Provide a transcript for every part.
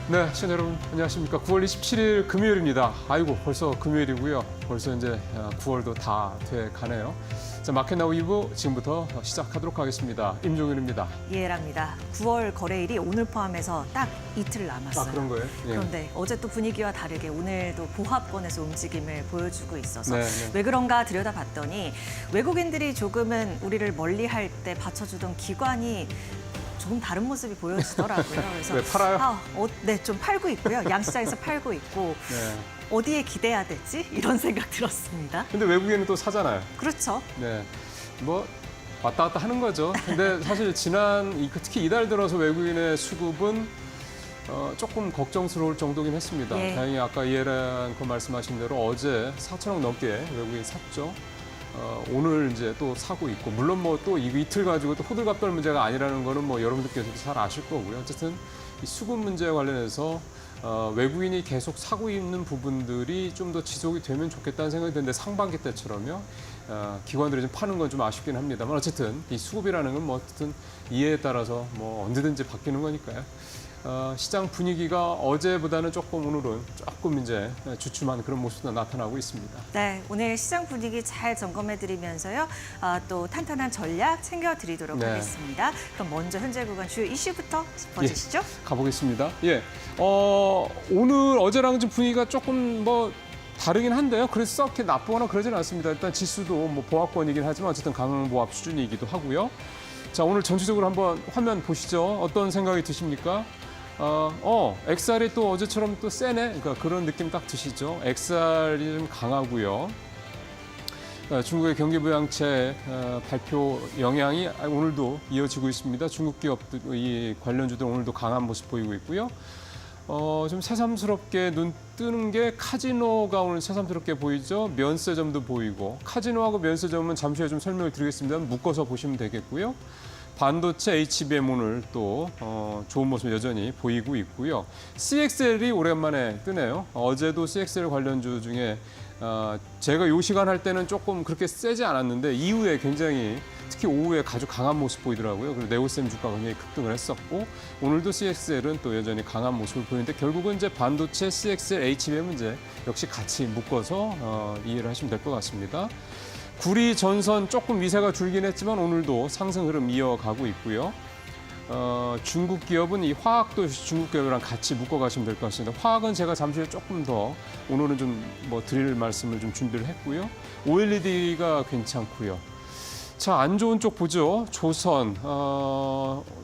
네, 시청자 여러분 안녕하십니까. 9월 27일 금요일입니다. 아이고 벌써 금요일이고요. 벌써 이제 9월도 다 돼 가네요. 자, 마켓 나우 2부 지금부터 시작하도록 하겠습니다. 임종윤입니다. 이해랍니다. 9월 거래일이 오늘 포함해서 딱 이틀 남았어요. 아, 그런 거예요? 예. 그런데 어제 또 분위기와 다르게 오늘도 보합권에서 움직임을 보여주고 있어서 네, 네. 왜 그런가 들여다봤더니 외국인들이 조금은 우리를 멀리할 때 받쳐주던 기관이 조금 다른 모습이 보여지더라고요. 그래서 왜 팔아요? 네, 좀 팔고 있고요. 양시장에서 팔고 있고 네. 어디에 기대야 될지 이런 생각 들었습니다. 근데 외국인은 또 사잖아요. 그렇죠. 네. 뭐 왔다 갔다 하는 거죠. 근데 사실 특히 이달 들어서 외국인의 수급은 조금 걱정스러울 정도긴 했습니다. 예. 다행히 아까 이해란 그 말씀하신 대로 어제 4천억 넘게 외국인 샀죠. 오늘 이제 또 사고 있고, 물론 뭐 또 이틀 가지고 또 호들갑 떨 문제가 아니라는 거는 뭐 여러분들께서도 잘 아실 거고요. 어쨌든 이 수급 문제와 관련해서 외국인이 계속 사고 있는 부분들이 좀 더 지속이 되면 좋겠다는 생각이 드는데 상반기 때처럼요. 기관들이 좀 파는 건 좀 아쉽긴 합니다만 어쨌든 이 수급이라는 건 뭐 어쨌든 이해에 따라서 뭐 언제든지 바뀌는 거니까요. 시장 분위기가 어제보다는 오늘은 조금 이제 주춤한 그런 모습도 나타나고 있습니다. 네, 오늘 시장 분위기 잘 점검해드리면서요. 또 탄탄한 전략 챙겨드리도록 네. 하겠습니다. 그럼 먼저 현재 구간 주요 이슈부터 짚어주시죠. 가보겠습니다. 예, 오늘 어제랑 좀 분위기가 조금 뭐 다르긴 한데요. 그래서 그렇게 나쁘거나 그러지는 않습니다. 일단 지수도 뭐 보합권이긴 하지만 어쨌든 강보합 수준이기도 하고요. 자, 오늘 전체적으로 한번 화면 보시죠. 어떤 생각이 드십니까? XR이 또 어제처럼 또 세네. 그러니까 그런 느낌 딱 드시죠. XR이 좀 강하고요. 중국의 경기부양책 발표 영향이 오늘도 이어지고 있습니다. 중국 기업들 이 관련주들 오늘도 강한 모습 보이고 있고요. 좀 새삼스럽게 눈 뜨는 게 카지노가 오늘 새삼스럽게 보이죠. 면세점도 보이고 카지노하고 면세점은 잠시 후에 좀 설명을 드리겠습니다. 묶어서 보시면 되겠고요. 반도체 HBM 오늘 또 좋은 모습 여전히 보이고 있고요. CXL이 오랜만에 뜨네요. 어제도 CXL 관련주 중에 제가 이 시간 할 때는 조금 그렇게 세지 않았는데 이후에 굉장히 특히 오후에 아주 강한 모습 보이더라고요. 그리고 네오셈 주가가 굉장히 급등을 했었고 오늘도 CXL은 또 여전히 강한 모습을 보이는데 결국은 이제 반도체, CXL, HBM 문제 역시 같이 묶어서 이해를 하시면 될 것 같습니다. 구리 전선 조금 위세가 줄긴 했지만 오늘도 상승 흐름 이어가고 있고요. 중국 기업은 이 화학도 중국 기업이랑 같이 묶어가시면 될 것 같습니다. 화학은 제가 잠시 후에 조금 더 오늘은 좀 뭐 드릴 말씀을 좀 준비를 했고요. OLED가 괜찮고요. 자, 안 좋은 쪽 보죠.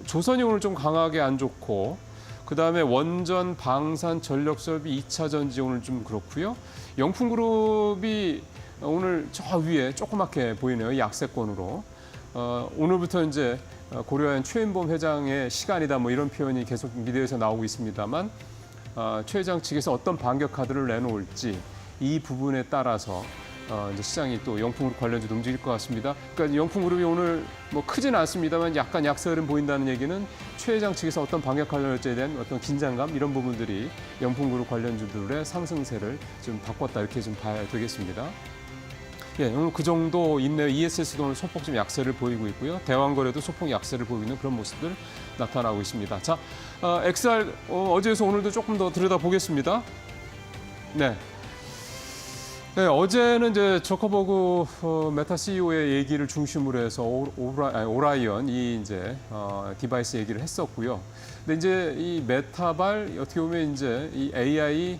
조선이 오늘 좀 강하게 안 좋고 그다음에 원전, 방산, 전력설비, 2차 전지 오늘 좀 그렇고요. 영풍그룹이 오늘 저 위에 조그맣게 보이네요. 약세권으로. 오늘부터 이제 고려한 최인범 회장의 시간이다 뭐 이런 표현이 계속 미디어에서 나오고 있습니다만 최 회장 측에서 어떤 반격 카드를 내놓을지 이 부분에 따라서 이제 시장이 또 영풍그룹 관련주도 움직일 것 같습니다. 그러니까 영풍그룹이 오늘 뭐 크지는 않습니다만 약간 약세 흐름 보인다는 얘기는 최 회장 측에서 어떤 반격 카드에 대한 어떤 긴장감 이런 부분들이 영풍그룹 관련주들의 상승세를 좀 바꿨다 이렇게 좀 봐야 되겠습니다. 예, 오늘 그 정도 있네요. ESS도 오늘 소폭 좀 약세를 보이고 있고요. 대왕거래도 소폭 약세를 보이고 있는 그런 모습들 나타나고 있습니다. 자, XR 어제에서 오늘도 조금 더 들여다보겠습니다. 네. 네, 어제는 이제 저커버그 메타 CEO의 얘기를 중심으로 해서 오라이언 이 이제 디바이스 얘기를 했었고요. 근데 이제 이 메타발 어떻게 보면 이제 이 AI에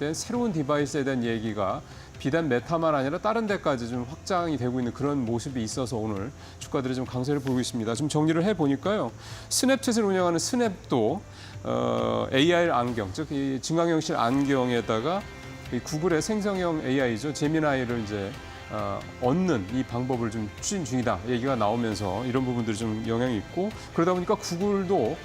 대한 새로운 디바이스에 대한 얘기가 비단 메타만 아니라 다른 데까지 좀 확장이 되고 있는 그런 모습이 있어서 오늘 주가들이 좀 강세를 보이고 있습니다. 좀 정리를 해보니까요. 스냅챗을 운영하는 스냅도 AR 안경, 즉 이 증강현실 안경에다가 이 구글의 생성형 AI죠. 제미나이를 이제 얻는 이 방법을 좀 추진 중이다 얘기가 나오면서 이런 부분들이 좀 영향이 있고 그러다 보니까 구글도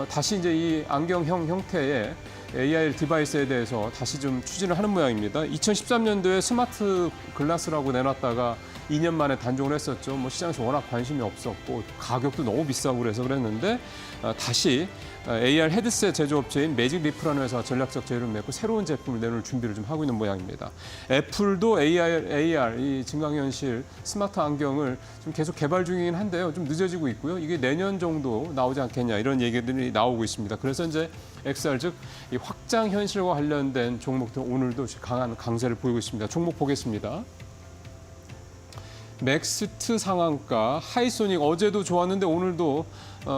다시 이제 이 안경형 형태의 AR 디바이스에 대해서 다시 좀 추진을 하는 모양입니다. 2013년도에 스마트 글라스라고 내놨다가 2년 만에 단종을 했었죠. 뭐 시장에서 워낙 관심이 없었고 가격도 너무 비싸고 그래서 그랬는데 다시 AR 헤드셋 제조업체인 매직 리프라는 회사 전략적 제휴를 맺고 새로운 제품을 내놓을 준비를 좀 하고 있는 모양입니다. 애플도 AR 이 증강현실 스마트 안경을 좀 계속 개발 중이긴 한데요. 좀 늦어지고 있고요. 이게 내년 정도 나오지 않겠냐 이런 얘기들이 나오고 있습니다. 그래서 이제 XR 즉 이 확장 현실과 관련된 종목들 오늘도 강한 강세를 보이고 있습니다. 종목 보겠습니다. 맥스트 상한가, 하이소닉 어제도 좋았는데 오늘도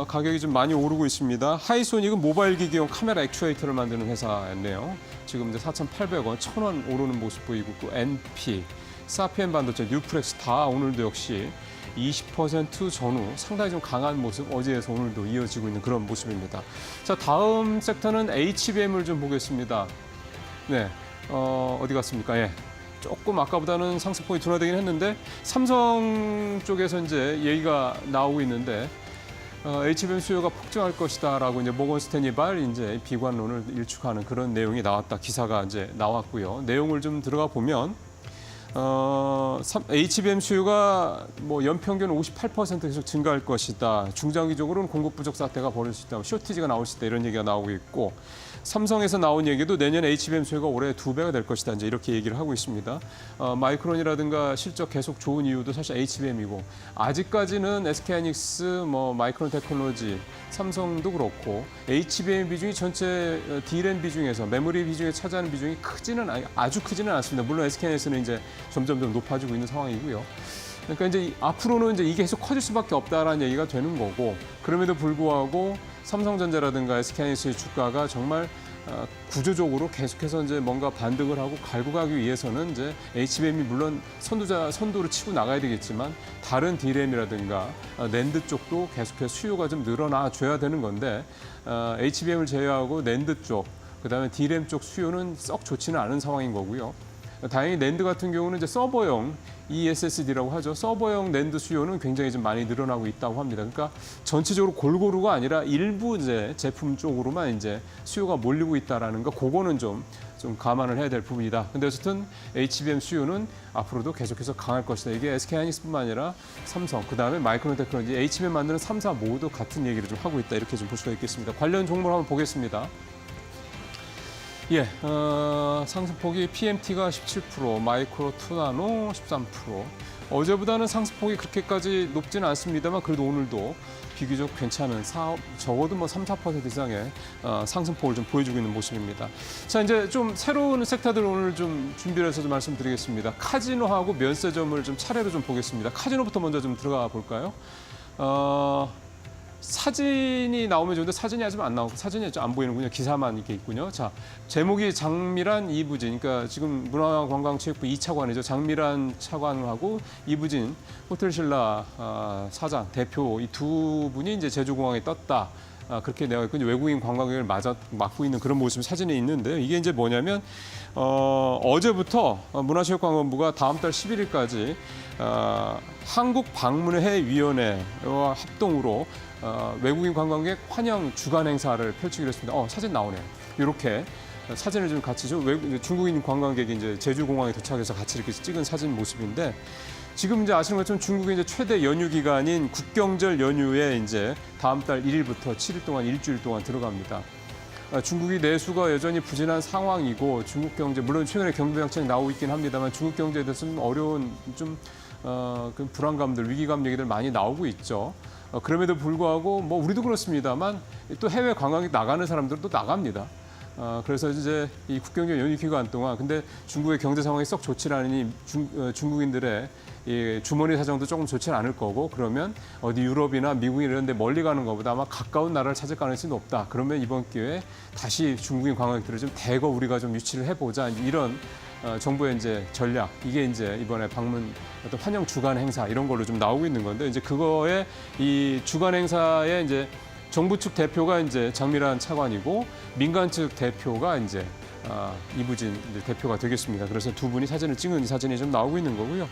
가격이 좀 많이 오르고 있습니다. 하이소닉은 모바일 기기용 카메라 액추에이터를 만드는 회사였네요. 지금 이제 4,800원, 1,000원 오르는 모습 보이고 있고 NP, 사피엔 반도체, 뉴프렉스 다 오늘도 역시 20% 전후 상당히 좀 강한 모습 어제에서 오늘도 이어지고 있는 그런 모습입니다. 자, 다음 섹터는 HBM을 좀 보겠습니다. 네, 어디 갔습니까? 예. 조금 아까보다는 상승폭이 둔화되긴 했는데 삼성 쪽에서 이제 얘기가 나오고 있는데 HBM 수요가 폭증할 것이다라고 이제 모건 스탠리 발 이제 비관론을 일축하는 그런 내용이 나왔다. 기사가 이제 나왔고요. 내용을 좀 들어가 보면 HBM 수요가 뭐 연평균 58% 계속 증가할 것이다. 중장기적으로는 공급 부족 사태가 벌어질 수 있다. 쇼티지가 나올 수 있다. 이런 얘기가 나오고 있고 삼성에서 나온 얘기도 내년 HBM 수요가 올해 2배가 될 것이다. 이제 이렇게 얘기를 하고 있습니다. 마이크론이라든가 실적 계속 좋은 이유도 사실 HBM이고 아직까지는 SK하이닉스, 뭐 마이크론 테크놀로지, 삼성도 그렇고 HBM 비중이 전체 D램 비중에서 메모리 비중에 차지하는 비중이 아주 크지는 않습니다. 물론 SK하이닉스는 이제 점점 높아지고 있는 상황이고요. 그러니까 이제 앞으로는 이제 이게 계속 커질 수밖에 없다라는 얘기가 되는 거고 그럼에도 불구하고 삼성전자라든가 SK하이닉스의 주가가 정말 구조적으로 계속해서 이제 뭔가 반등을 하고 갈고 가기 위해서는 이제 HBM이 물론 선두로 치고 나가야 되겠지만 다른 D램이라든가 낸드 쪽도 계속해서 수요가 좀 늘어나 줘야 되는 건데 HBM을 제외하고 낸드 쪽 그다음에 D램 쪽 수요는 썩 좋지는 않은 상황인 거고요. 다행히 낸드 같은 경우는 이제 서버용 ESSD라고 하죠. 서버용 낸드 수요는 굉장히 좀 많이 늘어나고 있다고 합니다. 그러니까 전체적으로 골고루가 아니라 일부 이제 제품 쪽으로만 이제 수요가 몰리고 있다라는 거, 그거는 좀 감안을 해야 될 부분이다. 근데 어쨌든 HBM 수요는 앞으로도 계속해서 강할 것이다. 이게 SK하이닉스뿐만 아니라 삼성, 그다음에 마이크론 테크놀로지, HBM 만드는 3사 모두 같은 얘기를 좀 하고 있다. 이렇게 좀 볼 수가 있겠습니다. 관련 종목을 한번 보겠습니다. 예, 상승폭이 PMT가 17%, 마이크로 2나노 13%. 어제보다는 상승폭이 그렇게까지 높지는 않습니다만 그래도 오늘도 비교적 괜찮은 적어도 뭐 3, 4% 이상의 상승폭을 좀 보여주고 있는 모습입니다. 자, 이제 좀 새로운 섹터들 오늘 좀 준비를 해서 좀 말씀드리겠습니다. 카지노하고 면세점을 좀 차례로 좀 보겠습니다. 카지노부터 먼저 좀 들어가 볼까요? 사진이 나오면 좋은데 사진이 아직 안 나오고 사진이 안 보이는군요. 기사만 이렇게 있군요. 자, 제목이 장미란 이부진. 그러니까 지금 문화관광체육부 2차관이죠. 장미란 차관하고 이부진 호텔신라 사장 대표 이 두 분이 이제 제주공항에 떴다. 그렇게 되어 있고 외국인 관광객을 맡고 있는 그런 모습이 사진에 있는데 이게 이제 뭐냐면 어제부터 문화체육관광부가 다음 달 11일까지 한국방문회위원회와 합동으로 외국인 관광객 환영 주간 행사를 펼치기로 했습니다. 사진 나오네요. 이렇게 사진을 좀 같이 중국인 관광객이 이제 제주공항에 도착해서 같이 이렇게 찍은 사진 모습인데 지금 이제 아시는 것처럼 중국의 이제 최대 연휴 기간인 국경절 연휴에 이제 다음 달 1일부터 7일 동안 일주일 동안 들어갑니다. 중국이 내수가 여전히 부진한 상황이고 중국 경제 물론 최근에 경기 부양책이 나오고 있긴 합니다만 중국 경제에 대해서는 어려운 그 불안감들 위기감 얘기들 많이 나오고 있죠. 그럼에도 불구하고 뭐 우리도 그렇습니다만 또 해외 관광객 나가는 사람들도 나갑니다. 그래서 이제 이 국경절 연휴 기간 동안 근데 중국의 경제 상황이 썩 좋지 않으니 중국인들의 이 주머니 사정도 조금 좋지 않을 거고 그러면 어디 유럽이나 미국 이런 데 멀리 가는 것보다 아마 가까운 나라를 찾을 가능성이 높다. 그러면 이번 기회에 다시 중국인 관광객들을 좀 대거 우리가 좀 유치를 해보자 이런 정부의 이제 전략 이게 이제 이번에 방문 어떤 환영 주간 행사 이런 걸로 좀 나오고 있는 건데 이제 그거에 이 주간 행사에 이제 정부 측 대표가 이제 장미란 차관이고 민간 측 대표가 이제 이부진 이제 대표가 되겠습니다. 그래서 두 분이 사진을 찍은 사진이 좀 나오고 있는 거고요.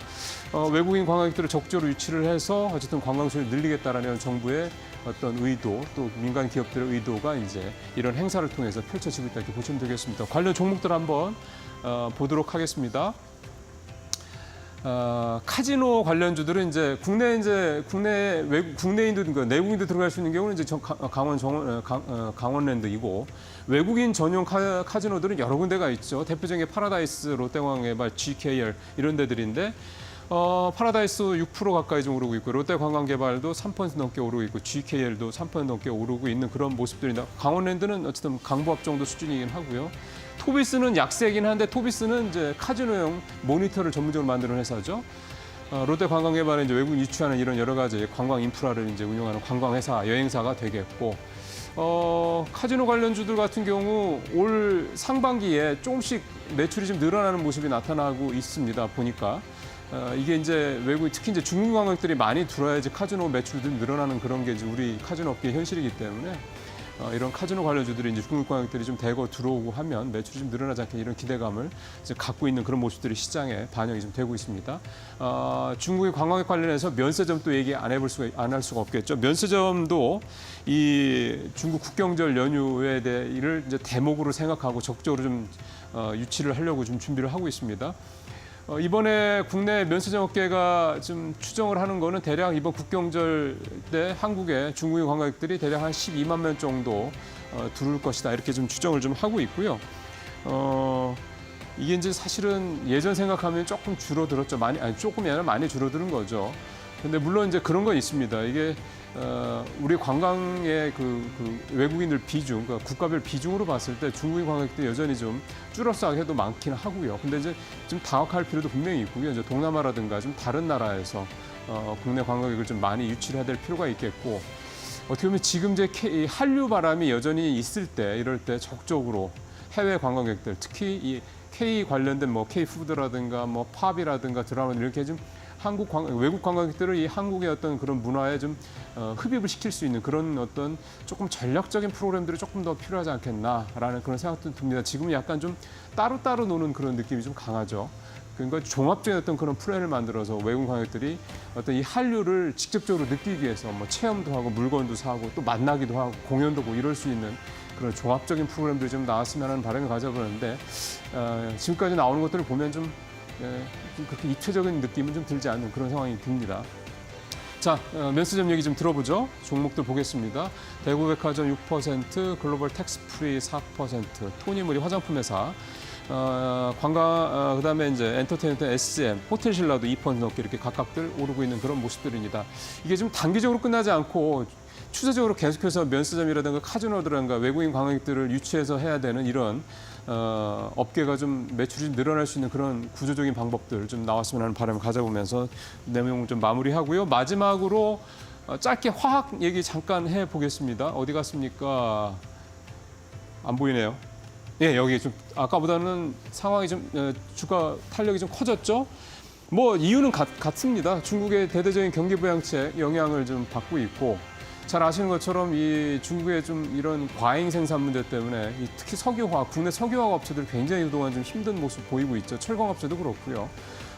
외국인 관광객들을 적극적으로 유치를 해서 어쨌든 관광 수요를 늘리겠다라는 정부의 어떤 의도, 또 민간 기업들의 의도가 이제 이런 행사를 통해서 펼쳐지고 있다 이렇게 보시면 되겠습니다. 관련 종목들 한번 보도록 하겠습니다. 카지노 관련주들은 이제 국내인도 내국인도 들어갈 수 있는 경우는 이제 강원랜드이고, 외국인 전용 카지노들은 여러 군데가 있죠. 대표적인 게 파라다이스, 롯데관광개발, GKR 이런 데들인데 파라다이스 6% 가까이 좀 오르고 있고, 롯데관광개발도 3% 넘게 오르고 있고, GKR도 3% 넘게 오르고 있는 그런 모습들이다. 강원랜드는 어쨌든 강보합 정도 수준이긴 하고요. 토비스는 약세이긴 한데, 토비스는 이제 카지노용 모니터를 전문적으로 만드는 회사죠. 롯데관광개발은 이제 외국인 유치하는 이런 여러 가지 관광 인프라를 이제 운영하는 관광회사, 여행사가 되겠고, 카지노 관련주들 같은 경우 올 상반기에 조금씩 매출이 좀 늘어나는 모습이 나타나고 있습니다. 보니까. 이게 이제 외국, 특히 이제 중국 관광객들이 많이 들어야지 카지노 매출들이 늘어나는 그런 게 이제 우리 카지노 업계의 현실이기 때문에 이런 카지노 관련주들이 이제 중국 관광객들이 좀 대거 들어오고 하면 매출이 좀 늘어나지 않게 이런 기대감을 이제 갖고 있는 그런 모습들이 시장에 반영이 좀 되고 있습니다. 중국의 관광객 관련해서 면세점 또 얘기 안 할 수가 없겠죠. 면세점도 이 중국 국경절 연휴에 대해를 이제 대목으로 생각하고 적극적으로 좀 유치를 하려고 좀 준비를 하고 있습니다. 이번에 국내 면세점 업계가 좀 추정을 하는 거는 대략 이번 국경절 때 한국에 중국인 관광객들이 대략 한 12만 명 정도 들어올 것이다. 이렇게 좀 추정을 좀 하고 있고요. 이게 이제 사실은 예전 생각하면 조금 줄어들었죠. 조금이 아니라 많이 줄어드는 거죠. 근데 물론 이제 그런 건 있습니다. 이게 우리 관광의 그 외국인들 비중, 그러니까 국가별 비중으로 봤을 때 중국인 관광객들이 여전히 좀 줄었어 해도 많긴 하고요. 근데 이제 좀 다각할 필요도 분명히 있고요. 이제 동남아라든가 좀 다른 나라에서 국내 관광객을 좀 많이 유치를 해야 될 필요가 있겠고, 어떻게 보면 지금 이제 한류 바람이 여전히 있을 때, 이럴 때 적극적으로 해외 관광객들, 특히 이 K 관련된 뭐 K 푸드라든가 뭐 팝이라든가 드라마 이렇게 좀 외국 관광객들을 이 한국의 어떤 그런 문화에 좀 흡입을 시킬 수 있는 그런 어떤 조금 전략적인 프로그램들이 조금 더 필요하지 않겠나라는 그런 생각도 듭니다. 지금은 약간 좀 따로따로 노는 그런 느낌이 좀 강하죠. 그러니까 종합적인 어떤 그런 플랜을 만들어서 외국 관광객들이 어떤 이 한류를 직접적으로 느끼기 위해서 뭐 체험도 하고 물건도 사고 또 만나기도 하고 공연도 보고 이럴 수 있는 그런 종합적인 프로그램들이 좀 나왔으면 하는 바람을 가져보는데, 지금까지 나오는 것들을 보면 좀 그렇게 입체적인 느낌은 좀 들지 않는 그런 상황이 듭니다. 자, 면세점 얘기 좀 들어보죠. 종목들 보겠습니다. 대구백화점 6%, 글로벌 텍스프리 4%, 토니모리 화장품 회사, 관광, 그다음에 이제 엔터테인먼트 SGM, 호텔신라도 2% 넘게 이렇게 각각들 오르고 있는 그런 모습들입니다. 이게 좀 단기적으로 끝나지 않고 추세적으로 계속해서 면세점이라든가 카지노라든가 외국인 관광객들을 유치해서 해야 되는 이런 업계가 좀 매출이 늘어날 수 있는 그런 구조적인 방법들 좀 나왔으면 하는 바람을 가져보면서 내용 좀 마무리하고요. 마지막으로 짧게 화학 얘기 잠깐 해보겠습니다. 어디 갔습니까? 안 보이네요. 예, 여기 좀 아까보다는 상황이 좀 주가 탄력이 좀 커졌죠. 뭐 이유는 같습니다. 중국의 대대적인 경기 부양책 영향을 좀 받고 있고, 잘 아시는 것처럼 이 중국의 좀 이런 과잉 생산 문제 때문에 특히 석유화학, 국내 석유화학 업체들 굉장히 그동안 좀 힘든 모습 보이고 있죠. 철강업체도 그렇고요.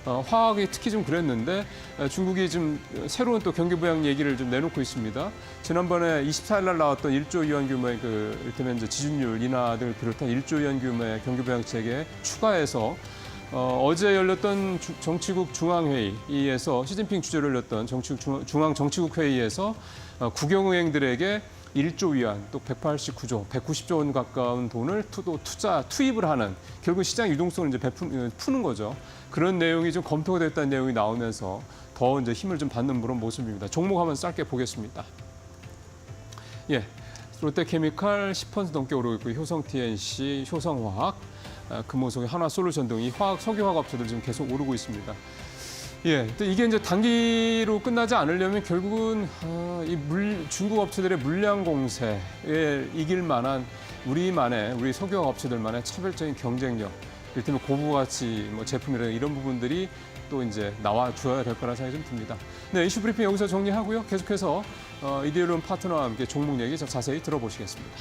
화학이 특히 좀 그랬는데 중국이 좀 새로운 또 경기 부양 얘기를 좀 내놓고 있습니다. 지난번에 24일 날 나왔던 1조 위안 규모의 그 이를테면 이제 지준율 인하 등을 비롯한 1조 위안 규모의 경기 부양책에 추가해서 어제 열렸던 정치국 중앙회의에서 시진핑 주재로 열렸던 중앙 정치국 회의에서 국영은행들에게 1조 위안, 또 189조, 190조 원 가까운 돈을 투입을 하는, 결국 시장 유동성을 이제 푸는 거죠. 그런 내용이 좀 검토가 됐다는 내용이 나오면서 더 이제 힘을 좀 받는 그런 모습입니다. 종목 한번 짧게 보겠습니다. 예, 롯데케미칼 10% 넘게 오르고 있고, 효성 TNC, 효성화학, 금호석유, 한화솔루션 등 이 석유화학 업체들 지금 계속 오르고 있습니다. 예, 또 이게 이제 단기로 끝나지 않으려면 결국은 중국 업체들의 물량 공세에 이길 만한 우리 석유화학 업체들만의 차별적인 경쟁력, 이를테면 고부가치 제품이라는 이런 부분들이 또 이제 나와 줘야 될 거라는 생각이 좀 듭니다. 네, 이슈 브리핑 여기서 정리하고요. 계속해서 이데올론 파트너와 함께 종목 얘기 자세히 들어보시겠습니다.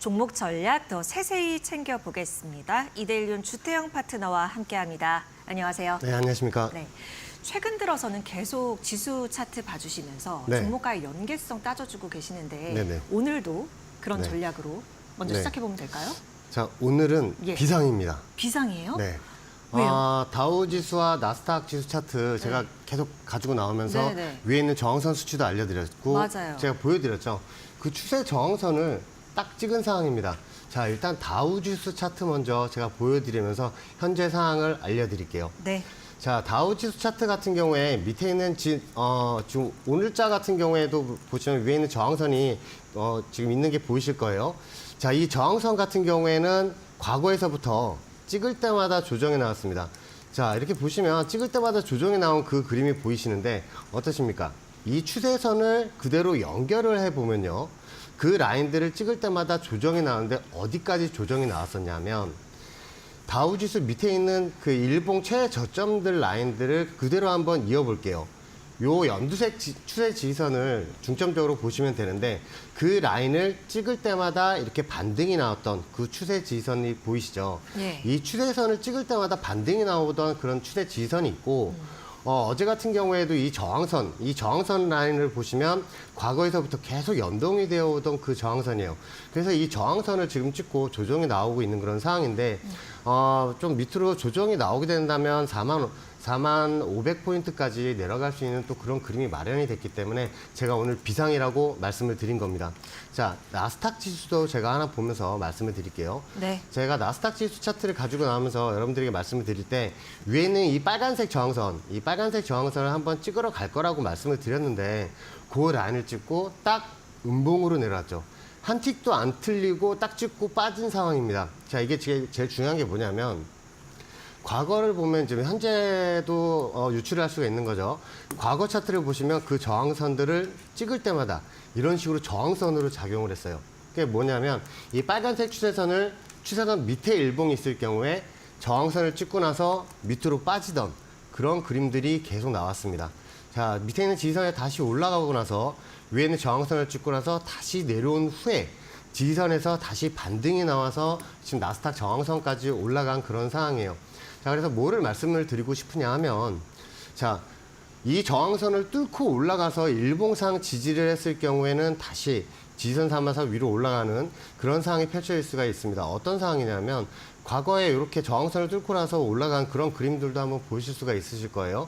종목 전략 더 세세히 챙겨보겠습니다. 이대일륜 주태영 파트너와 함께합니다. 안녕하세요. 네, 안녕하십니까. 네. 최근 들어서는 계속 지수 차트 봐주시면서 네. 종목과의 연계성 따져주고 계시는데 네네. 오늘도 그런 네. 전략으로 먼저 네. 시작해보면 될까요? 자, 오늘은 예. 비상입니다. 비상이에요? 네. 왜요? 다우 지수와 나스닥 지수 차트 제가 네. 계속 가지고 나오면서 네네. 위에 있는 저항선 수치도 알려드렸고 맞아요. 제가 보여드렸죠. 그 추세 저항선을 딱 찍은 상황입니다. 자, 일단 다우 지수 차트 먼저 제가 보여드리면서 현재 상황을 알려드릴게요. 네. 자, 다우 지수 차트 같은 경우에 밑에 있는 지금 오늘자 같은 경우에도 보시면 위에 있는 저항선이 지금 있는 게 보이실 거예요. 자, 이 저항선 같은 경우에는 과거에서부터 찍을 때마다 조정이 나왔습니다. 자, 이렇게 보시면 찍을 때마다 조정이 나온 그 그림이 보이시는데 어떠십니까? 이 추세선을 그대로 연결을 해보면요. 그 라인들을 찍을 때마다 조정이 나오는데 어디까지 조정이 나왔었냐면 다우지수 밑에 있는 그 일봉 최저점들 라인들을 그대로 한번 이어볼게요. 요 연두색 추세 지지선을 중점적으로 보시면 되는데 그 라인을 찍을 때마다 이렇게 반등이 나왔던 그 추세 지지선이 보이시죠? 예. 이 추세선을 찍을 때마다 반등이 나오던 그런 추세 지지선이 있고 어제 같은 경우에도 이 저항선 라인을 보시면 과거에서부터 계속 연동이 되어 오던 그 저항선이에요. 그래서 이 저항선을 지금 찍고 조정이 나오고 있는 그런 상황인데, 좀 밑으로 조정이 나오게 된다면 4만 500포인트까지 내려갈 수 있는 또 그런 그림이 마련이 됐기 때문에 제가 오늘 비상이라고 말씀을 드린 겁니다. 자, 나스닥 지수도 제가 하나 보면서 말씀을 드릴게요. 네. 제가 나스닥 지수 차트를 가지고 나오면서 여러분들에게 말씀을 드릴 때 위에 있는 이 빨간색 저항선을 한번 찍으러 갈 거라고 말씀을 드렸는데 그 라인을 찍고 딱 음봉으로 내려왔죠. 한 틱도 안 틀리고 딱 찍고 빠진 상황입니다. 자, 이게 제일 중요한 게 뭐냐면 과거를 보면 지금 현재도 유출을 할 수가 있는 거죠. 과거 차트를 보시면 그 저항선들을 찍을 때마다 이런 식으로 저항선으로 작용을 했어요. 그게 뭐냐면 이 빨간색 추세선 밑에 일봉이 있을 경우에 저항선을 찍고 나서 밑으로 빠지던 그런 그림들이 계속 나왔습니다. 자, 밑에 있는 지지선에 다시 올라가고 나서 위에 있는 저항선을 찍고 나서 다시 내려온 후에 지지선에서 다시 반등이 나와서 지금 나스닥 저항선까지 올라간 그런 상황이에요. 자, 그래서 뭐를 말씀을 드리고 싶으냐 하면, 자, 이 저항선을 뚫고 올라가서 일봉상 지지를 했을 경우에는 다시 지지선 삼아서 위로 올라가는 그런 상황이 펼쳐질 수가 있습니다. 어떤 상황이냐면, 과거에 이렇게 저항선을 뚫고 나서 올라간 그런 그림들도 한번 보실 수가 있으실 거예요.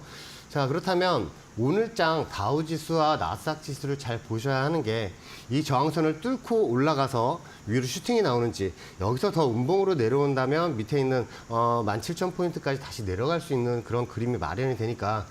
자, 그렇다면 오늘장 다우지수와 나스닥 지수를 잘 보셔야 하는 게 이 저항선을 뚫고 올라가서 위로 슈팅이 나오는지 여기서 더 음봉으로 내려온다면 밑에 있는 17,000포인트까지 다시 내려갈 수 있는 그런 그림이 마련이 되니까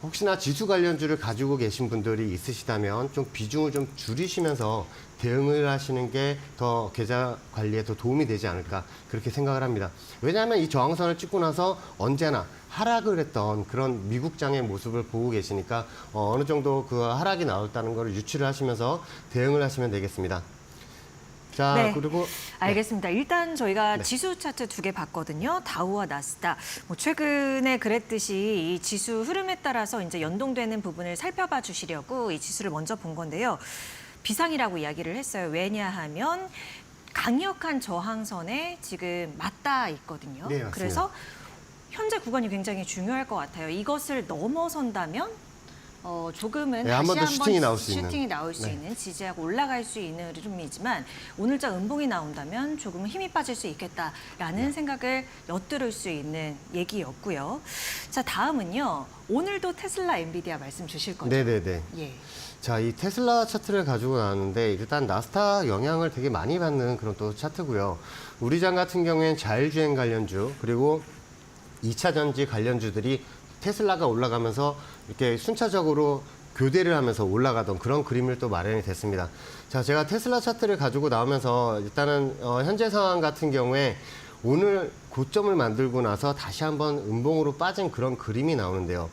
혹시나 지수 관련주를 가지고 계신 분들이 있으시다면 좀 비중을 좀 줄이시면서 대응을 하시는 게 더 계좌 관리에 더 도움이 되지 않을까 그렇게 생각을 합니다. 왜냐하면 이 저항선을 찍고 나서 언제나 하락을 했던 그런 미국장의 모습을 보고 계시니까 어느 정도 그 하락이 나왔다는 걸 유추를 하시면서 대응을 하시면 되겠습니다. 자, 네. 그리고 알겠습니다. 일단 저희가 네. 지수 차트 2개 봤거든요. 다우와 나스닥. 최근에 그랬듯이 이 지수 흐름에 따라서 이제 연동되는 부분을 살펴봐 주시려고 이 지수를 먼저 본 건데요. 비상이라고 이야기를 했어요. 왜냐하면 강력한 저항선에 지금 맞닿아 있거든요. 네, 맞습니다. 그래서 현재 구간이 굉장히 중요할 것 같아요. 이것을 넘어선다면 조금은 네, 다시 한번 더 한번 슈팅이 나올 수 있는. 슈팅이 나올 수 네. 있는 지지하고 올라갈 수 있는 흐름이지만 오늘자 음봉이 나온다면 조금 힘이 빠질 수 있겠다라는 생각을 엿들을 수 있는 얘기였고요. 자, 다음은요. 오늘도 테슬라, 엔비디아 말씀 주실 거죠? 네네네. 예. 자, 이 테슬라 차트를 가지고 나왔는데 일단 나스닥 영향을 되게 많이 받는 그런 또 차트고요. 우리 장 같은 경우에는 자율주행 관련주 그리고 2차 전지 관련주들이 테슬라가 올라가면서 이렇게 순차적으로 교대를 하면서 올라가던 그런 그림을 또 마련이 됐습니다. 자, 제가 테슬라 차트를 가지고 나오면서 일단은 현재 상황 같은 경우에 오늘 고점을 만들고 나서 다시 한번 음봉으로 빠진 그런 그림이 나오는데요.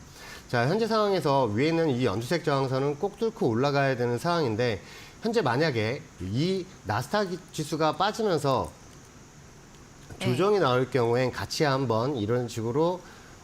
자, 현재 상황에서 위에 있는 이 연두색 저항선은 꼭 뚫고 올라가야 되는 상황인데 현재 만약에 이 나스닥 지수가 빠지면서 조정이 나올 경우엔 같이 한번 이런 식으로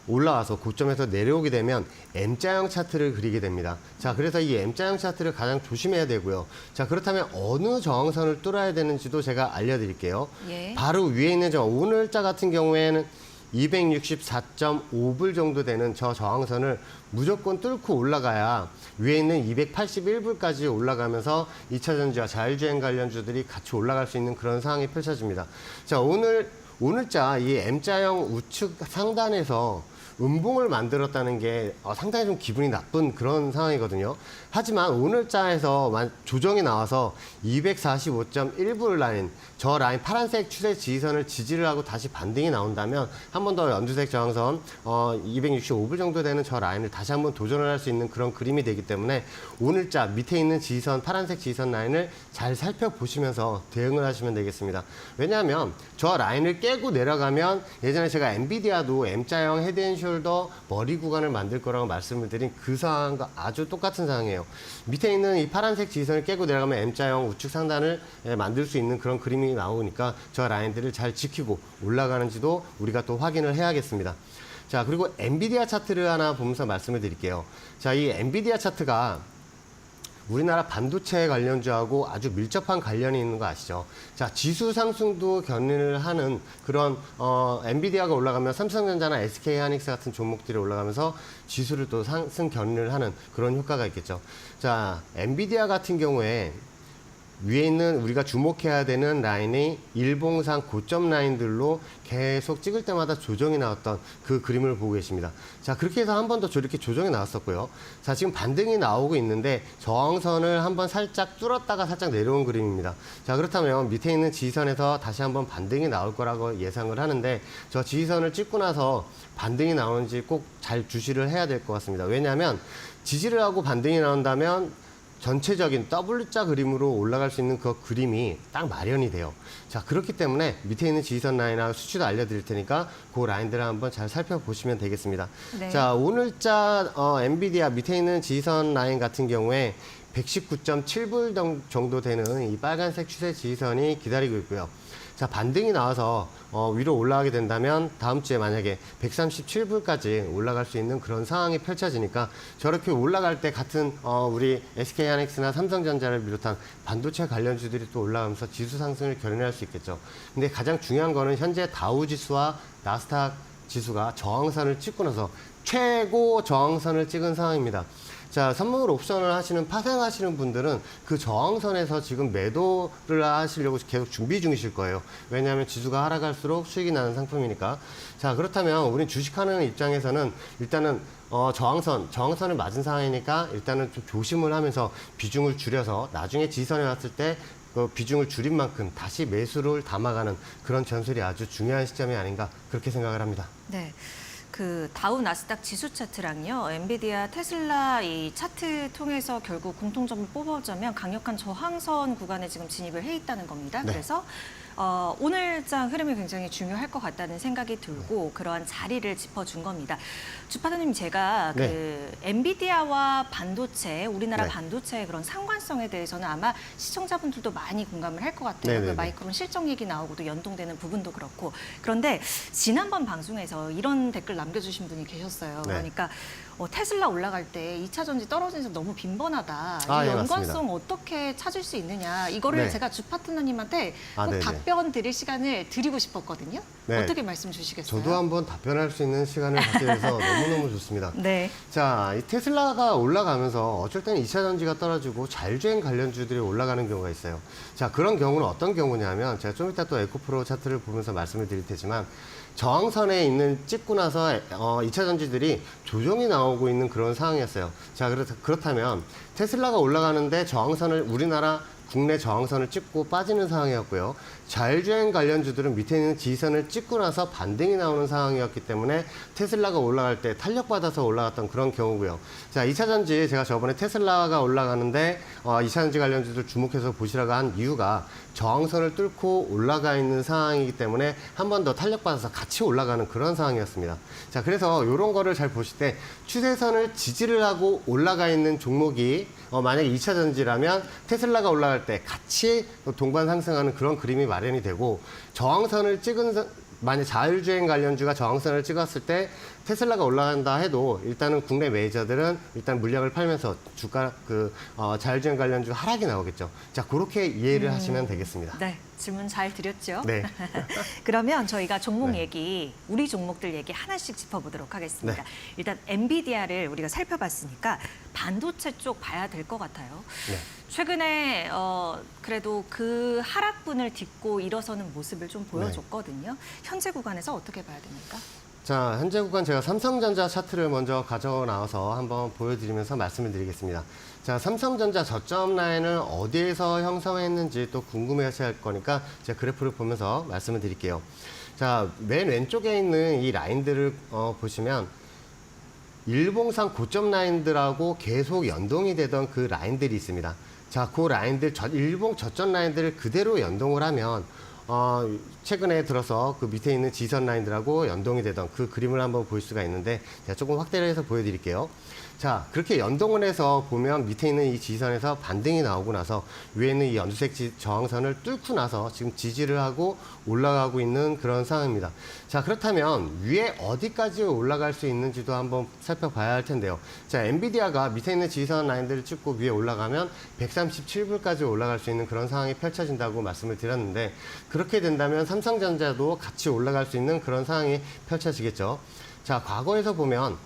올라와서 고점에서 내려오게 되면 M자형 차트를 그리게 됩니다. 자, 그래서 이 M자형 차트를 가장 조심해야 되고요. 자, 그렇다면 어느 저항선을 뚫어야 되는지도 제가 알려드릴게요. 예. 바로 위에 있는 오늘자 같은 경우에는 264.5불 정도 되는 저 저항선을 무조건 뚫고 올라가야 위에 있는 281불까지 올라가면서 2차전지와 자율주행 관련주들이 같이 올라갈 수 있는 그런 상황이 펼쳐집니다. 자, 오늘자 이 M자형 우측 상단에서 음봉을 만들었다는 게 상당히 좀 기분이 나쁜 그런 상황이거든요. 하지만 오늘자에서 조정이 나와서 245.1불 라인, 저 라인 파란색 추세 지지선을 지지를 하고 다시 반등이 나온다면 한 번 더 연두색 저항선 265불 정도 되는 저 라인을 다시 한번 도전을 할 수 있는 그런 그림이 되기 때문에 오늘자 밑에 있는 지지선, 파란색 지지선 라인을 잘 살펴보시면서 대응을 하시면 되겠습니다. 왜냐하면 저 라인을 깨고 내려가면 예전에 제가 엔비디아도 M자형 헤드앤숄더 머리 구간을 만들 거라고 말씀을 드린 그 상황과 아주 똑같은 상황이에요. 밑에 있는 이 파란색 지지선을 깨고 내려가면 M자형 우측 상단을 만들 수 있는 그런 그림이 나오니까 저 라인들을 잘 지키고 올라가는지도 우리가 또 확인을 해야겠습니다. 자, 그리고 엔비디아 차트를 하나 보면서 말씀을 드릴게요. 자, 이 엔비디아 차트가 우리나라 반도체 관련주하고 아주 밀접한 관련이 있는 거 아시죠? 자, 지수 상승도 견인을 하는 그런 엔비디아가 올라가면 삼성전자나 SK하이닉스 같은 종목들이 올라가면서 지수를 또 상승 견인을 하는 그런 효과가 있겠죠. 자, 엔비디아 같은 경우에 위에 있는 우리가 주목해야 되는 라인이 일봉상 고점 라인들로 계속 찍을 때마다 조정이 나왔던 그 그림을 보고 계십니다. 자, 그렇게 해서 한 번 더 이렇게 조정이 나왔었고요. 자, 지금 반등이 나오고 있는데 저항선을 한번 살짝 뚫었다가 살짝 내려온 그림입니다. 자, 그렇다면 밑에 있는 지지선에서 다시 한번 반등이 나올 거라고 예상을 하는데 저 지지선을 찍고 나서 반등이 나오는지 꼭 잘 주시를 해야 될 것 같습니다. 왜냐하면 지지를 하고 반등이 나온다면 전체적인 W자 그림으로 올라갈 수 있는 그 그림이 딱 마련이 돼요. 자, 그렇기 때문에 밑에 있는 지지선 라인하고 수치도 알려드릴 테니까 그 라인들을 한번 잘 살펴보시면 되겠습니다. 네. 자, 오늘자 엔비디아 밑에 있는 지지선 라인 같은 경우에 119.7불 정도 되는 이 빨간색 추세 지지선이 기다리고 있고요. 자, 반등이 나와서 위로 올라가게 된다면 다음 주에 만약에 137불까지 올라갈 수 있는 그런 상황이 펼쳐지니까 저렇게 올라갈 때 같은 우리 SK하이닉스나 삼성전자를 비롯한 반도체 관련주들이 또 올라가면서 지수 상승을 견인할 수 있겠죠. 근데 가장 중요한 거는 현재 다우지수와 나스닥 지수가 저항선을 찍고 나서 최고 저항선을 찍은 상황입니다. 자, 선물 옵션을 하시는 파생하시는 분들은 그 저항선에서 지금 매도를 하시려고 계속 준비 중이실 거예요. 왜냐하면 지수가 하락할수록 수익이 나는 상품이니까. 자, 그렇다면 우린 주식하는 입장에서는 일단은 저항선을 맞은 상황이니까 일단은 좀 조심을 하면서 비중을 줄여서 나중에 지선에 왔을 때 그 비중을 줄인 만큼 다시 매수를 담아가는 그런 전술이 아주 중요한 시점이 아닌가 그렇게 생각을 합니다. 네. 그 다우 나스닥 지수 차트랑요, 엔비디아, 테슬라 이 차트 통해서 결국 공통점을 뽑아보자면 강력한 저항선 구간에 지금 진입을 해 있다는 겁니다. 네. 그래서 오늘장 흐름이 굉장히 중요할 것 같다는 생각이 들고 그러한 자리를 짚어준 겁니다. 주파사님, 제가 네. 그 엔비디아와 반도체, 우리나라 네. 반도체의 그런 상관성에 대해서는 아마 시청자분들도 많이 공감을 할 것 같아요. 네네네. 그 마이크론 실적 얘기 나오고도 연동되는 부분도 그렇고. 그런데 지난번 방송에서 이런 댓글 남겨주신 분이 계셨어요. 네. 그러니까 테슬라 올라갈 때 2차 전지 떨어지면서 너무 빈번하다. 아, 이 예, 연관성 맞습니다. 어떻게 찾을 수 있느냐. 이거를 네. 제가 주파트너님한테 꼭 네네. 답변 드릴 시간을 드리고 싶었거든요. 네. 어떻게 말씀 주시겠어요? 저도 한번 답변할 수 있는 시간을 갖게 돼서 너무너무 좋습니다. 네. 자, 이 테슬라가 올라가면서 어쩔 때는 2차 전지가 떨어지고 자율주행 관련주들이 올라가는 경우가 있어요. 자, 그런 경우는 어떤 경우냐면 제가 좀 이따 또 에코프로 차트를 보면서 말씀을 드릴 테지만 저항선에 있는 찍고 나서 2차 전지들이 조정이 나오고 있는 그런 상황이었어요. 자, 그렇다면 테슬라가 올라가는데 저항선을 우리나라 국내 저항선을 찍고 빠지는 상황이었고요. 자율주행 관련주들은 밑에 있는 지지선을 찍고 나서 반등이 나오는 상황이었기 때문에 테슬라가 올라갈 때 탄력받아서 올라갔던 그런 경우고요. 자, 2차 전지 제가 저번에 테슬라가 올라가는데 2차 전지 관련주들 주목해서 보시라고 한 이유가 저항선을 뚫고 올라가 있는 상황이기 때문에 한 번 더 탄력받아서 같이 올라가는 그런 상황이었습니다. 자, 그래서 이런 거를 잘 보실 때 추세선을 지지를 하고 올라가 있는 종목이 만약에 2차 전지라면 테슬라가 올라갈 때 같이 동반 상승하는 그런 그림이 마련이 되고 저항선을 찍은 만약 자율주행 관련주가 저항선을 찍었을 때 테슬라가 올라간다 해도 일단은 국내 메이저들은 일단 물량을 팔면서 주가 자율주행 관련주 하락이 나오겠죠. 자, 그렇게 이해를 하시면 되겠습니다. 네, 질문 잘 드렸죠? 네. 그러면 저희가 종목 네. 얘기, 우리 종목들 얘기 하나씩 짚어보도록 하겠습니다. 네. 일단 엔비디아를 우리가 살펴봤으니까 반도체 쪽 봐야 될 것 같아요. 네. 최근에 그래도 그 하락분을 딛고 일어서는 모습을 좀 보여줬거든요. 현재 구간에서 어떻게 봐야 됩니까? 자, 현재 구간 제가 삼성전자 차트를 먼저 가져 나와서 한번 보여드리면서 말씀을 드리겠습니다. 자, 삼성전자 저점 라인을 어디에서 형성했는지 또 궁금해하실 거니까 제가 그래프를 보면서 말씀을 드릴게요. 자, 맨 왼쪽에 있는 이 라인들을 보시면 일봉상 고점 라인들하고 계속 연동이 되던 그 라인들이 있습니다. 자, 그 라인들, 일봉 저점 라인들을 그대로 연동을 하면 최근에 들어서 그 밑에 있는 지선 라인들하고 연동이 되던 그 그림을 한번 볼 수가 있는데 제가 조금 확대를 해서 보여드릴게요. 자, 그렇게 연동을 해서 보면 밑에 있는 이 지선에서 반등이 나오고 나서 위에 있는 이 연두색 저항선을 뚫고 나서 지금 지지를 하고 올라가고 있는 그런 상황입니다. 자, 그렇다면 위에 어디까지 올라갈 수 있는지도 한번 살펴봐야 할 텐데요. 자, 엔비디아가 밑에 있는 지선 라인들을 찍고 위에 올라가면 137불까지 올라갈 수 있는 그런 상황이 펼쳐진다고 말씀을 드렸는데 그렇게 된다면 삼성전자도 같이 올라갈 수 있는 그런 상황이 펼쳐지겠죠. 자, 과거에서 보면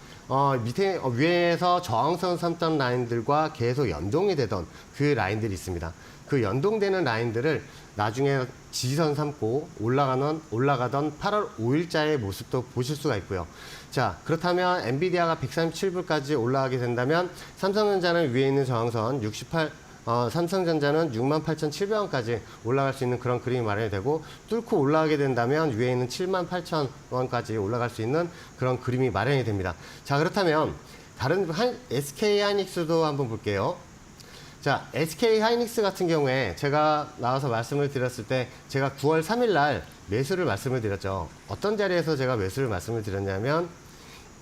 위에서 저항선 삼던 라인들과 계속 연동이 되던 그 라인들이 있습니다. 그 연동되는 라인들을 나중에 지선 삼고 올라가던 8월 5일자의 모습도 보실 수가 있고요. 자, 그렇다면 엔비디아가 137불까지 올라가게 된다면 삼성전자는 위에 있는 저항선 삼성전자는 68,700원까지 올라갈 수 있는 그런 그림이 마련이 되고 뚫고 올라가게 된다면 위에 있는 78,000원까지 올라갈 수 있는 그런 그림이 마련이 됩니다. 자, 그렇다면 다른 SK하이닉스도 한번 볼게요. 자, SK하이닉스 같은 경우에 제가 나와서 말씀을 드렸을 때 제가 9월 3일 날 매수를 말씀을 드렸죠. 어떤 자리에서 제가 매수를 말씀을 드렸냐면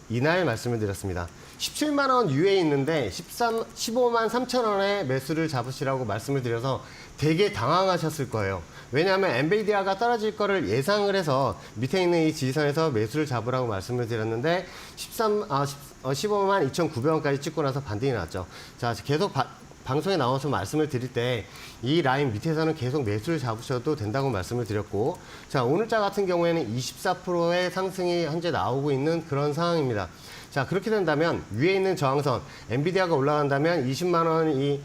이날 말씀을 드렸습니다. 17만 원 위에 있는데 15만 3천 원에 매수를 잡으시라고 말씀을 드려서 되게 당황하셨을 거예요. 왜냐하면 엔비디아가 떨어질 거를 예상을 해서 밑에 있는 이 지지선에서 매수를 잡으라고 말씀을 드렸는데 15만 2,900원까지 찍고 나서 반등이 났죠. 자, 계속 방송에 나와서 말씀을 드릴 때 이 라인 밑에서는 계속 매수를 잡으셔도 된다고 말씀을 드렸고, 자, 오늘자 같은 경우에는 24%의 상승이 현재 나오고 있는 그런 상황입니다. 자, 그렇게 된다면 위에 있는 저항선 엔비디아가 올라간다면 20만 원이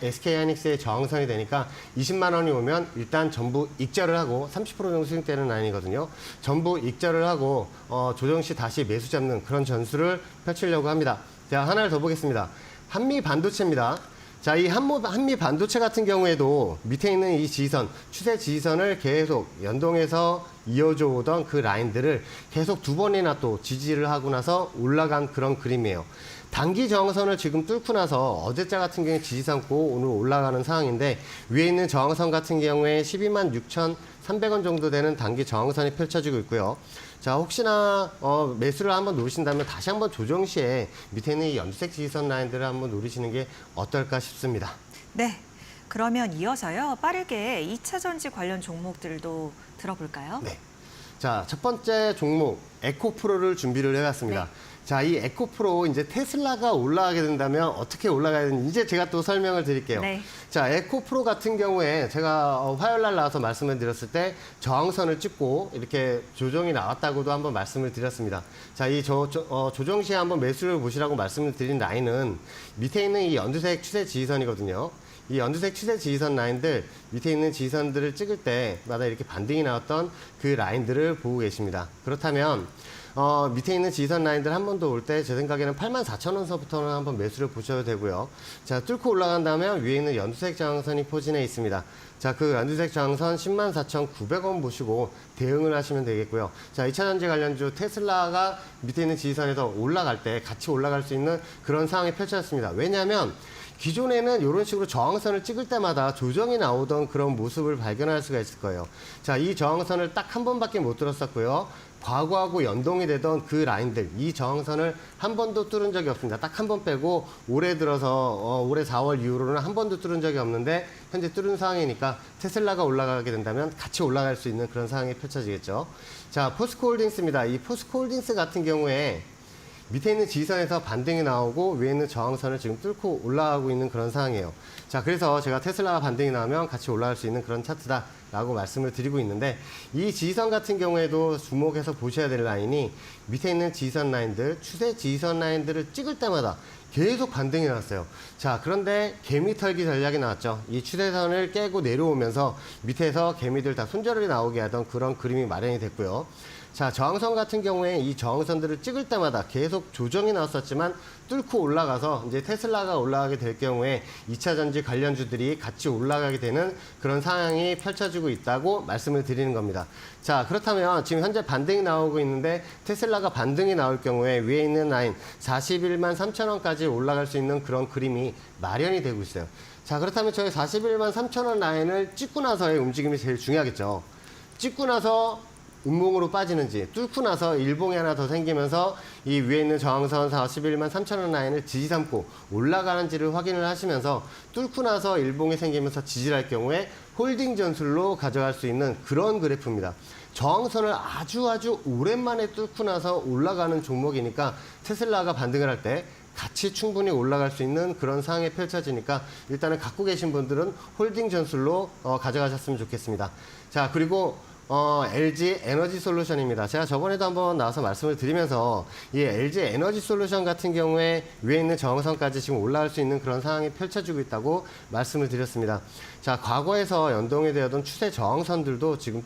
SK하이닉스의 저항선이 되니까 20만 원이 오면 일단 전부 익절을 하고 30% 정도 수익되는 라인이거든요. 전부 익절을 하고 조정 시 다시 매수 잡는 그런 전술을 펼치려고 합니다. 자, 하나를 더 보겠습니다. 한미 반도체입니다. 자, 이 한미 반도체 같은 경우에도 밑에 있는 이 지지선, 추세 지지선을 계속 연동해서 이어져 오던 그 라인들을 계속 두 번이나 또 지지를 하고 나서 올라간 그런 그림이에요. 단기 저항선을 지금 뚫고 나서 어제자 같은 경우에 지지 삼고 오늘 올라가는 상황인데 위에 있는 저항선 같은 경우에 12만 6,300원 정도 되는 단기 저항선이 펼쳐지고 있고요. 자, 혹시나 매수를 한번 노리신다면 다시 한번 조정 시에 밑에 있는 이 연두색 지지선 라인들을 한번 노리시는 게 어떨까 싶습니다. 네. 그러면 이어서요. 빠르게 2차 전지 관련 종목들도 들어볼까요? 네. 자, 첫 번째 종목 에코프로를 준비를 해봤습니다. 네. 자, 이 에코프로 이제 테슬라가 올라가게 된다면 어떻게 올라가야 되는지 이제 제가 또 설명을 드릴게요. 네. 자, 에코프로 같은 경우에 제가 화요일 날 나와서 말씀을 드렸을 때 저항선을 찍고 이렇게 조정이 나왔다고도 한번 말씀을 드렸습니다. 자, 이 조정 시에 한번 매수를 보시라고 말씀을 드린 라인은 밑에 있는 이 연두색 추세 지지선이거든요. 이 연두색 추세 지지선 라인들 밑에 있는 지지선들을 찍을 때마다 이렇게 반등이 나왔던 그 라인들을 보고 계십니다. 그렇다면 밑에 있는 지지선 라인들 한 번 더 올 때 제 생각에는 84,000원서부터는 한번 매수를 보셔도 되고요. 자, 뚫고 올라간다면 위에 있는 연두색 저항선이 포진해 있습니다. 자, 그 연두색 저항선 104,900원 보시고 대응을 하시면 되겠고요. 자, 2차 전지 관련주 테슬라가 밑에 있는 지지선에서 올라갈 때 같이 올라갈 수 있는 그런 상황이 펼쳐졌습니다. 왜냐하면 기존에는 이런 식으로 저항선을 찍을 때마다 조정이 나오던 그런 모습을 발견할 수가 있을 거예요. 자, 이 저항선을 딱 한 번밖에 못 뚫었었고요. 과거하고 연동이 되던 그 라인들, 이 저항선을 한 번도 뚫은 적이 없습니다. 딱 한 번 빼고 올해 들어서 올해 4월 이후로는 한 번도 뚫은 적이 없는데 현재 뚫은 상황이니까 테슬라가 올라가게 된다면 같이 올라갈 수 있는 그런 상황이 펼쳐지겠죠. 자, 포스코홀딩스입니다. 이 포스코홀딩스 같은 경우에 밑에 있는 지지선에서 반등이 나오고 위에 있는 저항선을 지금 뚫고 올라가고 있는 그런 상황이에요. 자, 그래서 제가 테슬라가 반등이 나오면 같이 올라갈 수 있는 그런 차트다라고 말씀을 드리고 있는데 이 지지선 같은 경우에도 주목해서 보셔야 될 라인이 밑에 있는 지지선 라인들, 추세 지지선 라인들을 찍을 때마다 계속 반등이 나왔어요. 자, 그런데 개미 털기 전략이 나왔죠. 이 추세선을 깨고 내려오면서 밑에서 개미들 다 손절이 나오게 하던 그런 그림이 마련이 됐고요. 자, 저항선 같은 경우에 이 저항선들을 찍을 때마다 계속 조정이 나왔었지만 뚫고 올라가서 이제 테슬라가 올라가게 될 경우에 2차 전지 관련주들이 같이 올라가게 되는 그런 상황이 펼쳐지고 있다고 말씀을 드리는 겁니다. 자, 그렇다면 지금 현재 반등이 나오고 있는데 테슬라가 반등이 나올 경우에 위에 있는 라인 41만 3천 원까지 올라갈 수 있는 그런 그림이 마련이 되고 있어요. 자, 그렇다면 저희 41만 3천 원 라인을 찍고 나서의 움직임이 제일 중요하겠죠. 찍고 나서 음봉으로 빠지는지, 뚫고 나서 일봉이 하나 더 생기면서 이 위에 있는 저항선 41만 3천 원 라인을 지지 삼고 올라가는지를 확인을 하시면서 뚫고 나서 일봉이 생기면서 지지를 할 경우에 홀딩 전술로 가져갈 수 있는 그런 그래프입니다. 저항선을 아주 오랜만에 뚫고 나서 올라가는 종목이니까 테슬라가 반등을 할 때 같이 충분히 올라갈 수 있는 그런 상황이 펼쳐지니까 일단은 갖고 계신 분들은 홀딩 전술로 가져가셨으면 좋겠습니다. 자, 그리고 LG 에너지 솔루션입니다. 제가 저번에도 한번 나와서 말씀을 드리면서 이 LG 에너지 솔루션 같은 경우에 위에 있는 저항선까지 지금 올라갈 수 있는 그런 상황이 펼쳐지고 있다고 말씀을 드렸습니다. 자, 과거에서 연동이 되었던 추세 저항선들도 지금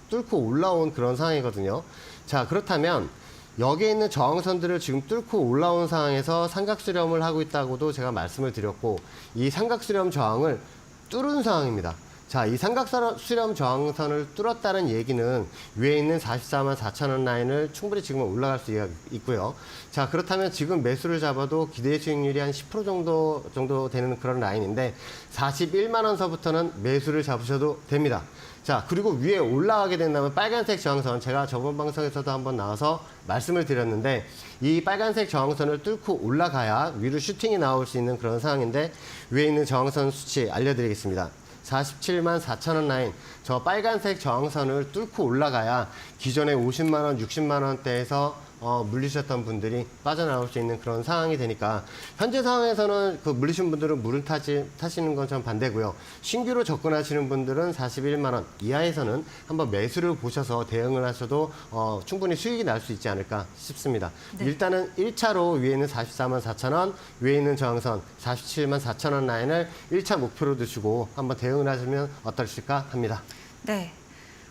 뚫고 올라온 그런 상황이거든요. 자, 그렇다면 여기에 있는 저항선들을 지금 뚫고 올라온 상황에서 삼각수렴을 하고 있다고도 제가 말씀을 드렸고 이 삼각수렴 저항을 뚫은 상황입니다. 자, 이 삼각수렴 저항선을 뚫었다는 얘기는 위에 있는 44만 4천 원 라인을 충분히 지금 올라갈 수 있고요. 자, 그렇다면 지금 매수를 잡아도 기대 수익률이 한 10% 정도 되는 그런 라인인데 41만 원서부터는 매수를 잡으셔도 됩니다. 자, 그리고 위에 올라가게 된다면 빨간색 저항선, 제가 저번 방송에서도 한번 나와서 말씀을 드렸는데 이 빨간색 저항선을 뚫고 올라가야 위로 슈팅이 나올 수 있는 그런 상황인데 위에 있는 저항선 수치 알려드리겠습니다. 47만 4천 원 라인, 저 빨간색 저항선을 뚫고 올라가야 기존에 50만 원, 60만 원대에서 물리셨던 분들이 빠져나올 수 있는 그런 상황이 되니까 현재 상황에서는 그 물리신 분들은 물을 타시는 건 좀 반대고요. 신규로 접근하시는 분들은 41만 원 이하에서는 한번 매수를 보셔서 대응을 하셔도 충분히 수익이 날 수 있지 않을까 싶습니다. 네. 일단은 1차로 위에 있는 44만 4천 원, 위에 있는 저항선 47만 4천 원 라인을 1차 목표로 두시고 한번 대응을 하시면 어떠실까 합니다. 네.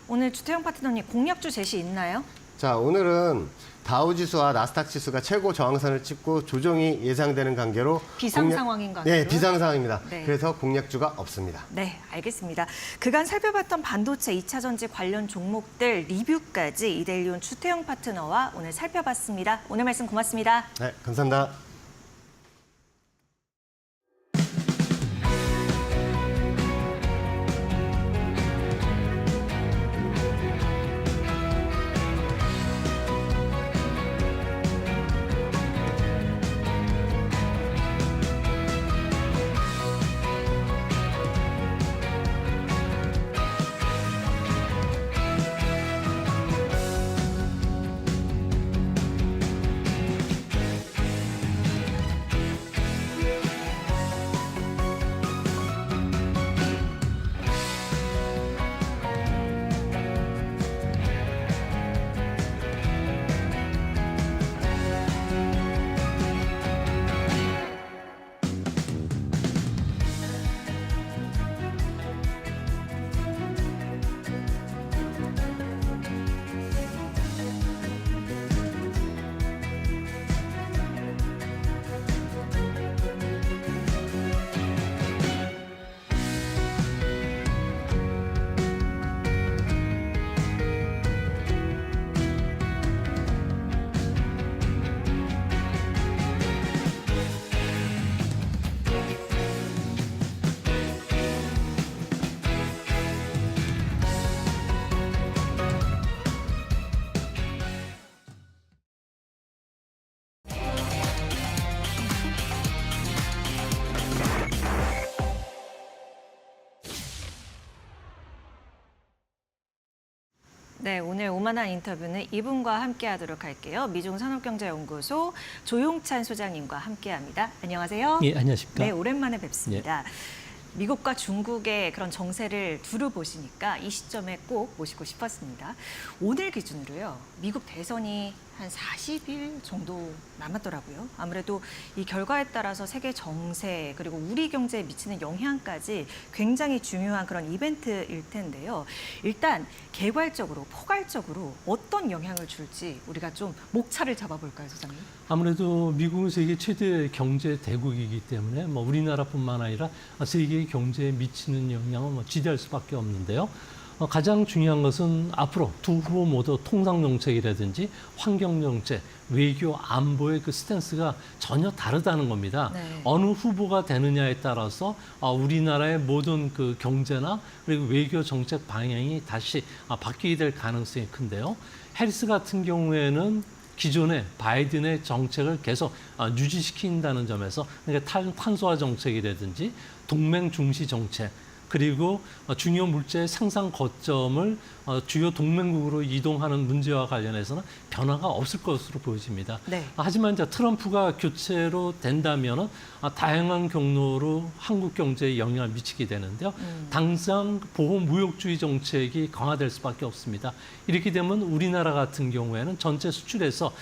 오늘 주태영 파트너님 공략주 제시 있나요? 자, 오늘은 다우지수와 나스닥 지수가 최고 저항선을 찍고 조정이 예상되는 관계로 비상 상황인 관계로? 네, 비상 상황입니다. 네. 그래서 공략주가 없습니다. 네, 알겠습니다. 그간 살펴봤던 반도체 2차 전지 관련 종목들 리뷰까지 이데일리온 주태영 파트너와 오늘 살펴봤습니다. 오늘 말씀 고맙습니다. 네, 감사합니다. 네, 오늘 오만한 인터뷰는 이분과 함께하도록 할게요. 미중산업경제연구소 조용찬 소장님과 함께합니다. 안녕하세요. 예, 안녕하십니까? 네, 오랜만에 뵙습니다. 미국과 중국의 그런 정세를 두루 보시니까 이 시점에 꼭 모시고 싶었습니다. 오늘 기준으로요, 미국 대선이 한 40일 정도 남았더라고요. 아무래도 이 결과에 따라서 세계 정세 그리고 우리 경제에 미치는 영향까지 굉장히 중요한 그런 이벤트일 텐데요. 일단 개괄적으로, 포괄적으로 어떤 영향을 줄지 우리가 좀 목차를 잡아볼까요, 소장님? 아무래도 미국은 세계 최대 경제 대국이기 때문에 뭐 우리나라뿐만 아니라 세계 경제에 미치는 영향은 뭐 지대할 수밖에 없는데요. 가장 중요한 것은 앞으로 두 후보 모두 통상 정책이라든지 환경 정책, 외교, 안보의 그 스탠스가 전혀 다르다는 겁니다. 네. 어느 후보가 되느냐에 따라서 우리나라의 모든 그 경제나 그리고 외교 정책 방향이 다시 바뀌게 될 가능성이 큰데요. 해리스 같은 경우에는 기존의 바이든의 정책을 계속 유지시킨다는 점에서 그러니까 탄소화 정책이라든지 동맹 중시 정책 그리고 중요 물자의 생산 거점을 주요 동맹국으로 이동하는 문제와 관련해서는 변화가 없을 것으로 보여집니다. 네. 하지만 이제 트럼프가 교체로 된다면 다양한 경로로 한국 경제에 영향을 미치게 되는데요. 당장 보호 무역주의 정책이 강화될 수밖에 없습니다. 이렇게 되면 우리나라 같은 경우에는 전체 수출에서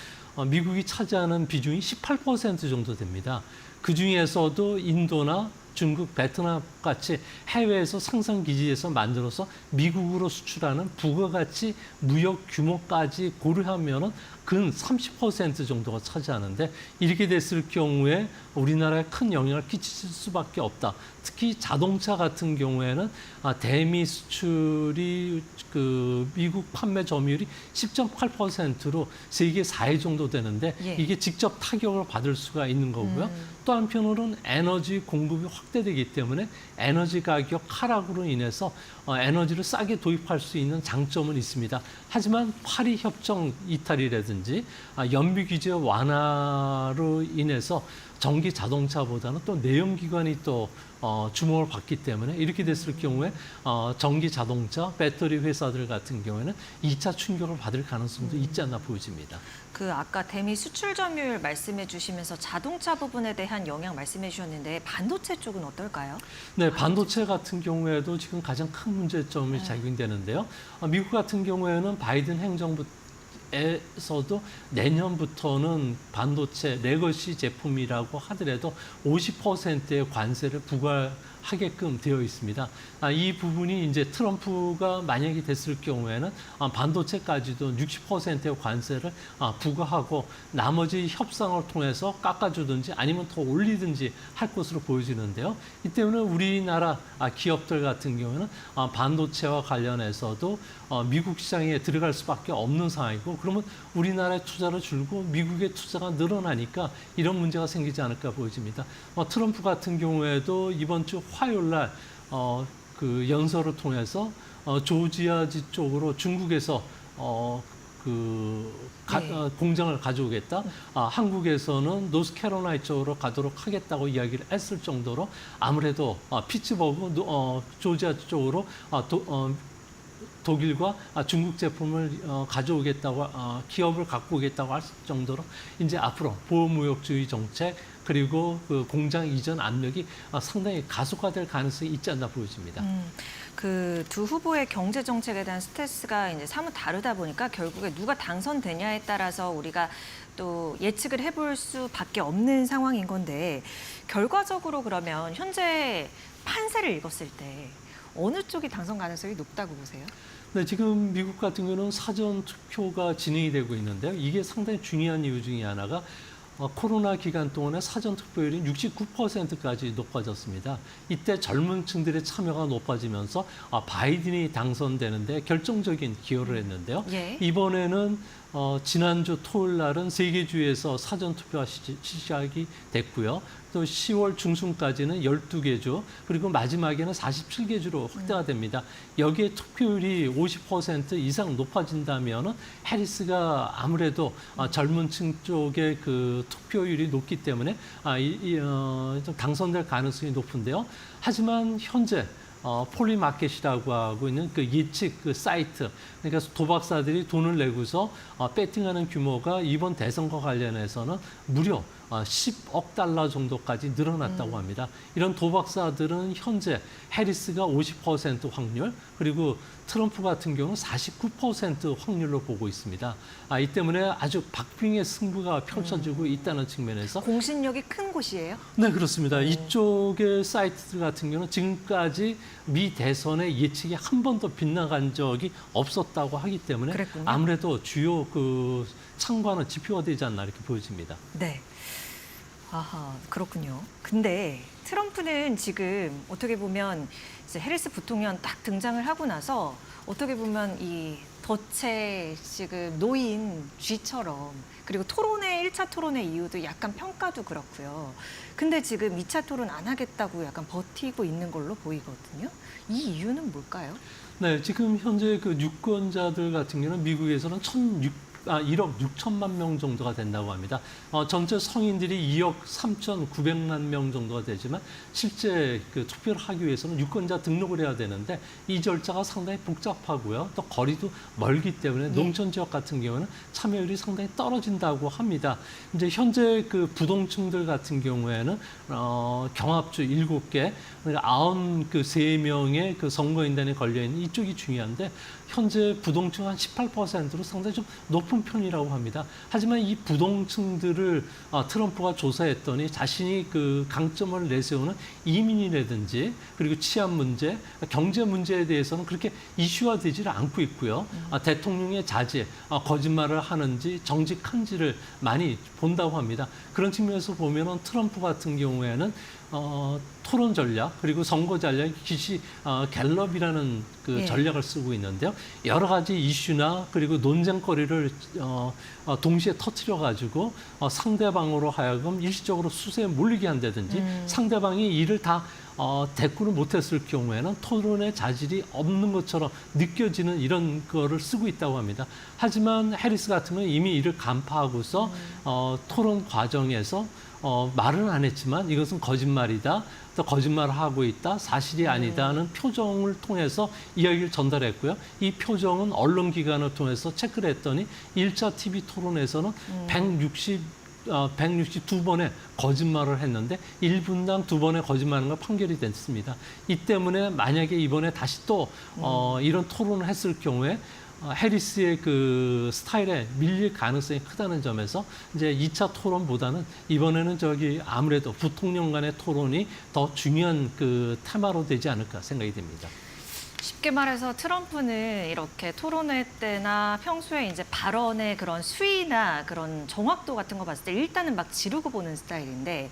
미국이 차지하는 비중이 18% 정도 됩니다. 그중에서도 인도나 중국, 베트남 같이 해외에서 생산 기지에서 만들어서 미국으로 수출하는 부가가치 무역 규모까지 고려하면은 근 30% 정도가 차지하는데 이렇게 됐을 경우에 우리나라에 큰 영향을 끼칠 수밖에 없다. 특히 자동차 같은 경우에는 대미 수출이 그 미국 판매 점유율이 10.8%로 세계 4위 정도 되는데 예. 이게 직접 타격을 받을 수가 있는 거고요. 또 한편으로는 에너지 공급이 확대되기 때문에 에너지 가격 하락으로 인해서 에너지를 싸게 도입할 수 있는 장점은 있습니다. 하지만 파리 협정 이탈이라든지 연비 규제 완화로 인해서 전기 자동차보다는 또 내연기관이 또 주목을 받기 때문에 이렇게 됐을 경우에 전기 자동차, 배터리 회사들 같은 경우에는 2차 충격을 받을 가능성도 있지 않나 보여집니다. 그 아까 대미 수출 점유율 말씀해 주시면서 자동차 부분에 대한 영향 말씀해 주셨는데 반도체 쪽은 어떨까요? 네, 반도체 같은 경우에도 지금 가장 큰 문제점이 작용되는데요. 미국 같은 경우에는 바이든 행정부 에서도 내년부터는 반도체 레거시 제품이라고 하더라도 50%의 관세를 부과하게끔 되어 있습니다. 이 부분이 이제 트럼프가 만약에 됐을 경우에는 반도체까지도 60%의 관세를 부과하고 나머지 협상을 통해서 깎아주든지 아니면 더 올리든지 할 것으로 보여지는데요. 이 때문에 우리나라 기업들 같은 경우는 반도체와 관련해서도 미국 시장에 들어갈 수밖에 없는 상황이고 그러면 우리나라의 투자를 줄고 미국의 투자가 늘어나니까 이런 문제가 생기지 않을까 보여집니다. 트럼프 같은 경우에도 이번 주 화요일 날 그 연설을 통해서 조지아주 쪽으로 중국에서 공장을 가져오겠다. 한국에서는 노스캐롤라이나 쪽으로 가도록 하겠다고 이야기를 했을 정도로 아무래도 피츠버그, 조지아 쪽으로 독일과 중국 제품을 가져오겠다고 기업을 갖고 오겠다고 할 정도로 이제 앞으로 보호무역주의 정책 그리고 그 공장 이전 압력이 상당히 가속화될 가능성이 있지 않나 보여집니다. 그 두 후보의 경제 정책에 대한 스탠스가 이제 사뭇 다르다 보니까 결국에 누가 당선되냐에 따라서 우리가 또 예측을 해볼 수밖에 없는 상황인 건데 결과적으로 그러면 현재 판세를 읽었을 때 어느 쪽이 당선 가능성이 높다고 보세요? 네, 지금 미국 같은 경우는 사전 투표가 진행이 되고 있는데요. 이게 상당히 중요한 이유 중에 하나가 코로나 기간 동안에 사전 투표율이 69%까지 높아졌습니다. 이때 젊은 층들의 참여가 높아지면서 바이든이 당선되는데 결정적인 기여를 했는데요. 예. 이번에는 지난주 토요일 날은 3개 주에서 사전 투표가 시작이 됐고요. 또 10월 중순까지는 12개 주, 그리고 마지막에는 47개 주로 확대가 됩니다. 여기에 투표율이 50% 이상 높아진다면 해리스가 아무래도 젊은 층 쪽의 그 투표율이 높기 때문에 좀 당선될 가능성이 높은데요. 하지만 현재 폴리마켓이라고 하고 있는 그 예측 그 사이트, 그러니까 도박사들이 돈을 내고서 배팅하는 규모가 이번 대선과 관련해서는 무려 10억 달러 정도까지 늘어났다고 합니다. 이런 도박사들은 현재 해리스가 50% 확률, 그리고 트럼프 같은 경우는 49% 확률로 보고 있습니다. 이 때문에 아주 박빙의 승부가 펼쳐지고 있다는 측면에서 공신력이 큰 곳이에요? 네, 그렇습니다. 이쪽의 사이트들 같은 경우는 지금까지 미 대선의 예측이 한 번도 빗나간 적이 없었다고 하기 때문에 그랬군요. 아무래도 주요 그 참고하는 지표가 되지 않나 이렇게 보여집니다. 네. 아하, 그렇군요. 근데 트럼프는 지금 어떻게 보면 이제 해리스 부통령 딱 등장을 하고 나서 어떻게 보면 이 덫에 지금 놓인 쥐처럼, 그리고 토론회, 1차 토론회 이후도 약간 평가도 그렇고요. 근데 지금 2차 토론 안 하겠다고 약간 버티고 있는 걸로 보이거든요. 이 이유는 뭘까요? 네, 지금 현재 그 유권자들 같은 경우는 미국에서는 1억 6천만 명 정도가 된다고 합니다. 전체 성인들이 2억 3,900만 명 정도가 되지만 실제 그 투표를 하기 위해서는 유권자 등록을 해야 되는데 이 절차가 상당히 복잡하고요. 또 거리도 멀기 때문에 농촌 지역 같은 경우는 참여율이 상당히 떨어진다고 합니다. 이제 현재 그 부동층들 같은 경우에는 경합주 7개, 그러니까 93명의 그 선거인단에 걸려 있는 이쪽이 중요한데 현재 부동층 한 18%로 상당히 좀 높은 편이라고 합니다. 하지만 이 부동층들을 트럼프가 조사했더니 자신이 그 강점을 내세우는 이민이라든지 그리고 치안 문제, 경제 문제에 대해서는 그렇게 이슈화되지를 않고 있고요. 대통령의 자제, 거짓말을 하는지 정직한지를 많이 본다고 합니다. 그런 측면에서 보면은 트럼프 같은 경우에는 토론 전략 그리고 선거 전략 기시 갤럽이라는 그 예. 전략을 쓰고 있는데요. 여러 가지 이슈나 그리고 논쟁거리를 동시에 터트려 가지고 상대방으로 하여금 일시적으로 수세에 몰리게 한다든지 상대방이 이를 다 대꾸를 못했을 경우에는 토론의 자질이 없는 것처럼 느껴지는 이런 거를 쓰고 있다고 합니다. 하지만 해리스 같은 경우는 이미 이를 간파하고서 토론 과정에서 말은 안 했지만 이것은 거짓말이다. 또 거짓말을 하고 있다. 사실이 아니다는 표정을 통해서 이야기를 전달했고요. 이 표정은 언론기관을 통해서 체크를 했더니 1차 TV 토론에서는 162번의 거짓말을 했는데 1분당 2번의 거짓말인 걸 판결이 됐습니다. 이 때문에 만약에 이번에 다시 또 이런 토론을 했을 경우에 해리스의 그 스타일에 밀릴 가능성이 크다는 점에서 이제 2차 토론보다는 이번에는 아무래도 부통령 간의 토론이 더 중요한 그 테마로 되지 않을까 생각이 됩니다. 쉽게 말해서 트럼프는 이렇게 토론회 때나 평소에 이제 발언의 그런 수위나 그런 정확도 같은 거 봤을 때 일단은 막 지르고 보는 스타일인데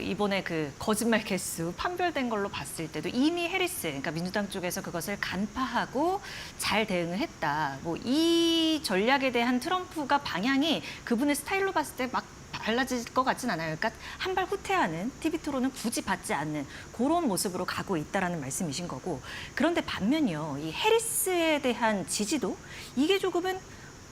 이번에 그 거짓말 개수 판별된 걸로 봤을 때도 이미 해리스, 그러니까 민주당 쪽에서 그것을 간파하고 잘 대응을 했다. 뭐 이 전략에 대한 트럼프가 방향이 그분의 스타일로 봤을 때 막 달라질 것 같진 않아요. 그러니까 한 발 후퇴하는 TV 토론은 굳이 받지 않는 그런 모습으로 가고 있다라는 말씀이신 거고. 그런데 반면요, 이 해리스에 대한 지지도 이게 조금은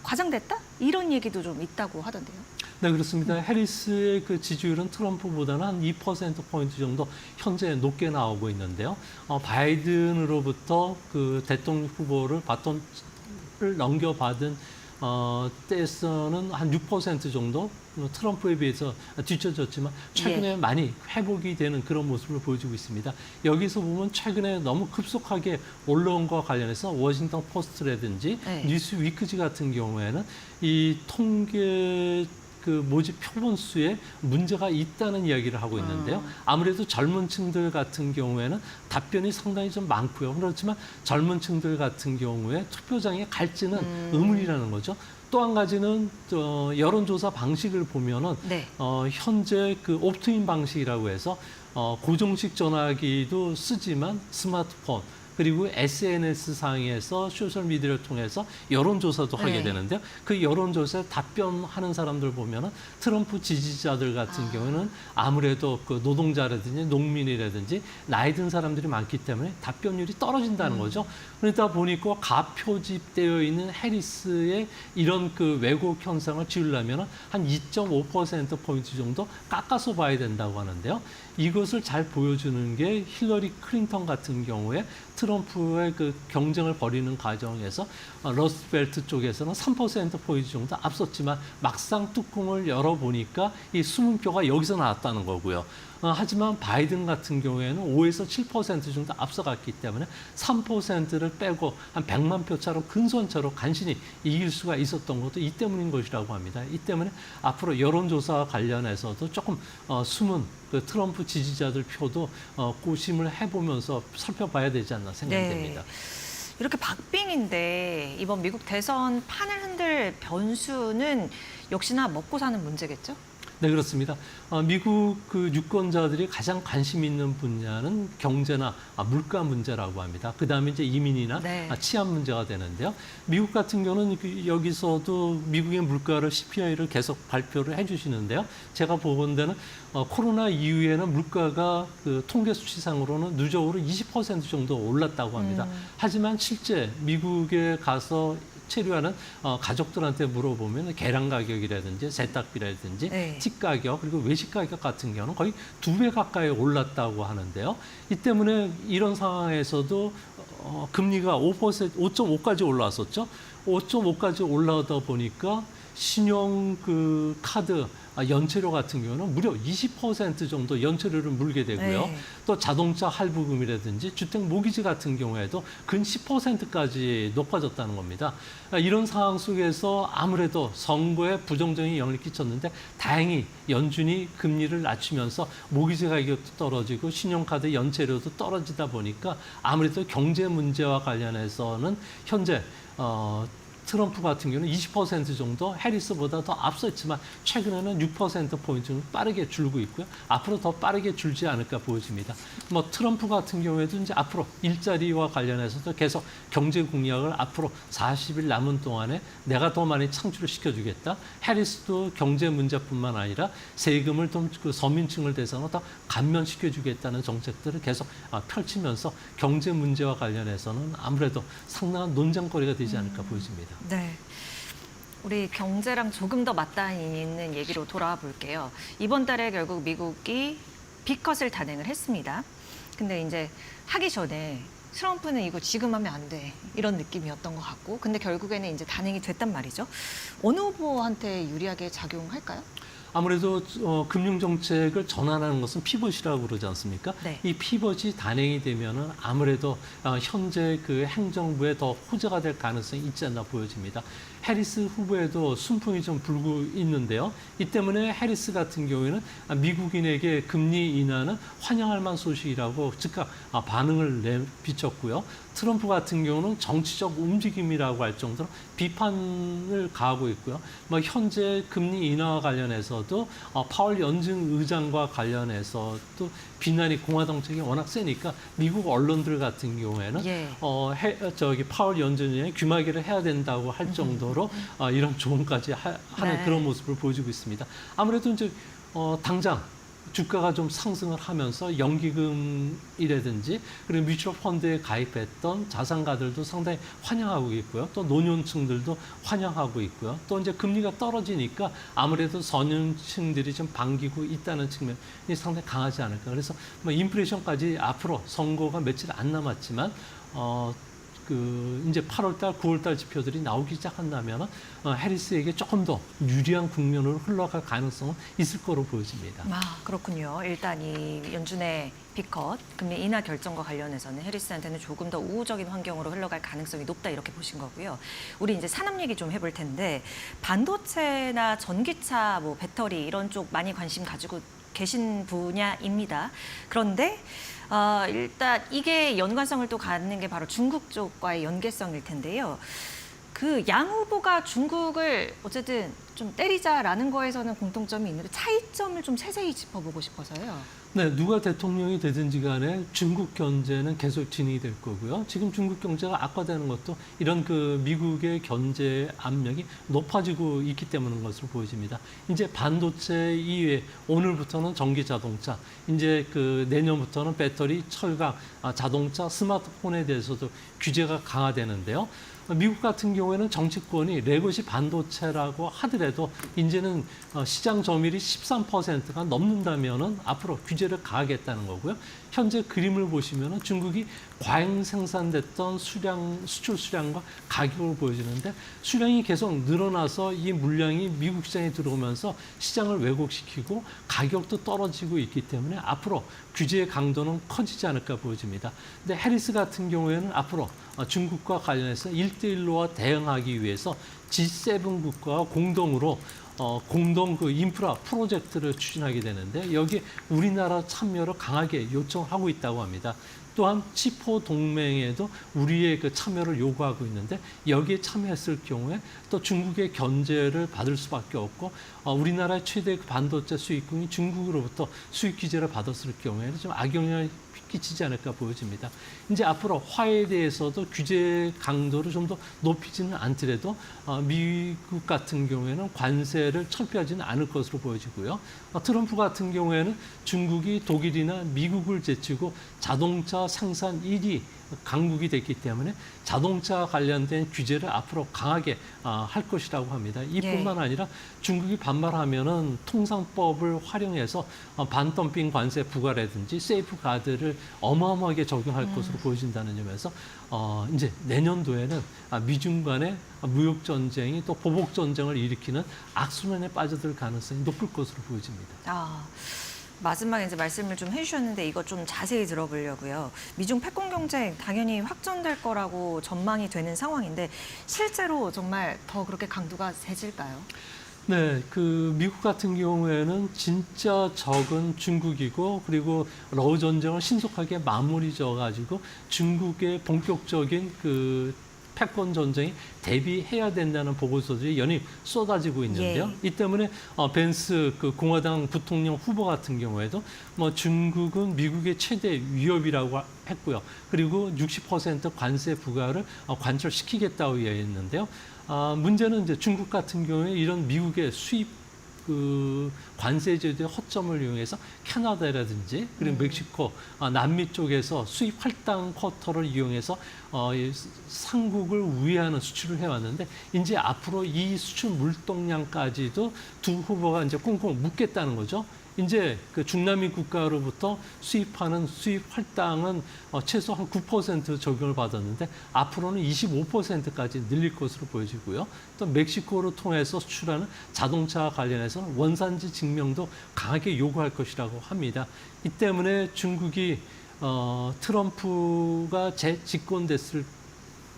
과장됐다? 이런 얘기도 좀 있다고 하던데요. 네, 그렇습니다. 해리스의 그 지지율은 트럼프보다는 한 2%포인트 정도 현재 높게 나오고 있는데요. 바이든으로부터 그 대통령 후보를 바톤을 넘겨받은 때에서는 한 6% 정도 트럼프에 비해서 뒤쳐졌지만 최근에 많이 회복이 되는 그런 모습을 보여주고 있습니다. 여기서 보면 최근에 너무 급속하게 올라온 것과 관련해서 워싱턴 포스트라든지 뉴스위크지 같은 경우에는 이 통계 그 모집 표본 수에 문제가 있다는 이야기를 하고 있는데요. 아무래도 젊은 층들 같은 경우에는 답변이 상당히 좀 많고요. 그렇지만 젊은 층들 같은 경우에 투표장에 갈지는 의문이라는 거죠. 또 한 가지는 여론조사 방식을 보면은 현재 그 옵트인 방식이라고 해서 고정식 전화기도 쓰지만 스마트폰 그리고 SNS 상에서 소셜 미디어를 통해서 여론조사도 하게 네. 되는데요. 그 여론조사에 답변하는 사람들 보면은 트럼프 지지자들 같은 경우는 아무래도 그 노동자라든지 농민이라든지 나이 든 사람들이 많기 때문에 답변율이 떨어진다는 거죠. 그러다 보니까 가표집되어 있는 해리스의 이런 그 왜곡 현상을 지우려면 한 2.5%포인트 정도 깎아서 봐야 된다고 하는데요. 이것을 잘 보여주는 게 힐러리 클린턴 같은 경우에 트럼프의 그 경쟁을 벌이는 과정에서 러스트벨트 쪽에서는 3%포인트 정도 앞섰지만 막상 뚜껑을 열어보니까 이 숨은 표가 여기서 나왔다는 거고요. 하지만 바이든 같은 경우에는 5에서 7% 정도 앞서갔기 때문에 3%를 빼고 한 100만 표 차로 근소한차로 간신히 이길 수가 있었던 것도 이 때문인 것이라고 합니다. 이 때문에 앞으로 여론조사와 관련해서도 조금 숨은 그 트럼프 지지자들 표도 고심을 해보면서 살펴봐야 되지 않나 생각이 됩니다. 이렇게 박빙인데 이번 미국 대선 판을 흔들 변수는 역시나 먹고 사는 문제겠죠? 네, 그렇습니다. 미국 그 유권자들이 가장 관심 있는 분야는 경제나 물가 문제라고 합니다. 그 다음에 이제 이민이나 네. 치안 문제가 되는데요. 미국 같은 경우는 여기서도 미국의 물가를 CPI를 계속 발표를 해주시는데요. 제가 보건 데는 코로나 이후에는 물가가 그 통계 수치상으로는 누적으로 20% 정도 올랐다고 합니다. 하지만 실제 미국에 가서 체류하는 가족들한테 물어보면 계란 가격이라든지 세탁비라든지 네. 집 가격 그리고 외식 가격 같은 경우는 거의 2배 가까이 올랐다고 하는데요. 이 때문에 이런 상황에서도 금리가 5.5까지 올라왔었죠. 5.5까지 올라오다 보니까 신용 그 카드 연체료 같은 경우는 무려 20% 정도 연체료를 물게 되고요. 네. 또 자동차 할부금이라든지 주택 모기지 같은 경우에도 근 10%까지 높아졌다는 겁니다. 이런 상황 속에서 아무래도 선거에 부정적인 영향을 끼쳤는데 다행히 연준이 금리를 낮추면서 모기지 가격도 떨어지고 신용카드 연체료도 떨어지다 보니까 아무래도 경제 문제와 관련해서는 현재 트럼프 같은 경우는 20% 정도 해리스보다 더 앞서 있지만 최근에는 6%포인트는 빠르게 줄고 있고요. 앞으로 더 빠르게 줄지 않을까 보여집니다. 뭐 트럼프 같은 경우에도 이제 앞으로 일자리와 관련해서도 계속 경제 공약을 앞으로 40일 남은 동안에 내가 더 많이 창출을 시켜주겠다. 해리스도 경제 문제뿐만 아니라 세금을 좀 그 서민층을 대상으로 더 감면시켜주겠다는 정책들을 계속 펼치면서 경제 문제와 관련해서는 아무래도 상당한 논쟁거리가 되지 않을까 보여집니다. 네. 우리 경제랑 조금 더 맞닿아 있는 얘기로 돌아와 볼게요. 이번 달에 결국 미국이 빅컷을 단행을 했습니다. 근데 이제 하기 전에 트럼프는 이거 지금 하면 안 돼. 이런 느낌이었던 것 같고. 근데 결국에는 이제 단행이 됐단 말이죠. 어느 후보한테 유리하게 작용할까요? 아무래도 금융정책을 전환하는 것은 피벗이라고 그러지 않습니까? 네. 이 피벗이 단행이 되면은 아무래도 현재 그 행정부에 더 호재가 될 가능성이 있지 않나 보여집니다. 해리스 후보에도 순풍이 좀 불고 있는데요. 이 때문에 해리스 같은 경우에는 미국인에게 금리 인하는 환영할 만한 소식이라고 즉각 반응을 비쳤고요. 트럼프 같은 경우는 정치적 움직임이라고 할 정도로 비판을 가하고 있고요. 뭐 현재 금리 인하와 관련해서도 파월 연준 의장과 관련해서도 비난이 공화당 측이 워낙 세니까 미국 언론들 같은 경우에는 예. 파월 연준이 귀마개를 해야 된다고 할 정도로 이런 조언까지 하는 네. 그런 모습을 보여주고 있습니다. 아무래도 이제 당장 주가가 좀 상승을 하면서 연기금이라든지 그리고 뮤추얼 펀드에 가입했던 자산가들도 상당히 환영하고 있고요. 또 노년층들도 환영하고 있고요. 또 이제 금리가 떨어지니까 아무래도 선연층들이 좀 반기고 있다는 측면이 상당히 강하지 않을까. 그래서 뭐 인플레이션까지 앞으로 선거가 며칠 안 남았지만 이제 8월달, 9월달 지표들이 나오기 시작한다면 해리스에게 조금 더 유리한 국면으로 흘러갈 가능성은 있을 거로 보여집니다. 그렇군요. 일단 이 연준의 빅컷, 금리 인하 결정과 관련해서는 해리스한테는 조금 더 우호적인 환경으로 흘러갈 가능성이 높다 이렇게 보신 거고요. 우리 이제 산업 얘기 좀 해볼 텐데 반도체나 전기차, 뭐 배터리 이런 쪽 많이 관심 가지고 계신 분야입니다. 그런데 일단 이게 연관성을 또 갖는 게 바로 중국 쪽과의 연계성일 텐데요. 그 양 후보가 중국을 어쨌든 좀 때리자라는 거에서는 공통점이 있는데 차이점을 좀 세세히 짚어보고 싶어서요. 네, 누가 대통령이 되든지 간에 중국 견제는 계속 진행이 될 거고요. 지금 중국 경제가 악화되는 것도 이런 그 미국의 견제 압력이 높아지고 있기 때문인 것으로 보여집니다. 이제 반도체 이외에 오늘부터는 전기 자동차, 이제 그 내년부터는 배터리, 철강, 자동차, 스마트폰에 대해서도 규제가 강화되는데요. 미국 같은 경우에는 정치권이 레거시 반도체라고 하더라도 이제는 시장 점유율이 13%가 넘는다면은 앞으로 규제를 가하겠다는 거고요. 현재 그림을 보시면은 중국이 과잉 생산됐던 수출 수량과 가격을 보여주는데 수량이 계속 늘어나서 이 물량이 미국 시장에 들어오면서 시장을 왜곡시키고 가격도 떨어지고 있기 때문에 앞으로 규제의 강도는 커지지 않을까 보여집니다. 근데 해리스 같은 경우에는 앞으로 중국과 관련해서 1대1로 대응하기 위해서 G7 국가와 공동으로 공동 그 인프라 프로젝트를 추진하게 되는데 여기에 우리나라 참여를 강하게 요청하고 있다고 합니다. 또한 치포 동맹에도 우리의 그 참여를 요구하고 있는데 여기에 참여했을 경우에 또 중국의 견제를 받을 수밖에 없고 우리나라의 최대 반도체 수입국인 중국으로부터 수입 규제를 받았을 경우에는 좀 악영향을 끼치지 않을까 보여집니다. 이제 앞으로 화해에 대해서도 규제 강도를 좀 더 높이지는 않더라도 미국 같은 경우에는 관세를 철폐하지는 않을 것으로 보여지고요. 트럼프 같은 경우에는 중국이 독일이나 미국을 제치고 자동차 생산 1위 강국이 됐기 때문에 자동차 관련된 규제를 앞으로 강하게 할 것이라고 합니다. 이뿐만 아니라 중국이 반발하면은 통상법을 활용해서 반덤핑 관세 부과라든지 세이프 가드를 어마어마하게 적용할 것으로 보여진다는 점에서 이제 내년도에는 미중 간의 무역 전쟁이 또 보복 전쟁을 일으키는 악순환에 빠져들 가능성이 높을 것으로 보여집니다. 마지막에 이제 말씀을 좀 해주셨는데 이거 좀 자세히 들어보려고요. 미중 패권 경쟁 당연히 확전될 거라고 전망이 되는 상황인데 실제로 정말 더 그렇게 강도가 세질까요? 네, 그 미국 같은 경우에는 진짜 적은 중국이고 그리고 러우 전쟁을 신속하게 마무리 지어가지고 중국의 본격적인 그 패권 전쟁이 대비해야 된다는 보고서들이 연일 쏟아지고 있는데요. 이 때문에 벤스 그 공화당 부통령 후보 같은 경우에도 뭐 중국은 미국의 최대 위협이라고 했고요. 그리고 60% 관세 부과를 관철시키겠다고 이야기했는데요. 문제는 이제 중국 같은 경우에 이런 미국의 수입 그 관세 제도의 허점을 이용해서 캐나다라든지 그리고 멕시코, 남미 쪽에서 수입 할당 쿼터를 이용해서 상국을 우회하는 수출을 해왔는데 이제 앞으로 이 수출 물동량까지도 두 후보가 이제 꽁꽁 묶겠다는 거죠. 이제 그 중남미 국가로부터 수입하는 수입 할당은 최소 한 9% 적용을 받았는데 앞으로는 25%까지 늘릴 것으로 보여지고요. 또 멕시코를 통해서 수출하는 자동차 관련해서는 원산지 증명도 강하게 요구할 것이라고 합니다. 이 때문에 중국이 트럼프가 재집권됐을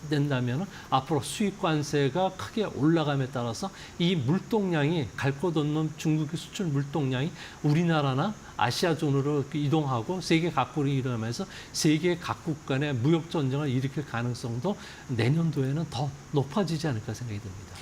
된다면 앞으로 수입 관세가 크게 올라감에 따라서 이 물동량이 갈 곳 없는 중국의 수출 물동량이 우리나라나 아시아존으로 이동하고 세계 각국으로 이동하면서 세계 각국 간의 무역 전쟁을 일으킬 가능성도 내년도에는 더 높아지지 않을까 생각이 듭니다.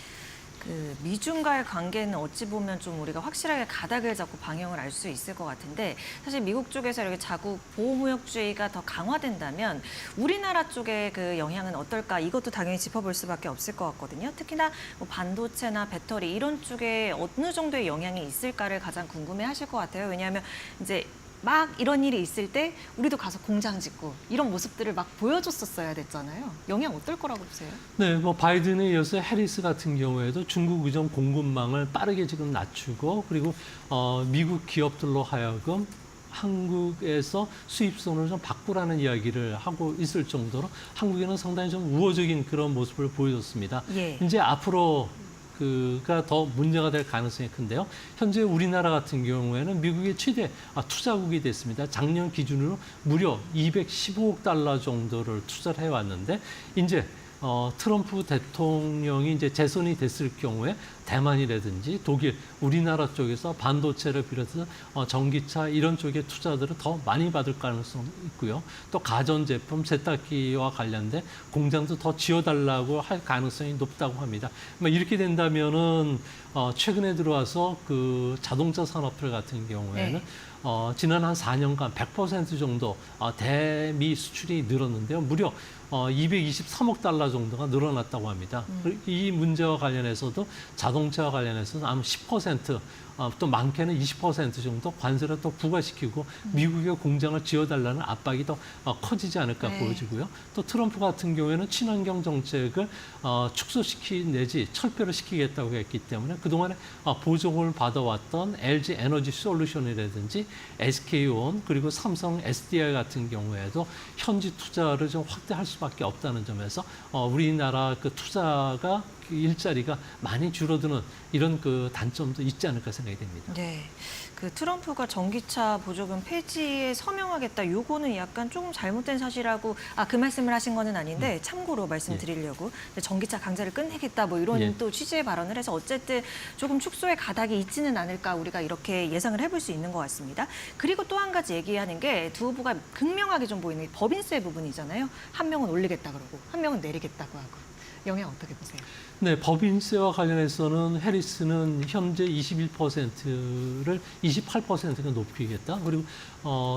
그 미중과의 관계는 어찌 보면 좀 우리가 확실하게 가닥을 잡고 방향을 알 수 있을 것 같은데 사실 미국 쪽에서 이렇게 자국 보호무역주의가 더 강화된다면 우리나라 쪽의 그 영향은 어떨까 이것도 당연히 짚어볼 수밖에 없을 것 같거든요. 특히나 뭐 반도체나 배터리 이런 쪽에 어느 정도의 영향이 있을까를 가장 궁금해하실 것 같아요. 왜냐하면 이제 막 이런 일이 있을 때 우리도 가서 공장 짓고 이런 모습들을 막 보여줬었어야 됐잖아요. 영향 어떨 거라고 보세요? 네, 뭐 바이든에 이어서 해리스 같은 경우에도 중국 의존 공급망을 빠르게 지금 낮추고 그리고 미국 기업들로 하여금 한국에서 수입선을 좀 바꾸라는 이야기를 하고 있을 정도로 한국에는 상당히 좀 우호적인 그런 모습을 보여줬습니다. 이제 앞으로 그가 더 문제가 될 가능성이 큰데요. 현재 우리나라 같은 경우에는 미국의 최대 투자국이 됐습니다. 작년 기준으로 무려 215억 달러 정도를 투자를 해왔는데 이제 트럼프 대통령이 이제 재선이 됐을 경우에 대만이라든지 독일, 우리나라 쪽에서 반도체를 비롯해서 전기차 이런 쪽의 투자들을 더 많이 받을 가능성이 있고요. 또 가전제품, 세탁기와 관련된 공장도 더 지어달라고 할 가능성이 높다고 합니다. 이렇게 된다면은 최근에 들어와서 그 자동차 산업들 같은 경우에는 네. 지난 한 4년간 100% 정도 대미 수출이 늘었는데요. 무려 223억 달러 정도가 늘어났다고 합니다. 이 문제와 관련해서도 자동차와 관련해서는 아마 10%, 또 많게는 20% 정도 관세를 또 부과시키고 미국의 공장을 지어달라는 압박이 더 커지지 않을까 네. 보여지고요. 또 트럼프 같은 경우에는 친환경 정책을 내지 철폐를 시키겠다고 했기 때문에 그동안에 보조금을 받아왔던 LG 에너지 솔루션이라든지 SK온 그리고 삼성 SDI 같은 경우에도 현지 투자를 좀 확대할 수밖에 없다는 점에서 우리나라 그 투자가 일자리가 많이 줄어드는 이런 그 단점도 있지 않을까 생각이 됩니다. 네. 그 트럼프가 전기차 보조금 폐지에 서명하겠다. 요거는 약간 조금 잘못된 사실하고 그 말씀을 하신 거는 아닌데 참고로 말씀드리려고 전기차 강제를 끝내겠다 뭐 이런 예. 또 취지의 발언을 해서 어쨌든 조금 축소의 가닥이 있지는 않을까 우리가 이렇게 예상을 해볼 수 있는 것 같습니다. 그리고 또 한 가지 얘기하는 게 두 후보가 극명하게 좀 보이는 게 법인세 부분이잖아요. 한 명은 올리겠다 그러고 한 명은 내리겠다고 하고. 영향 어떻게 보세요? 네, 법인세와 관련해서는 해리스는 현재 21%를 28%가 높이겠다. 그리고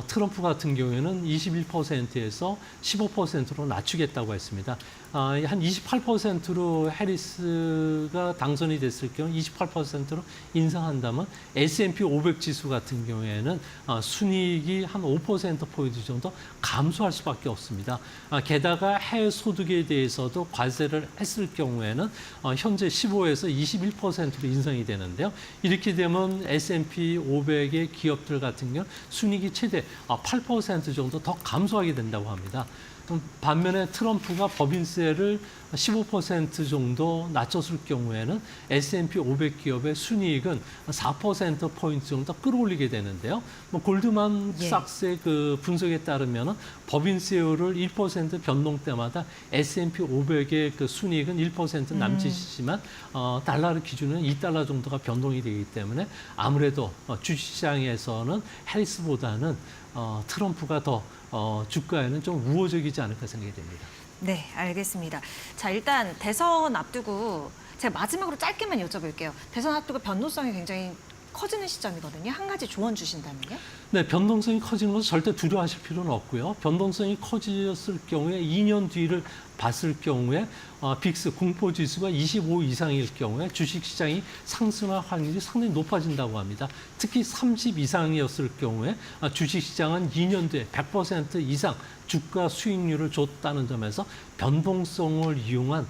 트럼프 같은 경우에는 21%에서 15%로 낮추겠다고 했습니다. 한 28%로 해리스가 당선이 됐을 경우 28%로 인상한다면 S&P 500 지수 같은 경우에는 순이익이 한 5%포인트 정도 감소할 수밖에 없습니다. 게다가 해외 소득에 대해서도 관세를 했을 경우에는 현재 15에서 21%로 인상이 되는데요. 이렇게 되면 S&P 500의 기업들 같은 경우 순이익이 최대 8% 정도 더 감소하게 된다고 합니다. 반면에 트럼프가 법인세를 15% 정도 낮췄을 경우에는 S&P 500 기업의 순이익은 4%포인트 정도 끌어올리게 되는데요. 골드만삭스의 그 분석에 따르면 법인세율을 1% 변동 때마다 S&P 500의 그 순이익은 1% 남짓이지만 달러를 기준으로 2달러 정도가 변동이 되기 때문에 아무래도 주식시장에서는 해리스보다는 트럼프가 더 주가에는 좀 우호적이지 않을까 생각이 됩니다. 네, 알겠습니다. 자, 일단 대선 앞두고 제가 마지막으로 짧게만 여쭤볼게요. 대선 앞두고 변동성이 굉장히 커지는 시점이거든요. 한 가지 조언 주신다면요? 네, 변동성이 커지는 것은 절대 두려워하실 필요는 없고요. 변동성이 커졌을 경우에 2년 뒤를 봤을 경우에 빅스 공포지수가 25 이상일 경우에 주식시장이 상승할 확률이 상당히 높아진다고 합니다. 특히 30 이상이었을 경우에 주식시장은 2년 뒤에 100% 이상 주가 수익률을 줬다는 점에서 변동성을 이용한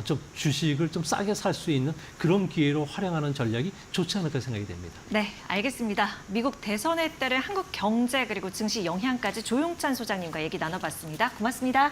좀 주식을 좀 싸게 살 수 있는 그런 기회로 활용하는 전략이 좋지 않을까 생각이 됩니다. 네, 알겠습니다. 미국 대선에 따른 한국 경제 그리고 증시 영향까지 조용찬 소장님과 얘기 나눠봤습니다. 고맙습니다.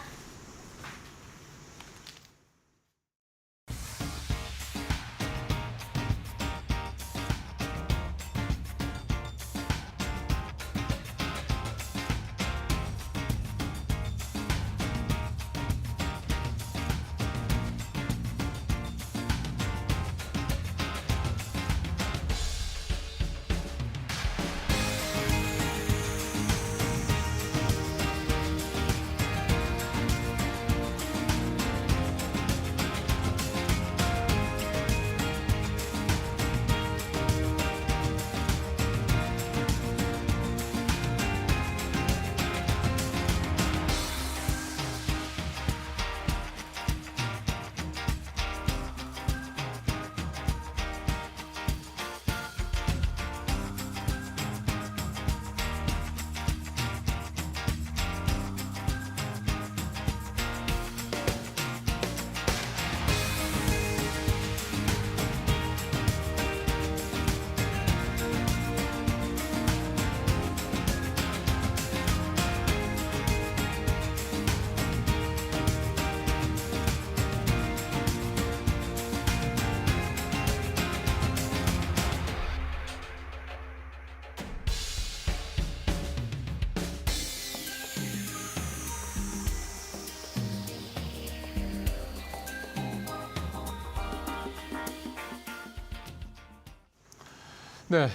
네,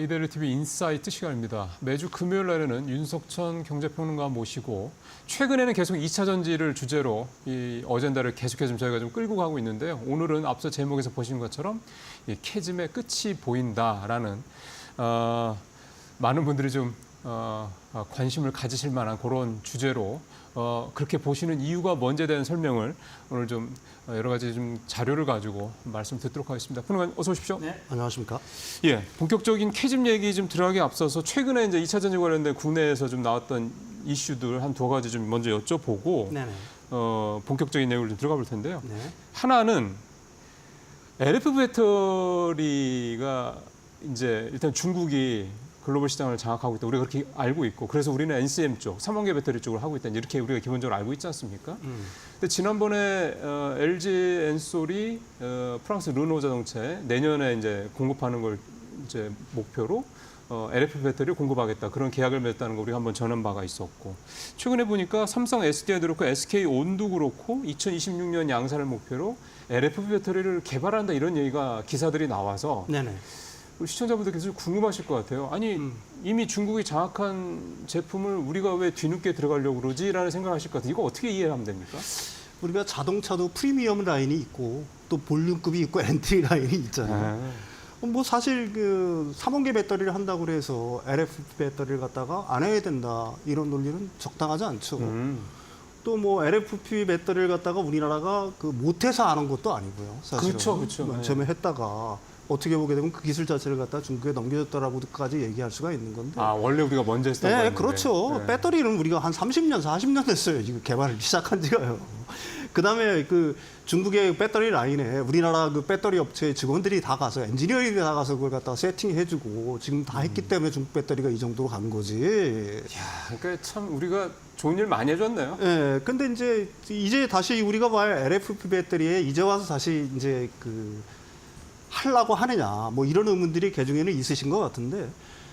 이데리 TV 인사이트 시간입니다. 매주 금요일 날에는 윤석천 경제평론가 모시고 최근에는 계속 2차 전지를 주제로 이 어젠다를 계속해서 좀 저희가 좀 끌고 가고 있는데요. 오늘은 앞서 제목에서 보신 것처럼 이 캐즘의 끝이 보인다라는 많은 분들이 좀 관심을 가지실 만한 그런 주제로 그렇게 보시는 이유가 뭔지에 대한 설명을 오늘 좀 여러 가지 좀 자료를 가지고 말씀 듣도록 하겠습니다. 평론가님 어서 오십시오. 네, 안녕하십니까? 예, 본격적인 캐즘 얘기 좀 들어가기 앞서서 최근에 이제 2차 전지 관련된 국내에서 좀 나왔던 이슈들 한 두 가지 좀 먼저 여쭤보고 네네. 본격적인 내용을 좀 들어가 볼 텐데요. 네. 하나는 LF 배터리가 이제 일단 중국이 글로벌 시장을 장악하고 있다. 우리가 그렇게 알고 있고 그래서 우리는 NCM 쪽, 삼원계 배터리 쪽을 하고 있다. 이렇게 우리가 기본적으로 알고 있지 않습니까? 근데 지난번에 LG 엔솔이 프랑스 르노 자동차에 내년에 이제 공급하는 걸 이제 목표로 LF 배터리를 공급하겠다. 그런 계약을 맺었다는 거 우리가 한번 전한 바가 있었고 최근에 보니까 삼성 SDI도 그렇고 SK 온도 그렇고 2026년 양산을 목표로 LF 배터리를 개발한다 이런 얘기가 기사들이 나와서 네네. 우리 시청자분들께서 좀 궁금하실 것 같아요. 아니 이미 중국이 장악한 제품을 우리가 왜 뒤늦게 들어가려고 그러지라는 생각하실 것 같아요. 이거 어떻게 이해하면 됩니까? 우리가 자동차도 프리미엄 라인이 있고 또 볼륨급이 있고 엔트리 라인이 있잖아요. 뭐 사실 그 삼원계 배터리를 한다고 해서 LF 배터리를 갖다가 안 해야 된다 이런 논리는 적당하지 않죠. 또 뭐 LFP 배터리를 갖다가 우리나라가 그 못해서 안 한 것도 아니고요. 사실은 그렇죠, 그렇죠. 맨 처음에 했다가 어떻게 보게 되면 그 기술 자체를 갖다 중국에 넘겨줬다라고까지 얘기할 수가 있는 건데. 아 원래 우리가 먼저 했던 네, 거였는데. 그렇죠. 네. 배터리는 우리가 한 30년, 40년 됐어요. 지금 개발을 시작한 지가요. 그다음에 그 중국의 배터리 라인에 우리나라 그 배터리 업체 직원들이 다 가서 엔지니어들이 다 가서 그걸 갖다가 세팅해주고 지금 다 했기 때문에 중국 배터리가 이 정도로 간 거지. 야, 그러니까 참 우리가 좋은 일 많이 해줬네요. 예, 근데 이제 다시 우리가 봐야 LFP 배터리에 이제 와서 다시 이제 그 하려고 하느냐 뭐 이런 의문들이 개중에는 있으신 것 같은데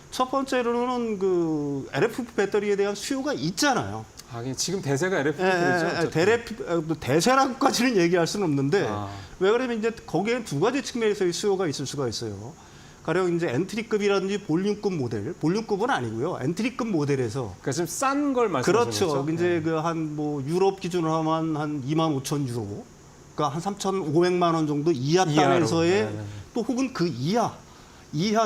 첫 번째로는 그 LFP 배터리에 대한 수요가 있잖아요. 아, 그냥 지금 대세가 LF 배터리죠. 대세라고까지는 얘기할 수는 없는데 아. 왜 그러면 이제 거기에 두 가지 측면에서의 수요가 있을 수가 있어요. 가령 이제 엔트리급이라든지 볼륨급 모델, 볼륨급은 아니고요. 엔트리급 모델에서 그러니까 좀 싼 걸 말씀하시는 그렇죠. 거죠? 이제 그 한 뭐 유럽 기준으로 하면 한 25,000유로, 그러니까 한 3,500만 원 정도 이하 단에서의 네, 네. 또 혹은 그 이하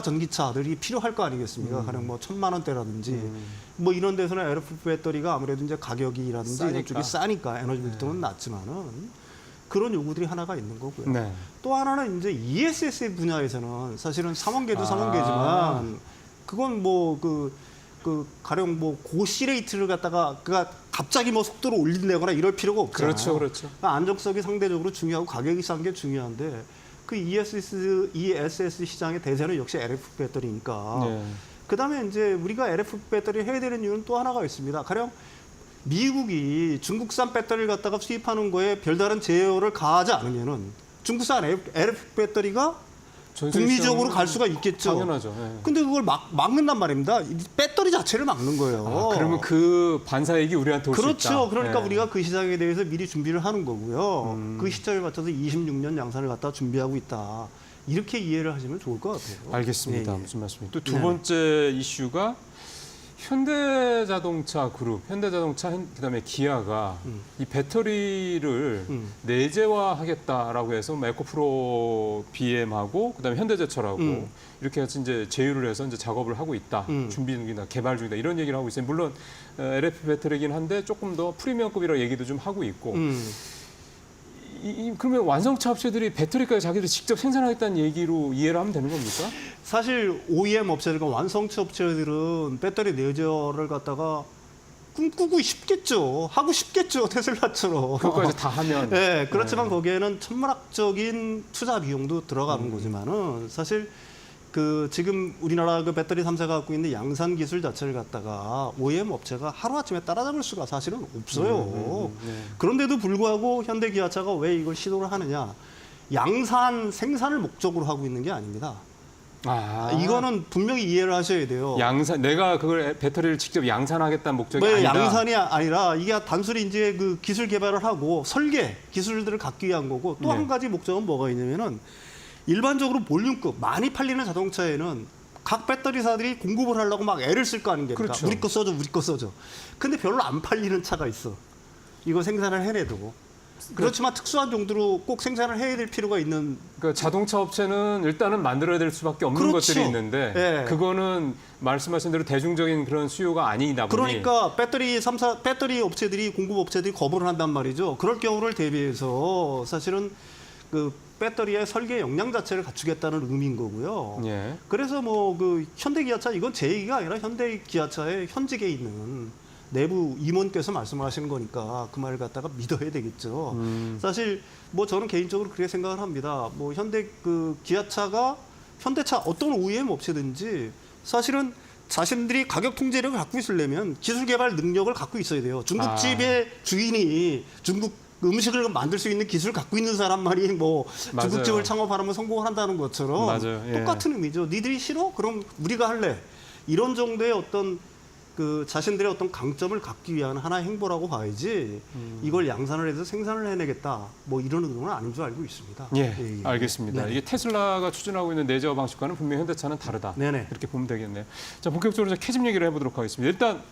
전기차들이 필요할 거 아니겠습니까? 가령 뭐 1,000만 원대라든지 뭐 이런 데서는 LFP 배터리가 아무래도 이제 가격이라든지 이런 싸니까. 쪽이 싸니까 에너지 밀도는 낮지만은 그런 요구들이 하나가 있는 거고요. 네. 또 하나는 이제 ESS 분야에서는 사실은 삼원계도 아. 삼원계지만 그건 뭐 그 가령 뭐 고시레이트를 갖다가 그가 갑자기 뭐 속도를 올린다거나 이럴 필요가 없잖아요. 그렇죠, 그렇죠. 그러니까 안정성이 상대적으로 중요하고 가격이 싼 게 중요한데 그 ESS 시장의 대세는 역시 LFP 배터리니까. 네. 그다음에 이제 우리가 LFP 배터리 해야 되는 이유는 또 하나가 있습니다. 가령 미국이 중국산 배터리를 갖다가 수입하는 거에 별다른 제어를 가하지 않으면은 중국산 LFP 배터리가 국리적으로 갈 수가 있겠죠. 당연하죠. 네. 근데 그걸 막는단 말입니다. 이 배터리 자체를 막는 거예요. 아, 그러면 그 반사이익이 우리한테 올 수 있다. 그렇죠. 그러니까 네. 우리가 그 시장에 대해서 미리 준비를 하는 거고요. 그 시점에 맞춰서 26년 양산을 갖다 준비하고 있다. 이렇게 이해를 하시면 좋을 것 같아요. 알겠습니다. 예, 예. 무슨 말씀인지. 또 두 네. 번째 이슈가 현대자동차 그룹, 현대자동차, 그다음에 기아가 이 배터리를 내재화하겠다라고 해서 뭐 에코프로 BM하고 그다음에 현대제철하고 이렇게 해서 이제 제휴를 해서 이제 작업을 하고 있다, 준비 중이다, 개발 중이다 이런 얘기를 하고 있어요. 물론 LFP 배터리이긴 한데 조금 더 프리미엄급이라고 얘기도 좀 하고 있고. 그러면 완성차 업체들이 배터리까지 자기들이 직접 생산하겠다는 얘기로 이해를 하면 되는 겁니까? 사실 OEM 업체들과 완성차 업체들은 배터리 내재를 갖다가 꿈꾸고 싶겠죠. 하고 싶겠죠. 테슬라처럼. 그것까지 다 하면. 네, 그렇지만 거기에는 천문학적인 투자 비용도 들어가는 거지만은 사실 그 지금 우리나라 그 배터리 3사가 갖고 있는 양산 기술 자체를 갖다가 OEM 업체가 하루아침에 따라잡을 수가 사실은 없어요. 그런데도 불구하고 현대기아차가 왜 이걸 시도를 하느냐. 양산 생산을 목적으로 하고 있는 게 아닙니다. 이거는 분명히 이해를 하셔야 돼요. 양산, 내가 그걸 배터리를 직접 양산하겠다는 목적이 뭐 아니다. 양산이 아니라 이게 단순히 이제 그 기술 개발을 하고 설계 기술들을 갖기 위한 거고 또 한 네. 가지 목적은 뭐가 있냐면은 일반적으로 볼륨급 많이 팔리는 자동차에는 각 배터리사들이 공급을 하려고 막 애를 쓸 거 아닙니까? 그렇죠. 우리 거 써줘, 우리 거 써줘. 근데 별로 안 팔리는 차가 있어. 이거 생산을 해내도. 그렇지만 특수한 정도로 꼭 생산을 해야 될 필요가 있는. 그러니까 자동차 업체는 일단은 만들어야 될 수밖에 없는 그렇죠. 것들이 있는데 예. 그거는 말씀하신 대로 대중적인 그런 수요가 아니다 보니 그러니까 배터리 업체들이 공급 업체들이 거부를 한단 말이죠. 그럴 경우를 대비해서 사실은 그 배터리의 설계 역량 자체를 갖추겠다는 의미인 거고요. 예. 그래서 뭐 그 현대기아차 이건 제 얘기가 아니라 현대기아차의 현직에 있는 내부 임원께서 말씀하시는 거니까 그 말을 갖다가 믿어야 되겠죠. 사실 뭐 저는 개인적으로 그렇게 생각을 합니다. 뭐 현대 그 기아차가 현대차 어떤 OEM 업체든지 사실은 자신들이 가격 통제력을 갖고 있으려면 기술 개발 능력을 갖고 있어야 돼요. 중국집의 주인이 중국 음식을 만들 수 있는 기술을 갖고 있는 사람만이 뭐 맞아요. 중국집을 창업하면 성공을 한다는 것처럼 맞아요. 예. 똑같은 의미죠. 니들이 싫어? 그럼 우리가 할래. 이런 정도의 어떤 그 자신들의 어떤 강점을 갖기 위한 하나의 행보라고 봐야지 이걸 양산을 해서 생산을 해내겠다. 뭐 이런 의도는 아닌 줄 알고 있습니다. 예, 알겠습니다. 네. 이게 테슬라가 추진하고 있는 내재화 방식과는 분명히 현대차는 다르다. 네네. 이렇게 보면 되겠네요. 자, 본격적으로 이제 캐즘 얘기를 해보도록 하겠습니다. 일단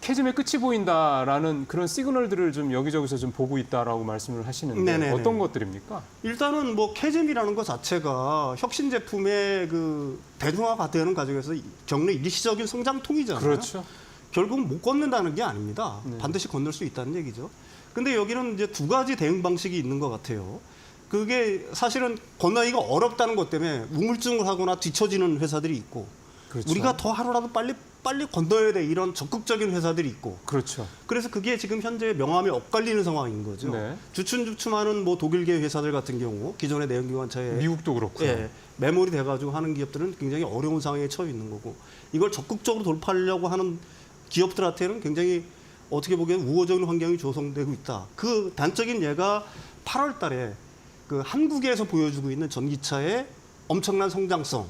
캐즘의 끝이 보인다라는 그런 시그널들을 좀 여기저기서 좀 보고 있다라고 말씀을 하시는데 네네네. 어떤 것들입니까? 일단은 뭐 캐즘이라는 것 자체가 혁신 제품의 그 대중화가 되는 과정에서 겪는 일시적인 성장통이잖아요. 그렇죠. 결국 못 건넌다는 게 아닙니다. 네. 반드시 건널 수 있다는 얘기죠. 근데 여기는 이제 두 가지 대응 방식이 있는 것 같아요. 그게 사실은 건너기가 어렵다는 것 때문에 우물증을 하거나 뒤처지는 회사들이 있고 그렇죠. 우리가 더 하루라도 빨리 건너야 돼 이런 적극적인 회사들이 있고 그렇죠. 그래서 그게 지금 현재 명암이 엇갈리는 상황인 거죠. 네. 주춤주춤하는 뭐 독일계 회사들 같은 경우 기존의 내연기관차에 미국도 그렇고요. 예, 매몰이 돼가지고 하는 기업들은 굉장히 어려운 상황에 처해 있는 거고 이걸 적극적으로 돌파하려고 하는 기업들한테는 굉장히 어떻게 보기엔 우호적인 환경이 조성되고 있다. 그 단적인 예가 8월 달에 그 한국에서 보여주고 있는 전기차의 엄청난 성장성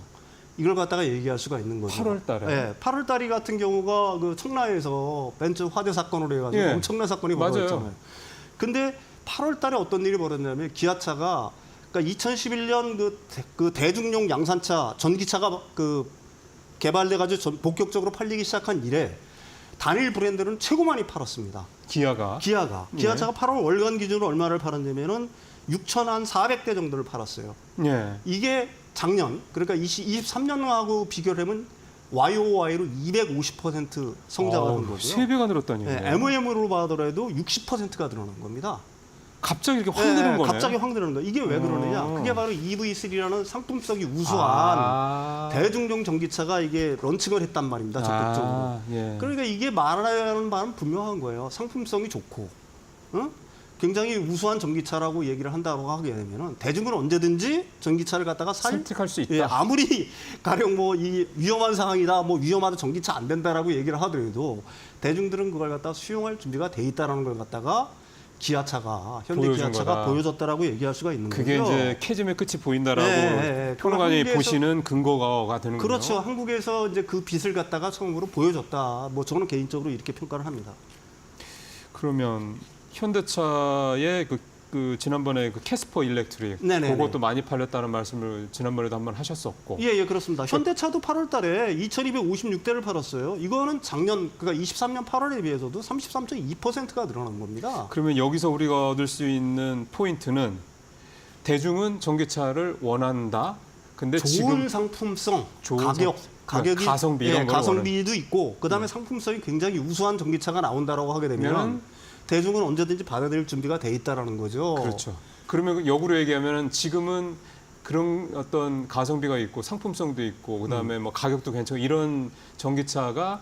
이걸 갖다가 얘기할 수가 있는 거죠. 8월 달에? 예, 8월 달이 같은 경우가 그 청라에서 벤츠 화재 사건으로 해가지고 예. 엄청난 사건이 맞아요. 벌어졌잖아요. 근데 8월 달에 어떤 일이 벌어졌냐면 기아차가 그러니까 2011년 그 대중용 양산차 전기차가 그 개발돼가지고 본격적으로 팔리기 시작한 이래 단일 브랜드는 최고 많이 팔았습니다. 기아가. 기아차가 8월 월간 기준으로 얼마를 팔았냐면은 6,400대 정도를 팔았어요. 예. 이게 작년 그러니까 23년하고 비교를 하면 YOY로 250% 성장을 한 거고요. 3배가 늘었다니요. 네, MOM으로 봐더라도 60%가 늘어난 겁니다. 갑자기 이렇게 확 늘은 거네요. 갑자기 확 늘어난 거예요. 이게 왜 그러느냐? 그게 바로 EV3라는 상품성이 우수한 아. 대중용 전기차가 이게 런칭을 했단 말입니다. 적극적으로. 아, 예. 그러니까 이게 말하는 바는 분명한 거예요. 상품성이 좋고, 굉장히 우수한 전기차라고 얘기를 한다고 하게 되면은 대중은 언제든지 전기차를 갖다가 선택할 수 있다. 예, 아무리 가령 뭐 이 위험한 상황이다, 뭐 위험하다 전기차 안 된다라고 얘기를 하더라도 대중들은 그걸 갖다가 수용할 준비가 돼 있다라는 걸 갖다가 기아차가 현대 보여준 기아차가 거다. 보여줬다라고 얘기할 수가 있는 그게 거죠. 이제 캐즘의 끝이 보인다라고 네. 평론가님이 한국에서- 보시는 근거가 되는 거죠. 그렇죠. 한국에서 이제 그 빛을 갖다가 처음으로 보여줬다. 뭐 저는 개인적으로 이렇게 평가를 합니다. 그러면 현대차의 그 지난번에 그 캐스퍼 일렉트릭 네네네. 그것도 많이 팔렸다는 말씀을 지난번에도 한번 하셨었고. 예, 그렇습니다. 현대차도 8월 달에 2,256대를 팔았어요. 이거는 작년, 그러니까 23년 8월에 비해서도 33.2%가 늘어난 겁니다. 그러면 여기서 우리가 얻을 수 있는 포인트는 대중은 전기차를 원한다. 근데 좋은 지금 상품성, 좋은 가격이 가성비 이런 걸 가성비도 있고 그다음에 상품성이 굉장히 우수한 전기차가 나온다라고 하게 되면 그러면은 대중은 언제든지 받아들일 준비가 돼 있다라는 거죠. 그렇죠. 그러면 역으로 얘기하면은 지금은 그런 어떤 가성비가 있고 상품성도 있고 그다음에 뭐 가격도 괜찮고 이런 전기차가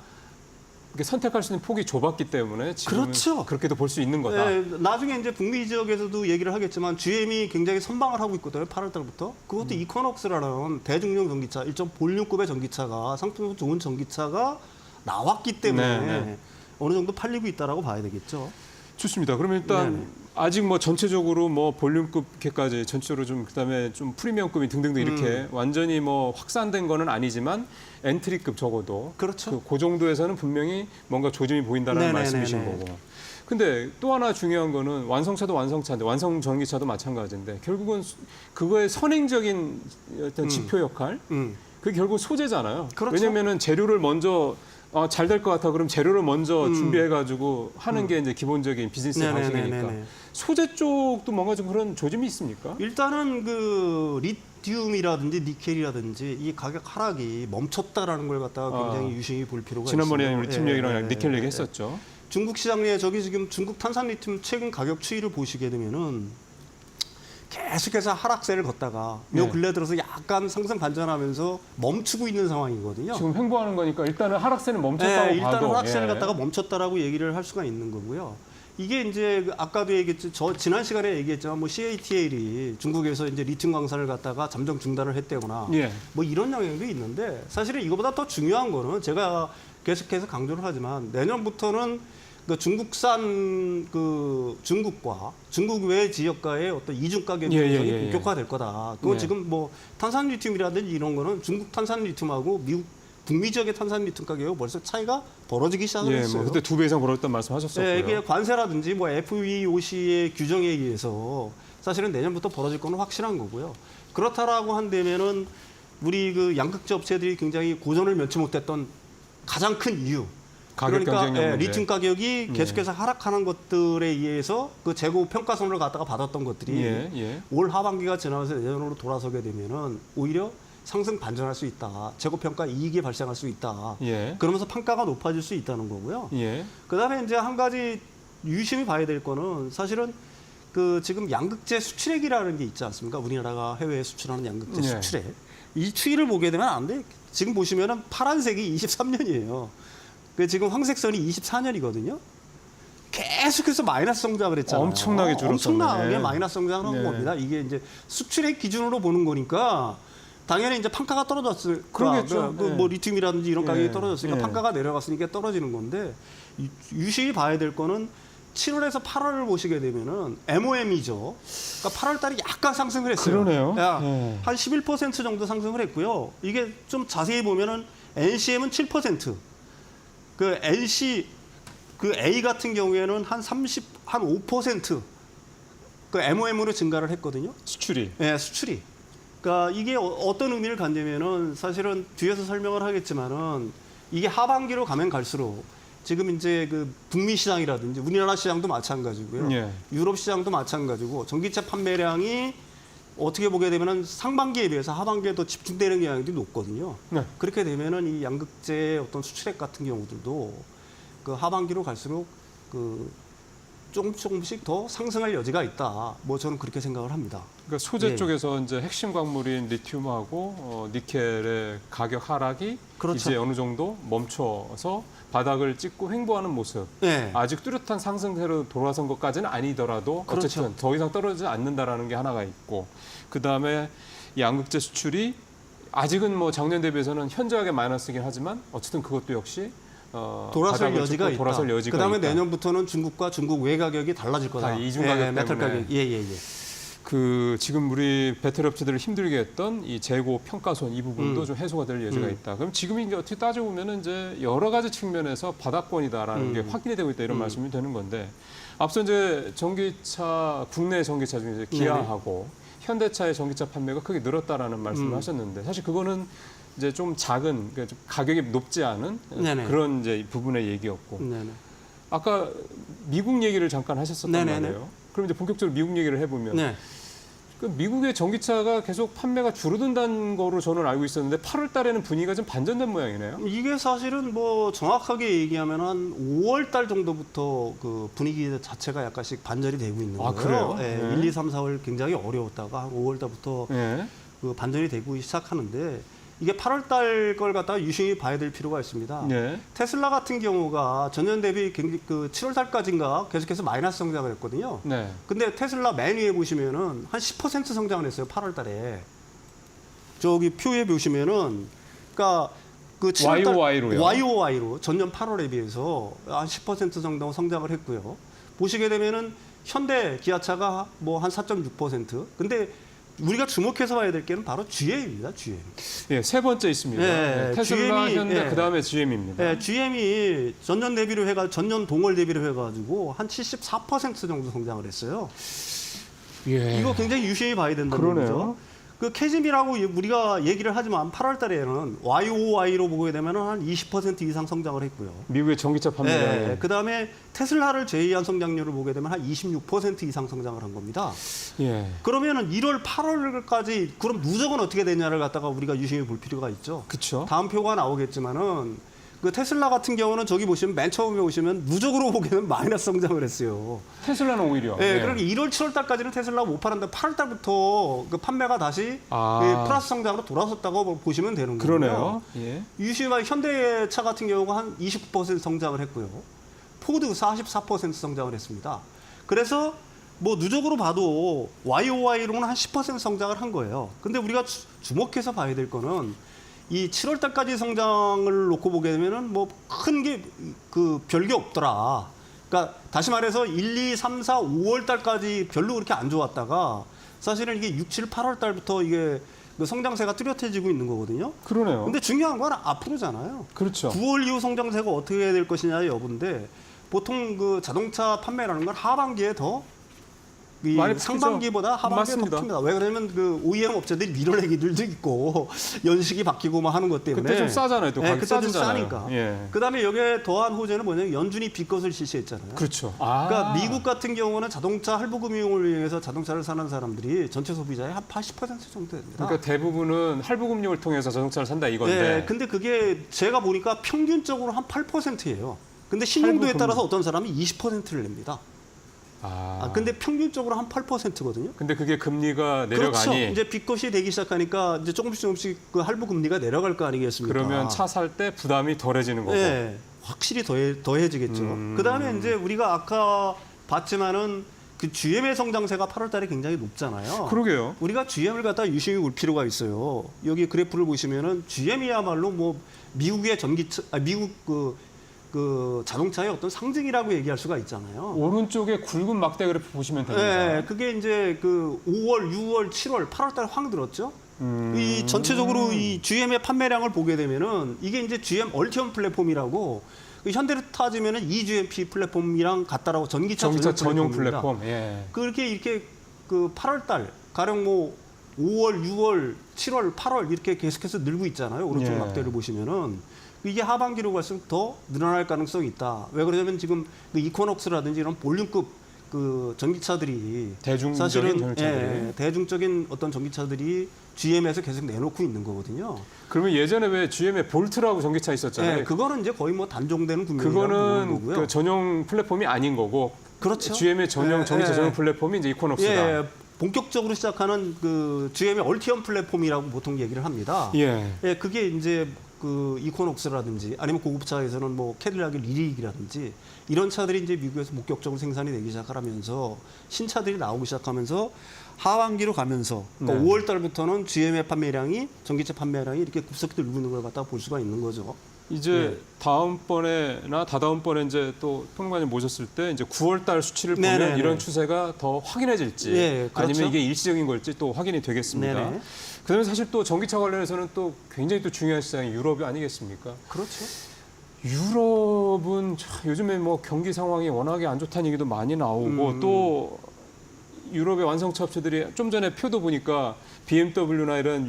이렇게 선택할 수 있는 폭이 좁았기 때문에 지금 그렇죠. 그렇게도 볼 수 있는 거다. 예, 나중에 이제 북미 지역에서도 얘기를 하겠지만 GM이 굉장히 선방을 하고 있거든요. 8월 달부터. 그것도 이코넉스라는 대중용 전기차, 일종 볼륨급의 전기차가 상품성 좋은 전기차가 나왔기 때문에 네. 어느 정도 팔리고 있다라고 봐야 되겠죠. 좋습니다. 그러면 일단 네네. 아직 뭐 전체적으로 뭐 볼륨급까지 전체적으로 좀 그다음에 좀 프리미엄급이 등등등 이렇게 완전히 뭐 확산된 거는 아니지만 엔트리급 적어도 그렇죠. 그 정도에서는 분명히 뭔가 조짐이 보인다는 네네네네. 말씀이신 거고. 근데 또 하나 중요한 거는 완성차도 완성차인데 완성 전기차도 마찬가지인데 결국은 그거의 선행적인 어떤 지표 역할 그게 결국 소재잖아요. 그렇죠. 왜냐면은 재료를 먼저 잘 될 것 같아 그럼 재료를 먼저 준비해가지고 하는 게 이제 기본적인 비즈니스 방식이니까 소재 쪽도 뭔가 좀 그런 조짐이 있습니까? 일단은 그 리튬이라든지 니켈이라든지 이 가격 하락이 멈췄다라는 걸 갖다가 굉장히 유심히 볼 필요가 지난번에 있어요. 리튬 얘기랑 니켈 예. 얘기했었죠. 중국 시장에 저기 지금 중국 탄산 리튬 최근 가격 추이를 보시게 되면은 계속해서 하락세를 걷다가 요 네. 근래 들어서 약간 상승 반전하면서 멈추고 있는 상황이거든요. 지금 횡보하는 거니까 일단은 하락세는 멈췄다고 네, 일단 봐도 하락세를 예. 갖다가 멈췄다라고 얘기를 할 수가 있는 거고요. 이게 이제 아까도 얘기했죠. 저 지난 시간에 얘기했지만 뭐 CATL이 중국에서 이제 리튬 광산을 갖다가 잠정 중단을 했다거나 예. 뭐 이런 영향도 있는데 사실은 이거보다 더 중요한 거는 제가 계속해서 강조를 하지만 내년부터는 그 중국산 그 중국과 중국 외 지역과의 어떤 이중 가격 경쟁이 본격화될 거다. 그건 예. 지금 뭐 탄산 리튬이라든지 이런 거는 중국 탄산 리튬하고 미국 북미 지역의 탄산 리튬 가격이 벌써 차이가 벌어지기 시작을 예, 했어요. 뭐 그때 2배 이상 벌었던 말씀하셨었고요. 네, 이게 관세라든지 뭐 FEOC의 규정에 의해서 사실은 내년부터 벌어질 거는 확실한 거고요. 그렇다라고 한다면은 우리 그 양극재 업체들이 굉장히 고전을 면치 못했던 가장 큰 이유. 가격 그러니까 경쟁력 문제. 리튬 가격이 계속해서 하락하는 것들에 의해서 그 재고 평가선을 갖다가 받았던 것들이 예. 올 하반기가 지나면서 내년으로 돌아서게 되면은 오히려 상승 반전할 수 있다. 재고 평가 이익이 발생할 수 있다. 예. 그러면서 판가가 높아질 수 있다는 거고요. 예. 그다음에 이제 한 가지 유심히 봐야 될 거는 사실은 그 지금 양극재 수출액이라는 게 있지 않습니까? 우리나라가 해외에 수출하는 양극재 네. 수출액. 이 추이를 보게 되면 안 돼. 지금 보시면은 파란색이 23년이에요. 그 지금 황색선이 24년이거든요. 계속해서 마이너스 성장을 했잖아요. 엄청나게 줄었었네. 엄청나게 마이너스 성장을 한 네. 겁니다. 이게 이제 수출액 기준으로 보는 거니까 당연히 이제 판가가 떨어졌을 그러겠죠. 뭐 리튬이라든지 이런 가격이 예. 떨어졌으니까 예. 판가가 내려갔으니까 떨어지는 건데 유심히 봐야 될 거는 7월에서 8월을 보시게 되면은 MOM이죠. 그러니까 8월 달에 약간 상승을 했어요. 그러네요. 야, 예. 한 11% 정도 상승을 했고요. 이게 좀 자세히 보면은 NCM은 7%. 그 NC 그 A 같은 경우에는 한 5%. 그 MOM으로 증가를 했거든요. 수출이. 예, 수출이. 그러니까 이게 어떤 의미를 갖냐면은 사실은 뒤에서 설명을 하겠지만은 이게 하반기로 가면 갈수록 지금 이제 그 북미 시장이라든지 우리나라 시장도 마찬가지고요. 예. 유럽 시장도 마찬가지고 전기차 판매량이 어떻게 보게 되면은 상반기에 비해서 하반기에 더 집중되는 경향이 높거든요. 네. 그렇게 되면은 이 양극재 어떤 수출액 같은 경우들도 그 하반기로 갈수록 그 조금씩 더 상승할 여지가 있다. 뭐 저는 그렇게 생각을 합니다. 그러니까 소재 예. 쪽에서 이제 핵심 광물인 리튬하고 니켈의 가격 하락이 그렇죠. 이제 어느 정도 멈춰서 바닥을 찍고 횡보하는 모습. 네. 아직 뚜렷한 상승세로 돌아선 것까지는 아니더라도 그렇죠. 어쨌든 더 이상 떨어지지 않는다라는 게 하나가 있고 그다음에 양극재 수출이 아직은 뭐 작년 대비해서는 현저하게 마이너스이긴 하지만 어쨌든 그것도 역시 돌아설 바닥을 여지가 찍고 있다. 돌아설 여지가 그다음에 있다. 내년부터는 중국과 중국 외 가격이 달라질 거다. 이중 가격 메탈 때문에. 가격. 예. 그 지금 우리 배터리 업체들을 힘들게 했던 이 재고 평가손 이 부분도 좀 해소가 될 여지가 있다. 그럼 지금 이제 어떻게 따져보면은 이제 여러 가지 측면에서 바닥권이다라는 게 확인이 되고 있다 이런 말씀이 되는 건데 앞서 이제 전기차 국내 전기차 중에 이제 기아하고 현대차의 전기차 판매가 크게 늘었다라는 말씀을 하셨는데 사실 그거는 이제 좀 작은 그러니까 좀 가격이 높지 않은 네네. 그런 이제 부분의 얘기였고 네네. 아까 미국 얘기를 잠깐 하셨었단 네네네. 말이에요. 그럼 이제 본격적으로 미국 얘기를 해보면 네. 그 미국의 전기차가 계속 판매가 줄어든다는 거로 저는 알고 있었는데 8월 달에는 분위기가 좀 반전된 모양이네요. 이게 사실은 뭐 정확하게 얘기하면 한 5월 달 정도부터 그 분위기 자체가 약간씩 반전이 되고 있는 아, 거예요. 그래요? 예, 네. 1, 2, 3, 4월 굉장히 어려웠다가 한 5월 달부터 예. 그 반전이 되고 시작하는데 이게 8월 달 걸 갖다가 유심히 봐야 될 필요가 있습니다. 예. 테슬라 같은 경우가 전년 대비 굉장히 그 7월 달까지인가 계속해서 마이너스 성장을 했거든요. 네. 근데 테슬라 맨 위에 보시면은 한 10% 성장을 했어요. 8월 달에. 저기 표에 보시면은 그러니까 그 7월 달 YOY로요? YOY로 전년 8월에 비해서 한 10% 정도 성장을 했고요. 보시게 되면은 현대 기아차가 뭐 한 4.6%. 근데 우리가 주목해서 봐야 될 게는 바로 GM입니다. GM. 예, 세 번째 있습니다. 예, 예, 테슬라, GM 이, 현대, 예. 그다음에 GM입니다. 예, GM이 전년 동월 대비로 해가지고 한 74% 정도 성장을 했어요. 예. 이거 굉장히 유심히 봐야 된다는 그러네요. 거죠. 그 캐즘이라고 우리가 얘기를 하지만 8월 달에는 YOY로 보게 되면 한 20% 이상 성장을 했고요. 미국의 전기차 판매량이. 네, 그다음에 테슬라를 제외한 성장률을 보게 되면 한 26% 이상 성장을 한 겁니다. 예. 그러면은 1월, 8월까지 그럼 누적은 어떻게 되냐를 갖다가 우리가 유심히 볼 필요가 있죠. 그렇죠. 다음 표가 나오겠지만은 그 테슬라 같은 경우는 저기 보시면 맨 처음에 보시면 누적으로 보기에는 마이너스 성장을 했어요. 테슬라는 오히려. 예, 예. 그러니까 1월, 7월 달까지는 테슬라가 못 팔았는데 8월 달부터 그 판매가 다시 아. 그 플러스 성장으로 돌아섰다고 보시면 되는 거고요. 그러네요. 예. 유시마 현대차 같은 경우가 한 29% 성장을 했고요. 포드 44% 성장을 했습니다. 그래서 뭐 누적으로 봐도 YOY로는 한 10% 성장을 한 거예요. 근데 우리가 주목해서 봐야 될 거는 이 7월 달까지 성장을 놓고 보게 되면은 뭐 큰 게 그 별게 없더라. 그러니까 다시 말해서 1, 2, 3, 4, 5월 달까지 별로 그렇게 안 좋았다가 사실은 이게 6, 7, 8월 달부터 이게 그 성장세가 뚜렷해지고 있는 거거든요. 그러네요. 근데 중요한 건 앞으로잖아요. 그렇죠. 9월 이후 성장세가 어떻게 해야 될 것이냐의 여부인데 보통 그 자동차 판매라는 건 하반기에 더 이 많이 크죠. 상반기보다 하반기에 맞습니다. 더 큽니다. 왜 그러냐면 그 OEM 업체들이 밀어내기들도 있고 연식이 바뀌고 뭐 하는 것 때문에 그때 좀 싸잖아요. 또 가격이 그때 좀 싸지잖아요. 싸니까. 예. 그다음에 여기에 더한 호재는 뭐냐면 연준이 B것을 실시했잖아요. 그렇죠. 아. 그러니까 미국 같은 경우는 자동차 할부금융을 이용해서 자동차를 사는 사람들이 전체 소비자의 한 80% 정도 됩니다. 그러니까 대부분은 할부금융을 통해서 자동차를 산다 이건데. 네, 근데 그게 제가 보니까 평균적으로 한 8%예요. 근데 신용도에 할부금- 따라서 어떤 사람이 20%를 냅니다. 아. 근데 평균적으로 한 8%거든요. 근데 그게 금리가 내려가니. 그렇죠. 이제 빚것이 되기 시작하니까 이제 조금씩 그 할부 금리가 내려갈 거 아니겠습니까? 그러면 차 살 때 부담이 덜해지는 거고. 네, 확실히 더해지겠죠. 그다음에 이제 우리가 아까 봤지만은 그 GM의 성장세가 8월달에 굉장히 높잖아요. 그러게요. 우리가 GM을 갖다 유심히 볼 필요가 있어요. 여기 그래프를 보시면은 GM이야말로 뭐 미국의 전기차, 미국 그 자동차의 어떤 상징이라고 얘기할 수가 있잖아요. 오른쪽에 굵은 막대 그래프 보시면 됩니다. 네, 그게 이제 그 5월, 6월, 7월, 8월달에 확 들었죠. 이 전체적으로 이 GM의 판매량을 보게 되면은 이게 이제 GM 얼티엄 플랫폼이라고 그 현대로 따지면은 eGMP 플랫폼이랑 같다라고 전기차 전용 플랫폼입니다. 플랫폼. 예. 그렇게 이렇게 그 8월달 가령 뭐 5월, 6월, 7월, 8월 이렇게 계속해서 늘고 있잖아요. 오른쪽 예. 막대를 보시면은 이게 하반기로 갈수록 더 늘어날 가능성이 있다. 왜 그러냐면 지금 그 이코녹스라든지 이런 볼륨급 그 전기차들이 대중적인 사실은 전기차들이. 대중적인 어떤 전기차들이 GM에서 계속 내놓고 있는 거거든요. 그러면 예전에 왜 GM에 볼트라고 전기차 있었잖아요. 그거는 이제 거의 뭐 단종되는 구매라고 보는 그거는 거고요. 그 전용 플랫폼이 아닌 거고. 그렇죠. GM의 전용 전기차 전용 플랫폼이 이제 이코녹스다. 예, 본격적으로 시작하는 그 GM의 얼티엄 플랫폼이라고 보통 얘기를 합니다. 예. 예, 그게 이제 그 이코녹스라든지 아니면 고급차에서는 뭐 캐딜락의 리릭이라든지 이런 차들이 이제 미국에서 본격적으로 생산이 되기 시작하면서 신차들이 나오기 시작하면서 하반기로 가면서 그러니까 네. 5월 달부터는 GM의 판매량이 전기차 판매량이 이렇게 급속히 늘고 있는 걸 갖다 볼 수가 있는 거죠. 이제 예. 다음번에나 다다음번에 이제 또 평론가님 모셨을 때 이제 9월 달 수치를 보면 네네네. 이런 추세가 더 확인해질지 예, 그렇죠. 아니면 이게 일시적인 걸지 또 확인이 되겠습니다. 네네. 그다음에 사실 또 전기차 관련해서는 또 굉장히 또 중요한 시장이 유럽이 아니겠습니까? 그렇죠. 유럽은 요즘에 뭐 경기 상황이 워낙에 안 좋다는 얘기도 많이 나오고 또 유럽의 완성차 업체들이 좀 전에 표도 보니까 BMW나 이런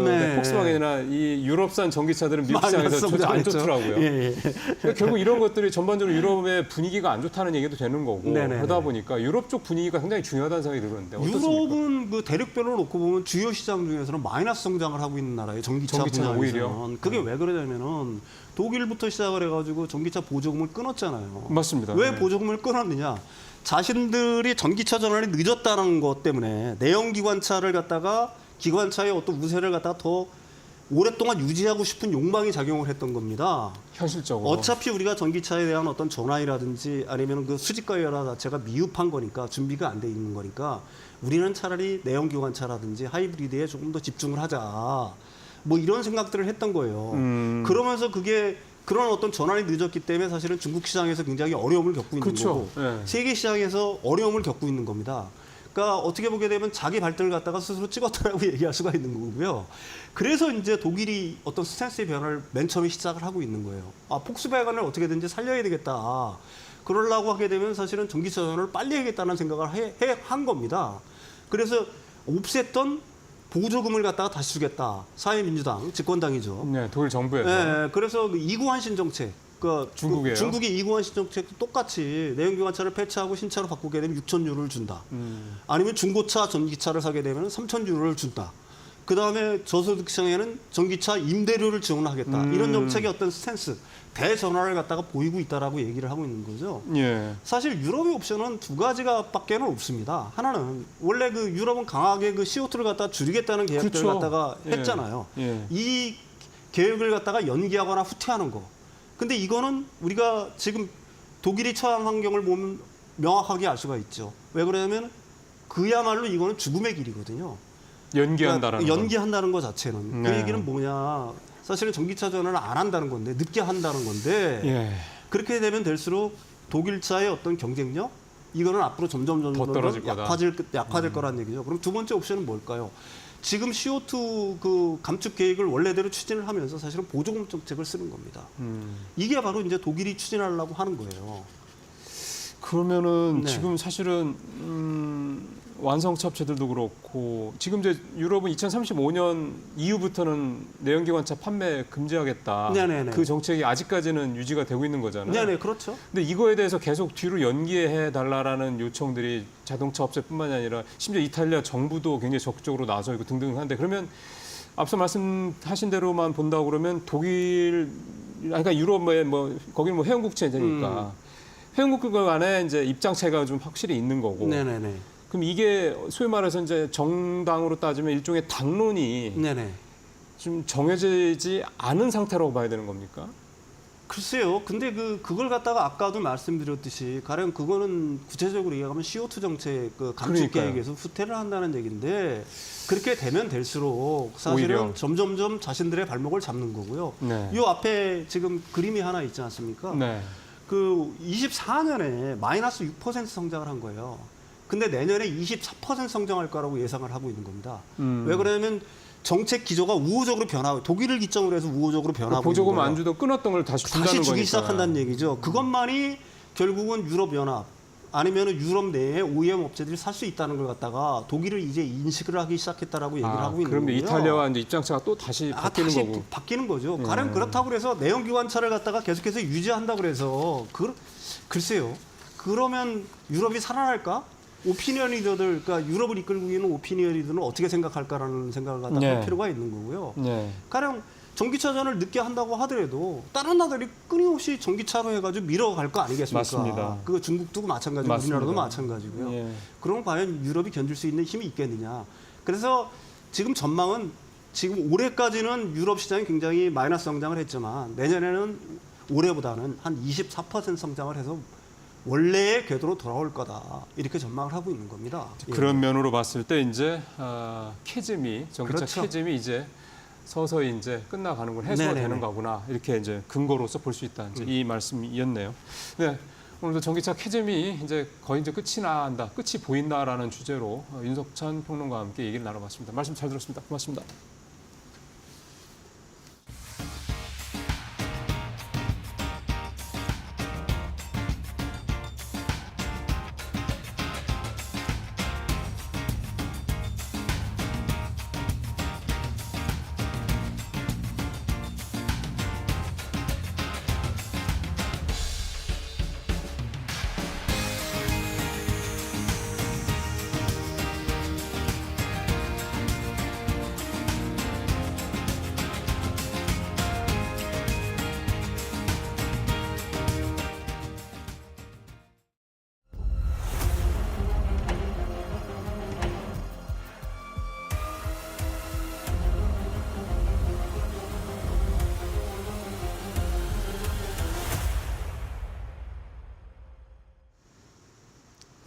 네. 폭스바겐이나 이 유럽산 전기차들은 미국 시장에서 전혀 안 성장했죠. 좋더라고요. 예, 그러니까 결국 이런 것들이 전반적으로 유럽의 분위기가 안 좋다는 얘기도 되는 거고 네네네. 그러다 보니까 유럽 쪽 분위기가 상당히 중요하다는 생각이 들었는데 어떻습니까? 유럽은 그 대륙별로 놓고 보면 주요 시장 중에서는 마이너스 성장을 하고 있는 나라예요. 전기차 전기차는 분야에서는. 오히려? 그게 왜 그러냐면은 독일부터 시작을 해가지고 전기차 보조금을 끊었잖아요. 맞습니다. 왜 네. 보조금을 끊었느냐? 자신들이 전기차 전환이 늦었다는 것 때문에 내연기관차를 갖다가 기관차의 어떤 우세를 갖다가 더 오랫동안 유지하고 싶은 욕망이 작용을 했던 겁니다. 현실적으로. 어차피 우리가 전기차에 대한 어떤 전환이라든지 아니면 그 수직과 열화 자체가 미흡한 거니까 준비가 안 돼 있는 거니까 우리는 차라리 내연기관차라든지 하이브리드에 조금 더 집중을 하자. 뭐 이런 생각들을 했던 거예요. 그러면서 그게 그런 어떤 전환이 늦었기 때문에 사실은 중국 시장에서 굉장히 어려움을 겪고 있는 그렇죠. 거고 네. 세계 시장에서 어려움을 겪고 있는 겁니다. 그러니까 어떻게 보게 되면 자기 발등을 갖다가 스스로 찍었다라고 얘기할 수가 있는 거고요. 그래서 이제 독일이 어떤 스탠스의 변화를 맨 처음에 시작을 하고 있는 거예요. 아, 폭스바겐을 어떻게든지 살려야 되겠다. 그러려고 하게 되면 사실은 전기차 전환을 빨리 해야겠다는 생각을 한 겁니다. 그래서 없앴던 보조금을 갖다가 다시 주겠다. 사회민주당, 집권당이죠. 네, 독일 정부에서. 네, 그래서 그 이구환신 정책, 중국이에요. 중국의 이구환신 정책도 똑같이 내연기관차를 폐차하고 신차로 바꾸게 되면 6,000유로를 준다. 아니면 중고차, 전기차를 사게 되면 3,000유로를 준다. 그 다음에 저소득층에는 전기차 임대료를 지원하겠다. 이런 정책의 어떤 스탠스, 대전환을 갖다가 보이고 있다라고 얘기를 하고 있는 거죠. 예. 사실 유럽의 옵션은 두 가지가 밖에는 없습니다. 하나는 원래 그 유럽은 강하게 그 CO2를 갖다 줄이겠다는 계획들을 그렇죠. 갖다가 예. 했잖아요. 예. 이 계획을 갖다가 연기하거나 후퇴하는 거. 근데 이거는 우리가 지금 독일이 처한 환경을 보면 명확하게 알 수가 있죠. 왜 그러냐면 그야말로 이거는 죽음의 길이거든요. 연기한다라는 그러니까 연기한다는 것 자체는 그 네. 얘기는 뭐냐. 사실은 전기차 전환을 안 한다는 건데 늦게 한다는 건데 예. 그렇게 되면 될수록 독일차의 어떤 경쟁력 이거는 앞으로 점점 더 떨어질 거다. 약화될 거란 얘기죠. 그럼 두 번째 옵션은 뭘까요? 지금 CO2 그 감축 계획을 원래대로 추진을 하면서 사실은 보조금 정책을 쓰는 겁니다. 이게 바로 이제 독일이 추진하려고 하는 거예요. 그러면은 네. 지금 사실은 완성차 업체들도 그렇고 지금 이제 유럽은 2035년 이후부터는 내연기관차 판매 금지하겠다. 네네네. 그 정책이 아직까지는 유지가 되고 있는 거잖아요. 네네 그렇죠. 근데 이거에 대해서 계속 뒤로 연기해 달라라는 요청들이 자동차 업체뿐만이 아니라 심지어 이탈리아 정부도 굉장히 적극적으로 나서 있고 등등한데 그러면 앞서 말씀하신 대로만 본다고 그러면 독일 그러니까 유럽의 뭐 거기는 뭐 회원국 체제니까 회원국 간에 이제 입장 차이가 좀 확실히 있는 거고. 네네네. 그럼 이게 소위 말해서 이제 정당으로 따지면 일종의 당론이 네네. 좀 정해지지 않은 상태라고 봐야 되는 겁니까? 글쎄요. 근데 그걸 갖다가 아까도 말씀드렸듯이 가령 그거는 구체적으로 얘기하면 CO2 정책 그 감축 그러니까요. 계획에서 후퇴를 한다는 얘기인데 그렇게 되면 될수록 사실은 오히려. 점점점 자신들의 발목을 잡는 거고요. 네. 이 앞에 지금 그림이 하나 있지 않습니까? 네. 그 24년에 마이너스 6% 성장을 한 거예요. 근데 내년에 24% 성장할 거라고 예상을 하고 있는 겁니다. 왜 그러냐면 정책 기조가 우호적으로 변하고 독일을 기점으로 해서 우호적으로 변하고 보조금 있는 거예요. 안 주던 끊었던 걸 다시 준다는 다시 거니까. 주기 시작한다는 얘기죠. 그것만이 결국은 유럽연합 아니면 유럽 내에 OEM 업체들이 살 수 있다는 걸 갖다가 독일을 이제 인식을 하기 시작했다라고 얘기를 하고 있는 그럼 거고요. 이탈리아와 이제 입장차가 또 다시 바뀌는 다시 거고. 바뀌는 거죠. 가령 그렇다고 그래서 내연기관차를 갖다가 계속해서 유지한다고 그래서 글쎄요. 그러면 유럽이 살아날까? 오피니언 리더들, 그러니까 유럽을 이끌고 있는 오피니언 리더는 어떻게 생각할까라는 생각을 갖다 할 네. 필요가 있는 거고요. 네. 가령 전기차전을 늦게 한다고 하더라도 다른 나라들이 끊임없이 전기차로 해가지고 밀어갈 거 아니겠습니까? 맞습니다. 그거 중국도 마찬가지고 맞습니다. 우리나라도 마찬가지고요. 예. 그럼 과연 유럽이 견딜 수 있는 힘이 있겠느냐? 그래서 지금 전망은 지금 올해까지는 유럽 시장이 굉장히 마이너스 성장을 했지만 내년에는 올해보다는 한 24% 성장을 해서 원래의 궤도로 돌아올 거다 이렇게 전망을 하고 있는 겁니다. 그런 면으로 봤을 때 이제 캐즘이 전기차 그렇죠. 캐즘이 이제 서서히 이제 끝나가는 걸 해소가 네네네. 되는 거구나 이렇게 이제 근거로서 볼 수 있다 이제 이 말씀이었네요. 네. 오늘도 전기차 캐즘이 이제 거의 이제 끝이 난다, 끝이 보인다라는 주제로 윤석찬 평론가와 함께 얘기를 나눠봤습니다. 말씀 잘 들었습니다. 고맙습니다.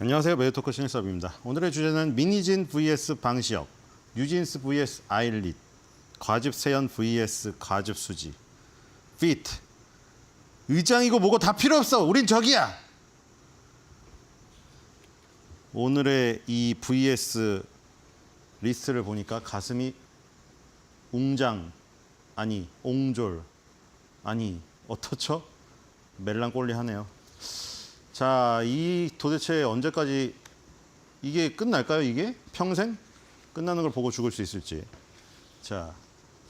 안녕하세요. 메이토크 신일섭입니다. 오늘의 주제는 미니진 vs 방시혁, 뉴진스 vs 아일릿, 과즙 세연 vs 과즙 수지, 피트. 의장이고 뭐고 다 필요 없어. 우린 적이야. 오늘의 이 VS 리스트를 보니까 가슴이 웅장, 아니 옹졸, 아니 어떻죠? 멜랑꼴리하네요. 자, 이 도대체 언제까지 이게 끝날까요? 이게 평생 끝나는 걸 보고 죽을 수 있을지. 자,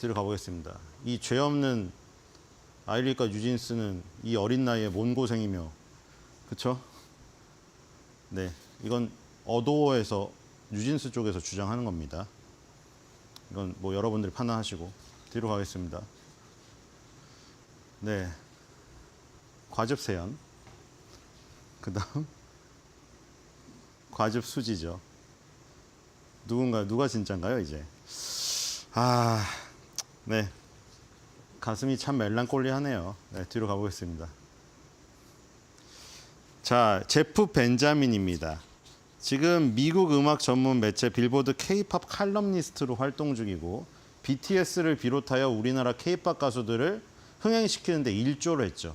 뒤로 가보겠습니다. 이 죄 없는 아일릿과 뉴진스는 이 어린 나이에 뭔 고생이며, 그렇죠? 네, 이건 어도어에서 뉴진스 쪽에서 주장하는 겁니다. 이건 뭐 여러분들이 판단하시고. 뒤로 가겠습니다. 네, 과즙세연. 그다음 과즙수지죠. 누가 진짠가요 이제? 아, 네, 가슴이 참 멜랑콜리하네요. 네, 뒤로 가보겠습니다. 자, 제프 벤자민입니다. 지금 미국 음악 전문 매체 빌보드 K-팝 칼럼니스트로 활동 중이고 BTS를 비롯하여 우리나라 K-팝 가수들을 흥행시키는데 일조를 했죠.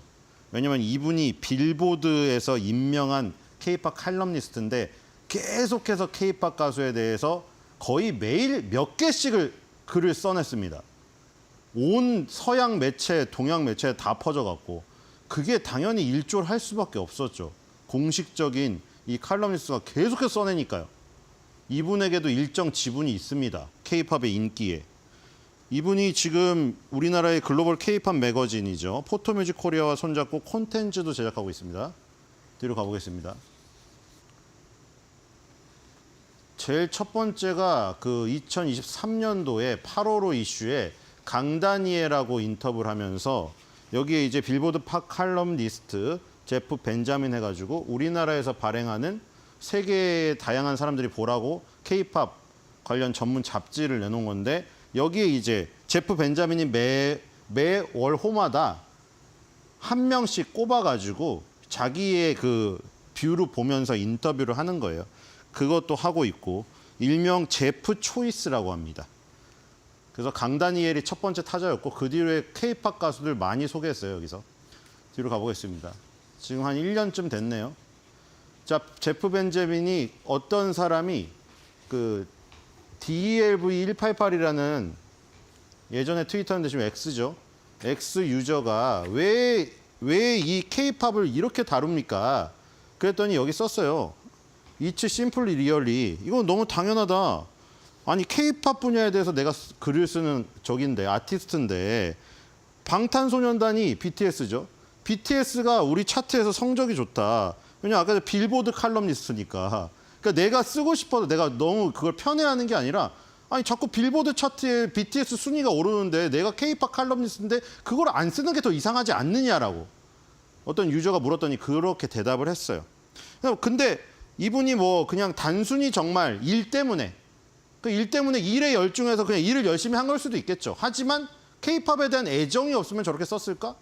왜냐면 이분이 빌보드에서 임명한 K-팝 칼럼니스트인데 계속해서 K-팝 가수에 대해서 거의 매일 몇 개씩을 글을 써냈습니다. 온 서양 매체, 동양 매체에 다 퍼져갖고 그게 당연히 일조를 할 수밖에 없었죠. 공식적인 이 칼럼니스트가 계속해서 써내니까요. 이분에게도 일정 지분이 있습니다. K-팝의 인기에. 이분이 지금 우리나라의 글로벌 K-팝 매거진이죠. 포토뮤직 코리아와 손잡고 콘텐츠도 제작하고 있습니다. 뒤로 가보겠습니다. 제일 첫 번째가 그 2023년도에 8월호 이슈에 강다니엘하고 인터뷰를 하면서 여기에 이제 빌보드 팝 칼럼니스트 제프 벤자민 해가지고 우리나라에서 발행하는 세계의 다양한 사람들이 보라고 K-팝 관련 전문 잡지를 내놓은 건데 여기에 이제 제프 벤자민이 매월 호마다 한 명씩 꼽아가지고 자기의 그 뷰를 보면서 인터뷰를 하는 거예요. 그것도 하고 있고 일명 제프 초이스라고 합니다. 그래서 강다니엘이 첫 번째 타자였고 그 뒤에 K-팝 가수들 많이 소개했어요. 여기서 뒤로 가보겠습니다. 지금 한 1년쯤 됐네요. 자, 제프 벤자민이 어떤 사람이 그 DELV188이라는 예전에 트위터였는데 지금 X죠. X 유저가 왜 이 K-팝을 이렇게 다룹니까? 그랬더니 여기 썼어요. It's simply really. 이건 너무 당연하다. 아니 K-팝 분야에 대해서 내가 글을 쓰는 적인데 아티스트인데 방탄소년단이 BTS죠. BTS가 우리 차트에서 성적이 좋다. 왜냐 아까 빌보드 칼럼니스트니까. 그러니까 내가 쓰고 싶어도 내가 너무 그걸 편애하는 게 아니라 아니 자꾸 빌보드 차트에 BTS 순위가 오르는데 내가 K-팝 칼럼니스트인데 그걸 안 쓰는 게 더 이상하지 않느냐라고 어떤 유저가 물었더니 그렇게 대답을 했어요. 근데 이분이 뭐 그냥 단순히 정말 일 때문에 그 일 때문에 일에 열중해서 그냥 일을 열심히 한 걸 수도 있겠죠. 하지만 K-팝에 대한 애정이 없으면 저렇게 썼을까?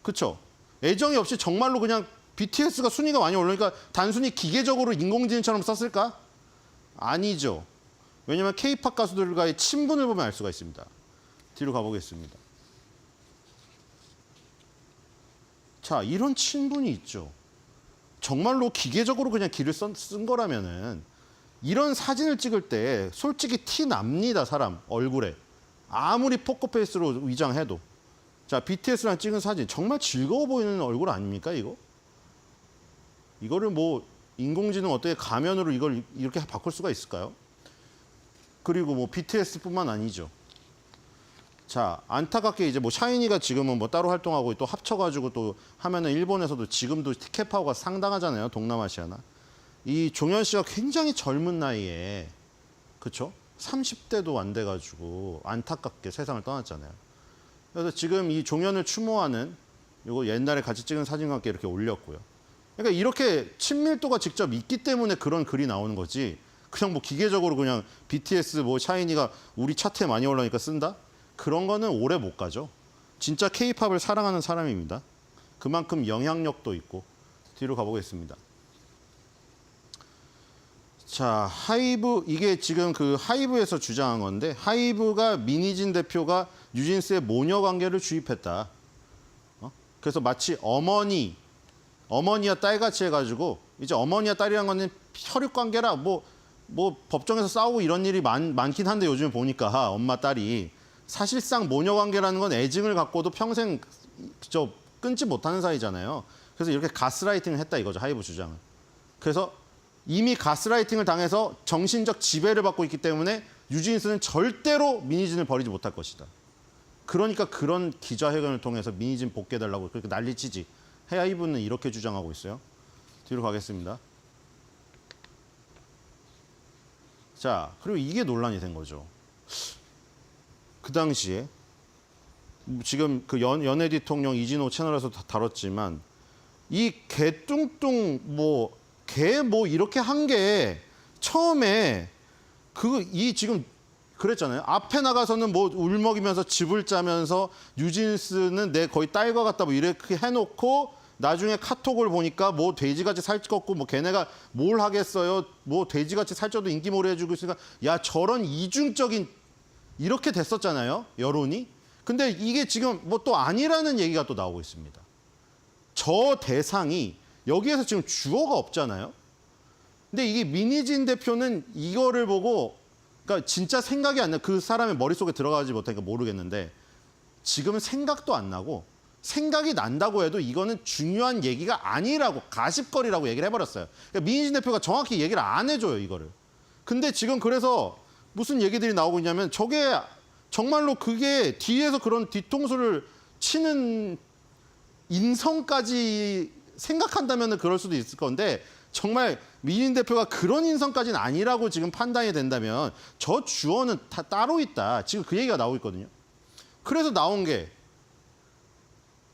그렇죠. 애정이 없이 정말로 그냥 BTS가 순위가 많이 오르니까 단순히 기계적으로 인공지능처럼 썼을까? 아니죠. 왜냐하면 K-팝 가수들과의 친분을 보면 알 수가 있습니다. 뒤로 가보겠습니다. 자, 이런 친분이 있죠. 정말로 기계적으로 그냥 기를 쓴 거라면은 이런 사진을 찍을 때 솔직히 티 납니다. 사람 얼굴에. 아무리 포커페이스로 위장해도. 자, BTS랑 찍은 사진 정말 즐거워 보이는 얼굴 아닙니까 이거? 이거를 뭐 인공지능 어떻게 가면으로 이걸 이렇게 바꿀 수가 있을까요? 그리고 뭐 BTS뿐만 아니죠. 자, 안타깝게 이제 뭐 샤이니가 지금은 뭐 따로 활동하고 또 합쳐가지고 또 하면은 일본에서도 지금도 티켓 파워가 상당하잖아요. 동남아시아나. 이 종현 씨가 굉장히 젊은 나이에 그렇죠? 30대도 안 돼가지고 안타깝게 세상을 떠났잖아요. 그래서 지금 이 종현을 추모하는 이거 옛날에 같이 찍은 사진과 함께 이렇게 올렸고요. 그러니까 이렇게 친밀도가 직접 있기 때문에 그런 글이 나오는 거지. 그냥 뭐 기계적으로 그냥 BTS 뭐 샤이니가 우리 차트에 많이 올라오니까 쓴다? 그런 거는 오래 못 가죠. 진짜 K-팝을 사랑하는 사람입니다. 그만큼 영향력도 있고. 뒤로 가보겠습니다. 자, 하이브, 이게 지금 그 하이브에서 주장한 건데 하이브가 민희진 대표가 뉴진스의 모녀 관계를 주입했다. 그래서 마치 어머니와 딸같이 해가지고 이제 어머니와 딸이란 거는 혈육 관계라 뭐 법정에서 싸우고 이런 일이 많긴 한데 요즘에 보니까 엄마 딸이 사실상 모녀 관계라는 건 애증을 갖고도 평생 끊지 못하는 사이잖아요. 그래서 이렇게 가스라이팅을 했다 이거죠, 하이브 주장은. 그래서 이미 가스라이팅을 당해서 정신적 지배를 받고 있기 때문에 유진스는 절대로 민희진을 버리지 못할 것이다. 그러니까 그런 기자회견을 통해서 민희진 복귀해달라고 그렇게 난리치지. 하이브는 이렇게 주장하고 있어요. 뒤로 가겠습니다. 자, 그리고 이게 논란이 된 거죠. 그 당시에 지금 그 연예 대통령 이진호 채널에서 다 다뤘지만 이 개뚱뚱 개 이렇게 한 게 처음에 이 지금 그랬잖아요. 앞에 나가서는 뭐 울먹이면서 집을 짜면서 유진스는 내 거의 딸과 같다 뭐 이렇게 해놓고 나중에 카톡을 보니까 뭐 돼지같이 살쪘고 뭐 걔네가 뭘 하겠어요. 뭐 돼지같이 살쪄도 인기몰이 해주고 있으니까 야 저런 이중적인 이렇게 됐었잖아요. 여론이. 근데 이게 지금 뭐 또 아니라는 얘기가 또 나오고 있습니다. 저 대상이 여기에서 지금 주어가 없잖아요. 근데 이게 민희진 대표는 이거를 보고 그러니까 진짜 생각이 안 나. 그 사람의 머릿속에 들어가지 못하니까 모르겠는데 지금은 생각도 안 나고 생각이 난다고 해도 이거는 중요한 얘기가 아니라고 가십거리라고 얘기를 해버렸어요. 그러니까 민희진 대표가 정확히 얘기를 안 해줘요, 이거를. 근데 지금 그래서 무슨 얘기들이 나오고 있냐면 저게 정말로 그게 뒤에서 그런 뒤통수를 치는 인성까지 생각한다면 그럴 수도 있을 건데 정말 민희진 대표가 그런 인성까지는 아니라고 지금 판단이 된다면 저 주어는 다 따로 있다. 지금 그 얘기가 나오고 있거든요. 그래서 나온 게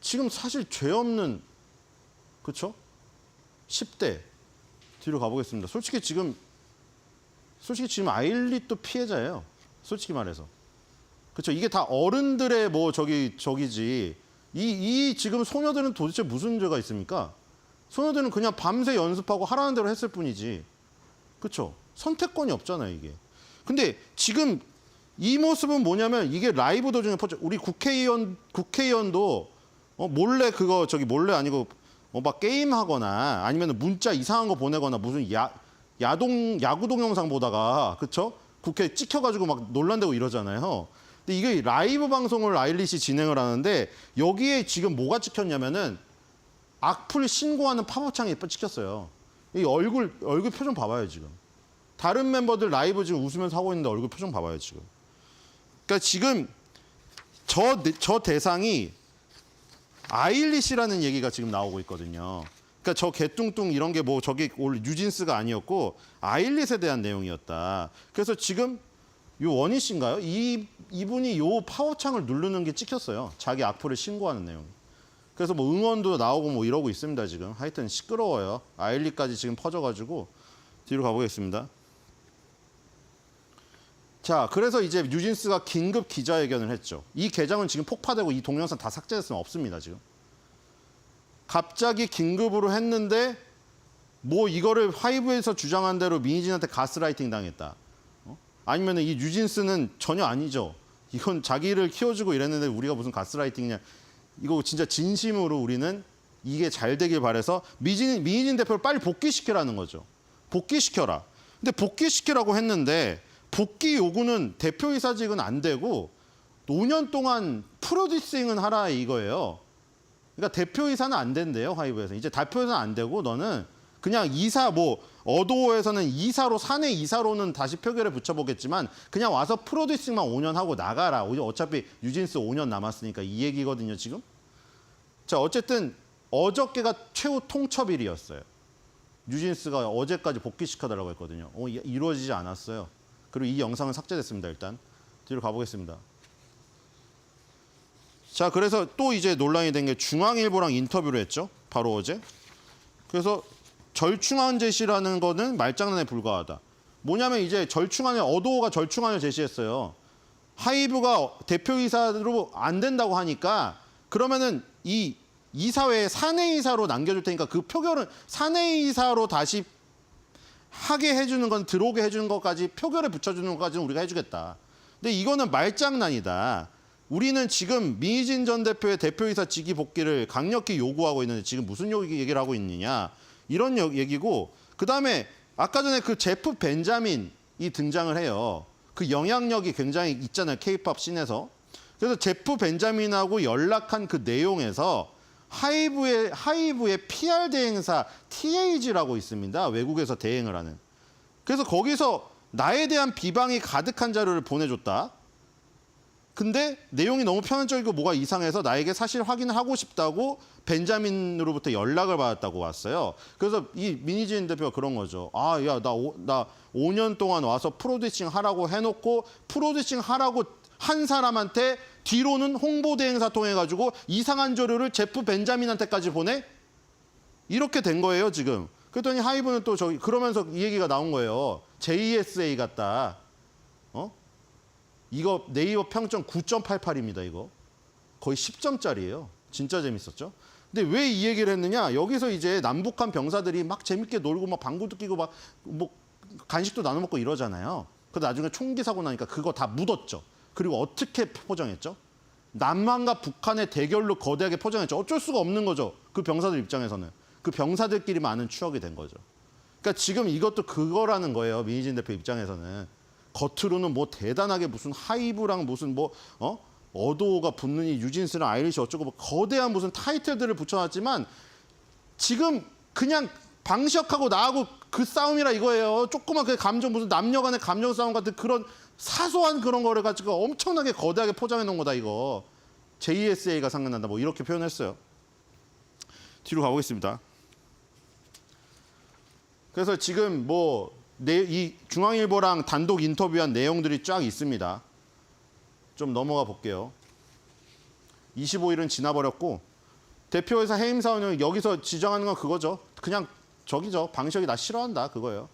지금 사실 죄 없는 그렇죠? 10대 뒤로 가보겠습니다. 솔직히 지금 아일릿도 피해자예요. 솔직히 말해서. 그렇죠? 이게 다 어른들의 뭐 저기지. 이 지금 소녀들은 도대체 무슨 죄가 있습니까? 소녀들은 그냥 밤새 연습하고 하라는 대로 했을 뿐이지. 그렇죠? 선택권이 없잖아요, 이게. 근데 지금 이 모습은 뭐냐면 이게 라이브 도중에 우리 국회의원도 몰래 몰래 아니고 막 게임하거나 아니면 문자 이상한 거 보내거나 무슨 야구 동영상 보다가 그렇죠? 국회 찍혀가지고 막 논란되고 이러잖아요. 근데 이게 라이브 방송을 아일릿이 진행을 하는데 여기에 지금 뭐가 찍혔냐면은 악플 신고하는 팝업창이 찍혔어요. 이 얼굴 표정 봐봐요 지금. 다른 멤버들 라이브 지금 웃으면서 하고 있는데 얼굴 표정 봐봐요 지금. 그러니까 지금 저 대상이 아일릿이라는 얘기가 지금 나오고 있거든요. 그러니까 저 개뚱뚱 이런 게 뭐 저게 원래 뉴진스가 아니었고 아일릿에 대한 내용이었다. 그래서 지금 요 원희 씨인가요? 이분이 요 파워창을 누르는 게 찍혔어요. 자기 악플을 신고하는 내용. 그래서 뭐 응원도 나오고 뭐 이러고 있습니다 지금. 하여튼 시끄러워요. 아일릿까지 지금 퍼져가지고 뒤로 가보겠습니다. 자, 그래서 이제 뉴진스가 긴급 기자회견을 했죠. 이 계정은 지금 폭파되고 이 동영상 다 삭제됐으면 없습니다 지금. 갑자기 긴급으로 했는데 뭐 이거를 하이브에서 주장한 대로 민희진한테 가스라이팅 당했다. 아니면 이 뉴진스는 전혀 아니죠. 이건 자기를 키워주고 이랬는데 우리가 무슨 가스라이팅이냐. 이거 진짜 진심으로 우리는 이게 잘 되길 바라서 민희진 대표를 빨리 복귀시키라는 거죠. 복귀시켜라. 근데 복귀시키라고 했는데 복귀 요구는 대표이사직은 안 되고 5년 동안 프로듀싱은 하라 이거예요. 그러니까 대표이사는 안 된대요, 하이브에서. 이제 대표이사는 안 되고 너는 그냥 이사 어도에서는 이사로 사내 이사로는 다시 표결에 붙여보겠지만 그냥 와서 프로듀싱만 5년 하고 나가라. 어차피 뉴진스 5년 남았으니까 이 얘기거든요, 지금. 자, 어쨌든 어저께가 최후 통첩일이었어요. 뉴진스가 어제까지 복귀시켜달라고 했거든요. 이루어지지 않았어요. 그리고 이 영상은 삭제됐습니다, 일단. 뒤로 가보겠습니다. 자, 그래서 또 이제 논란이 된 게 중앙일보랑 인터뷰를 했죠. 바로 어제. 그래서 절충안 제시라는 거는 말장난에 불과하다. 뭐냐면 이제 어도가 절충안을 제시했어요. 하이브가 대표이사로 안 된다고 하니까 그러면은 이 이사회에 사내이사로 남겨줄 테니까 그 표결은 사내이사로 다시 하게 해주는 건 들어오게 해주는 것까지 표결에 붙여주는 것까지는 우리가 해주겠다. 근데 이거는 말장난이다. 우리는 지금 민희진 전 대표의 대표이사 직위 복귀를 강력히 요구하고 있는데 지금 무슨 얘기를 하고 있느냐. 이런 얘기고 그다음에 아까 전에 그 제프 벤자민이 등장을 해요. 그 영향력이 굉장히 있잖아요. 케이팝 씬에서. 그래서 제프 벤자민하고 연락한 그 내용에서 하이브의 PR 대행사 TAG라고 있습니다. 외국에서 대행을 하는. 그래서 거기서 나에 대한 비방이 가득한 자료를 보내줬다. 근데 내용이 너무 편한적이고 뭐가 이상해서 나에게 사실 확인을 하고 싶다고 벤자민으로부터 연락을 받았다고 왔어요. 그래서 이 민희진 대표가 그런 거죠. 아, 야, 나 5년 동안 와서 프로듀싱 하라고 해놓고 프로듀싱 하라고 한 사람한테 뒤로는 홍보 대행사 통해 가지고 이상한 자료를 제프 벤자민한테까지 보내? 이렇게 된 거예요, 지금. 그랬더니 하이브는 또 저기 그러면서 이 얘기가 나온 거예요. JSA 같다. 이거 네이버 평점 9.88입니다, 이거. 거의 10점짜리예요. 진짜 재밌었죠? 근데 왜 이 얘기를 했느냐? 여기서 이제 남북한 병사들이 막 재밌게 놀고 막 방구도 끼고 막 뭐 간식도 나눠 먹고 이러잖아요. 그래서 나중에 총기 사고 나니까 그거 다 묻었죠. 그리고 어떻게 포장했죠? 남한과 북한의 대결로 거대하게 포장했죠. 어쩔 수가 없는 거죠. 그 병사들 입장에서는. 그 병사들끼리 많은 추억이 된 거죠. 그러니까 지금 이것도 그거라는 거예요. 민희진 대표 입장에서는. 겉으로는 뭐 대단하게 무슨 하이브랑 무슨 뭐 어도가 붙느니 유진스랑 아이리시 어쩌고 뭐 거대한 무슨 타이틀들을 붙여놨지만 지금 그냥 방시혁하고 나하고 그 싸움이라 이거예요. 조그만 그 감정 무슨 남녀 간의 감정 싸움 같은 그런 사소한 그런 거를 가지고 엄청나게 거대하게 포장해 놓은 거다 이거. JSA가 생각난다 뭐 이렇게 표현했어요. 뒤로 가보겠습니다. 그래서 지금 뭐 이 중앙일보랑 단독 인터뷰한 내용들이 쫙 있습니다. 좀 넘어가 볼게요. 25일은 지나버렸고 대표회사 해임 사원은 여기서 지정하는 건 그거죠. 그냥 저기죠. 방시혁이 나 싫어한다 그거예요.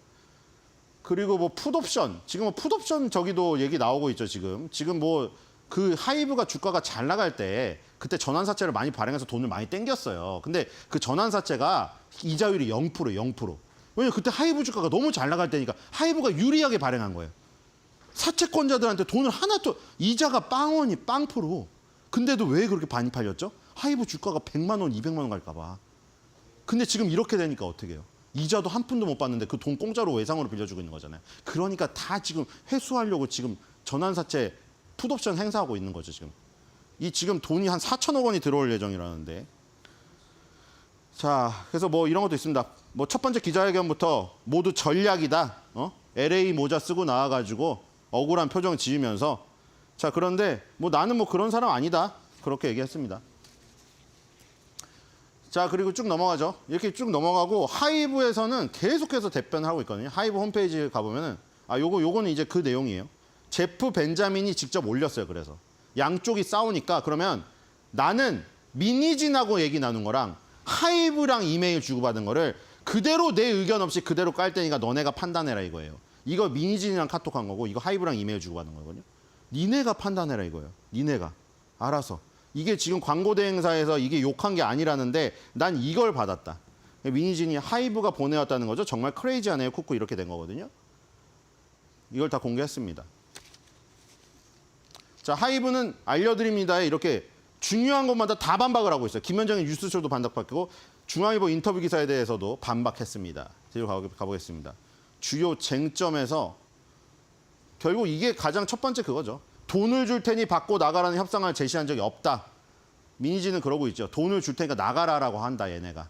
그리고 뭐 풋옵션 지금 뭐 풋옵션 저기도 얘기 나오고 있죠 지금. 지금 뭐 그 하이브가 주가가 잘 나갈 때 그때 전환사채를 많이 발행해서 돈을 많이 땡겼어요. 근데 그 전환사채가 이자율이 0%. 왜냐면 그때 하이브 주가가 너무 잘 나갈 때니까 하이브가 유리하게 발행한 거예요. 사채권자들한테 돈을 하나도 이자가 빵원이 빵프로. 근데도 왜 그렇게 많이 팔렸죠? 하이브 주가가 100만 원, 200만 원 갈까 봐. 근데 지금 이렇게 되니까 어떻게 해요? 이자도 한 푼도 못 받는데 그 돈 공짜로 외상으로 빌려주고 있는 거잖아요. 그러니까 다 지금 회수하려고 지금 전환사채 풋옵션 행사하고 있는 거죠, 지금. 이 지금 돈이 한 4천억 원이 들어올 예정이라는데. 자, 그래서 뭐 이런 것도 있습니다. 뭐 첫 번째 기자회견부터 모두 전략이다. LA 모자 쓰고 나와가지고 억울한 표정 지으면서 자, 그런데 뭐 나는 뭐 그런 사람 아니다. 그렇게 얘기했습니다. 자, 그리고 쭉 넘어가죠. 이렇게 쭉 넘어가고 하이브에서는 계속해서 대변을 하고 있거든요. 하이브 홈페이지 가보면은 요거는 이제 그 내용이에요. 제프 벤자민이 직접 올렸어요. 그래서 양쪽이 싸우니까 그러면 나는 민희진하고 얘기 나눈 거랑 하이브랑 이메일 주고받은 거를 그대로 내 의견 없이 그대로 깔 테니까 너네가 판단해라 이거예요. 이거 민희진이랑 카톡한 거고 이거 하이브랑 이메일 주고받은 거거든요. 니네가 판단해라 이거예요. 니네가 알아서. 이게 지금 광고 대행사에서 이게 욕한 게 아니라는데 난 이걸 받았다. 민희진이 하이브가 보내왔다는 거죠. 정말 크레이지하네요. 쿠쿠 이렇게 된 거거든요. 이걸 다 공개했습니다. 자, 하이브는 알려드립니다에 이렇게 중요한 것마다 다 반박을 하고 있어요. 김현정의 뉴스쇼도 반박받고 중앙일보 인터뷰 기사에 대해서도 반박했습니다. 뒤로 가보겠습니다. 주요 쟁점에서 결국 이게 가장 첫 번째 그거죠. 돈을 줄 테니 받고 나가라는 협상을 제시한 적이 없다. 민희진은 그러고 있죠. 돈을 줄 테니까 나가라라고 한다 얘네가.